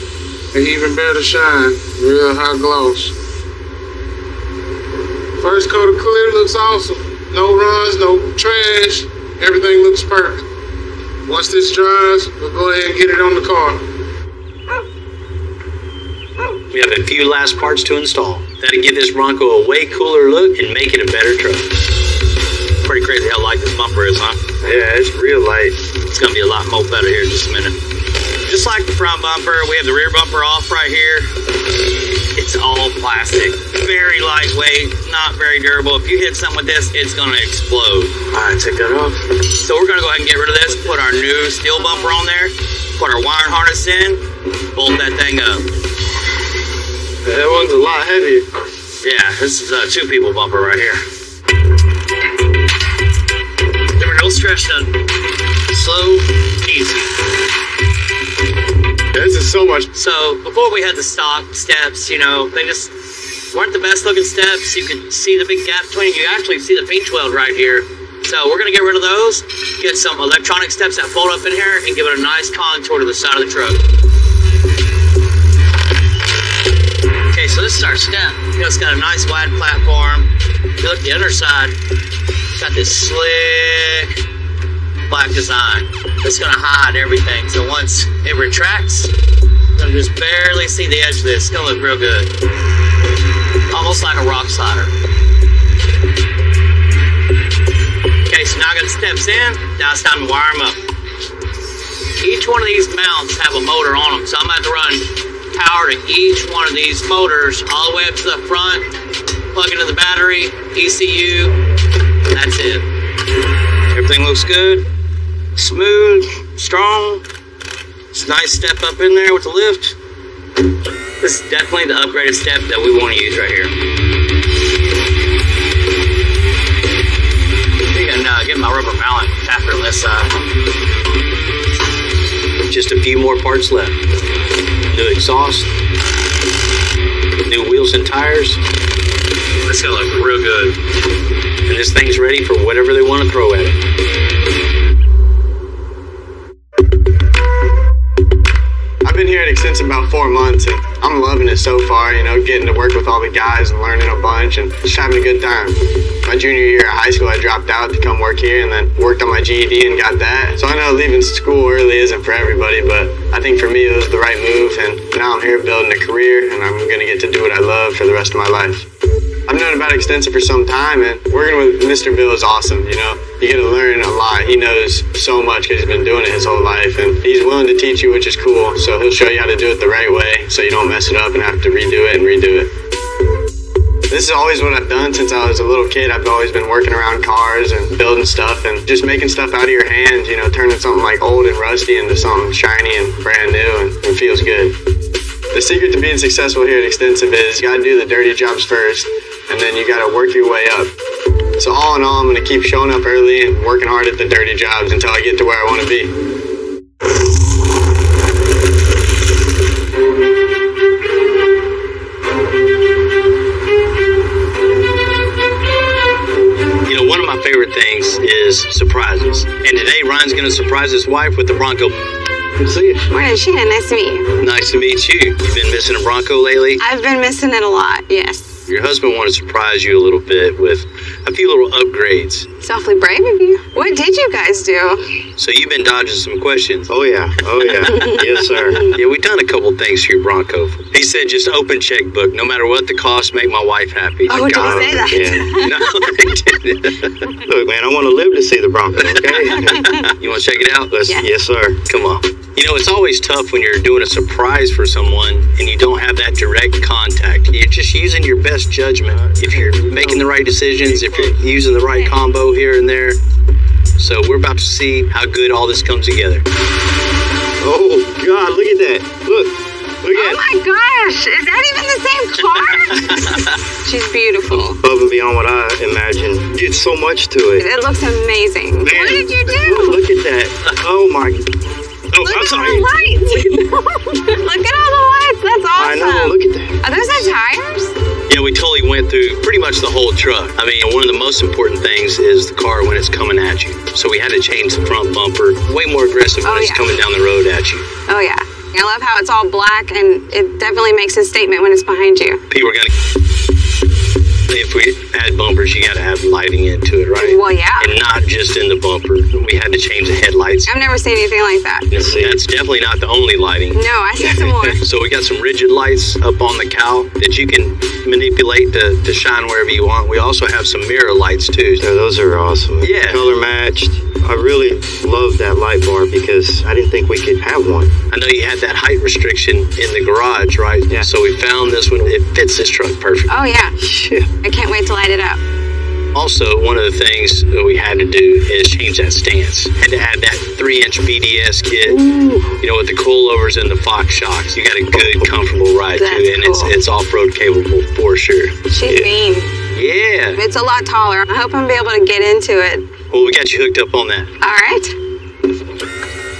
Speaker 11: and even better shine, real high gloss. First coat of clear looks awesome. No runs, no trash, everything looks perfect. Once this dries, we'll go ahead and get it on the car.
Speaker 14: We have a few last parts to install. That'll give this Bronco a way cooler look and make it a better truck.
Speaker 9: Pretty crazy how light this bumper is, huh?
Speaker 15: Yeah, it's real light.
Speaker 9: It's gonna be a lot more better here in just a minute. Just like the front bumper, we have the rear bumper off right here. It's all plastic. Very lightweight, not very durable. If you hit something with this, it's gonna explode.
Speaker 15: Alright, take that off.
Speaker 9: So we're gonna go ahead and get rid of this, put our new steel bumper on there, put our wiring harness in, bolt that thing up.
Speaker 15: That one's a lot heavier.
Speaker 9: Yeah, this is a 2-people bumper right here. No stress done. Slow, easy.
Speaker 15: This is so much.
Speaker 9: So before we had the stock steps, you know, they just weren't the best looking steps. You could see the big gap between. You actually see the pinch weld right here. So we're gonna get rid of those, get some electronic steps that fold up in here, and give it a nice contour to the side of the truck. Okay, so this is our step. You know, it's got a nice wide platform. If you look at the other side, it's got this slick black design. It's gonna hide everything. So once it retracts, you're gonna just barely see the edge of this. It's gonna look real good. Almost like a rock slider. Okay, so now I got the steps in. Now it's time to wire them up. Each one of these mounts have a motor on them. So I'm going to run power to each one of these motors all the way up to the front, plug into the battery, ECU, that's it.
Speaker 13: Everything looks good. Smooth, strong. It's a nice step up in there with the lift. This is definitely the upgraded step that we want to use right here. You can get my rubber mallet after this side.
Speaker 4: Just a few more parts left. New exhaust, new wheels and tires.
Speaker 13: This is gonna look real good.
Speaker 4: And this thing's ready for whatever they want to throw at it.
Speaker 15: I've been here at Extensive about 4 months, and I'm loving it so far, you know, getting to work with all the guys and learning a bunch and just having a good time. My junior year of high school, I dropped out to come work here and then worked on my GED and got that. So I know leaving school early isn't for everybody, but I think for me it was the right move, and now I'm here building a career, and I'm going to get to do what I love for the rest of my life. I've known about Extensive for some time, and working with Mr. Bill is awesome, you know. You get to learn a lot. He knows so much because he's been doing it his whole life, and he's willing to teach you, which is cool. So he'll show you how to do it the right way so you don't mess it up and have to redo it and redo it. This is always what I've done since I was a little kid. I've always been working around cars and building stuff and just making stuff out of your hands, you know, turning something like old and rusty into something shiny and brand new, and it feels good. The secret to being successful here at Extensive is you gotta do the dirty jobs first, and then you gotta work your way up. So all in all, I'm gonna keep showing up early and working hard at the dirty jobs until I get to where I wanna be.
Speaker 4: You know, one of my favorite things is surprises. And today, Ryan's gonna surprise his wife with the Bronco.
Speaker 15: Good to see you.
Speaker 16: Morning, Shannon. Nice to meet you.
Speaker 4: Nice to meet you. You've been missing a Bronco lately?
Speaker 16: I've been missing it a lot, yes.
Speaker 4: Your husband wanted to surprise you a little bit with a few little upgrades.
Speaker 16: It's awfully brave of you. What did you guys do?
Speaker 4: So you've been dodging some questions.
Speaker 10: Oh, yeah. Yes, sir.
Speaker 4: Yeah, we've done a couple things for your Bronco. He said just open checkbook, no matter what the cost, make my wife happy.
Speaker 16: Oh, did he say that?
Speaker 10: Yeah.
Speaker 4: No, he didn't.
Speaker 10: Look, man, I want to live to see the Bronco, okay?
Speaker 4: You want to check it out?
Speaker 10: Yes, sir.
Speaker 4: Come on. You know, it's always tough when you're doing a surprise for someone and you don't have that direct contact. You're just using your best judgment. If you're making the right decisions, if you're using the right combo here and there. So we're about to see how good all this comes together.
Speaker 10: Oh, God, look at that. Look at
Speaker 16: Oh my gosh, is that even the same car? She's beautiful.
Speaker 10: Above and beyond what I imagined. You did so much to it.
Speaker 16: It looks amazing.
Speaker 10: Man,
Speaker 16: what did you do?
Speaker 10: Look at that. Oh, my. Oh,
Speaker 16: Look
Speaker 10: I'm
Speaker 16: at
Speaker 10: sorry.
Speaker 16: all the lights. Look at all the lights. That's awesome.
Speaker 10: I know. Look at that.
Speaker 16: Are those our tires?
Speaker 4: Yeah, we totally went through pretty much the whole truck. I mean, one of the most important things is the car when it's coming at you. So we had to change the front bumper. Way more aggressive when it's coming down the road at you.
Speaker 16: Oh, yeah. I love how it's all black, and it definitely makes a statement when it's behind you.
Speaker 4: People are going to... If we add bumpers, you got to have lighting into it, right?
Speaker 16: Well, yeah.
Speaker 4: And not just in the bumper. We had to change the headlights.
Speaker 16: I've never seen anything like that.
Speaker 4: That's definitely not the only lighting.
Speaker 16: No, I see some more.
Speaker 4: So we got some rigid lights up on the cowl that you can manipulate to shine wherever you want. We also have some mirror lights too.
Speaker 10: Yeah, those are awesome.
Speaker 4: Yeah.
Speaker 10: Color matched. I really love that light bar because I didn't think we could have one.
Speaker 4: I know you had that height restriction in the garage, right?
Speaker 10: Yeah.
Speaker 4: So we found this one. It fits this truck perfect.
Speaker 16: Oh, yeah. I can't wait to light it up.
Speaker 4: Also, one of the things that we had to do is change that stance. Had to add that 3-inch BDS kit, you know, with the coilovers and the Fox shocks. You got a good, comfortable ride to it, and it's off-road capable for sure.
Speaker 16: She's mean.
Speaker 4: Yeah.
Speaker 16: It's a lot taller. I hope I'm be able to get into it.
Speaker 4: Well, we got you hooked up on that.
Speaker 16: All right.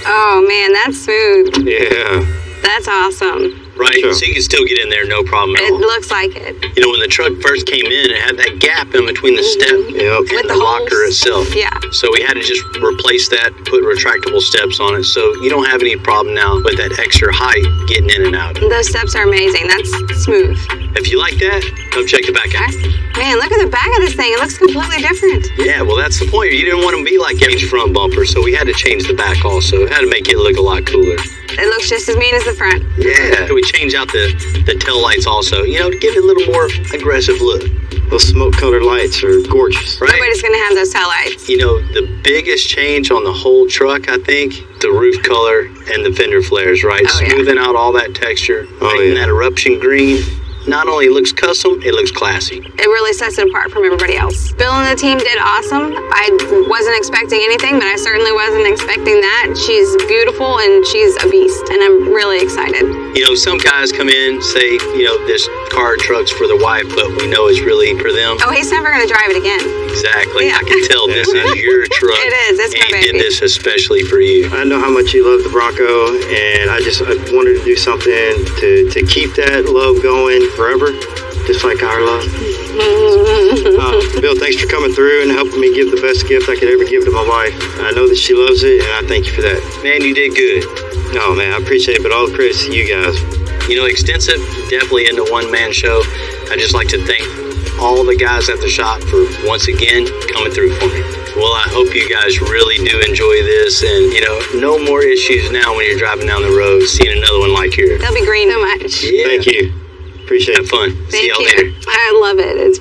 Speaker 16: Oh, man, that's smooth.
Speaker 10: Yeah.
Speaker 16: That's awesome.
Speaker 4: Right, so you can still get in there, no problem at all.
Speaker 16: It looks like it.
Speaker 4: You know, when the truck first came in, it had that gap in between the step and
Speaker 16: With
Speaker 4: the
Speaker 16: the
Speaker 4: locker
Speaker 16: holes.
Speaker 4: itself.
Speaker 16: Yeah.
Speaker 4: So we had to just replace that, put retractable steps on it, so you don't have any problem now with that extra height getting in and out.
Speaker 16: Those steps are amazing. That's smooth.
Speaker 4: If you like that, come check the back out.
Speaker 16: Man, look at the back of this thing. It looks completely different.
Speaker 4: Yeah, well, that's the point. You didn't want to be like each front bumper, so we had to change the back also. Had to make it look a lot cooler.
Speaker 16: It looks just as mean as the front.
Speaker 4: Yeah. We changed out the tail lights also, you know, to give it a little more aggressive look.
Speaker 10: Those smoke-colored lights are gorgeous.
Speaker 4: Right?
Speaker 16: Nobody's going to have those tail lights.
Speaker 4: You know, the biggest change on the whole truck, I think, the roof color and the fender flares, right?
Speaker 16: Oh, yeah.
Speaker 4: Smoothing out all that texture, making that eruption green. not only looks custom, it looks classy.
Speaker 16: It really sets it apart from everybody else. Bill and the team did awesome. I wasn't expecting anything, but I certainly wasn't expecting that. She's beautiful and she's a beast, and I'm really excited.
Speaker 4: You know, some guys come in, say, you know, this car or truck's for the wife, but we know it's really for them.
Speaker 16: Oh, he's never going to drive it again.
Speaker 4: Exactly.
Speaker 16: Yeah.
Speaker 4: I can tell this is your truck.
Speaker 16: It is. It's my
Speaker 4: He
Speaker 16: baby.
Speaker 4: did this especially for you.
Speaker 13: I know how much you love the Bronco, and I wanted to do something to keep that love going forever, just like our love. Bill, thanks for coming through and helping me give the best gift I could ever give to my wife. I know that she loves it, and I thank you for that.
Speaker 4: Man, you did good.
Speaker 13: Oh, man, I appreciate it, but all the credit to you guys.
Speaker 4: You know, Extensive, definitely in the one-man show. I just like to thank all the guys at the shop for, once again, coming through for me. Well, I hope you guys really do enjoy this, and, you know, no more issues now when you're driving down the road seeing another one like yours.
Speaker 16: They'll be green so much.
Speaker 4: Yeah.
Speaker 13: Thank you. Appreciate it.
Speaker 4: Have fun. See
Speaker 16: Thank
Speaker 4: y'all
Speaker 16: you.
Speaker 4: later.
Speaker 16: I love it. It's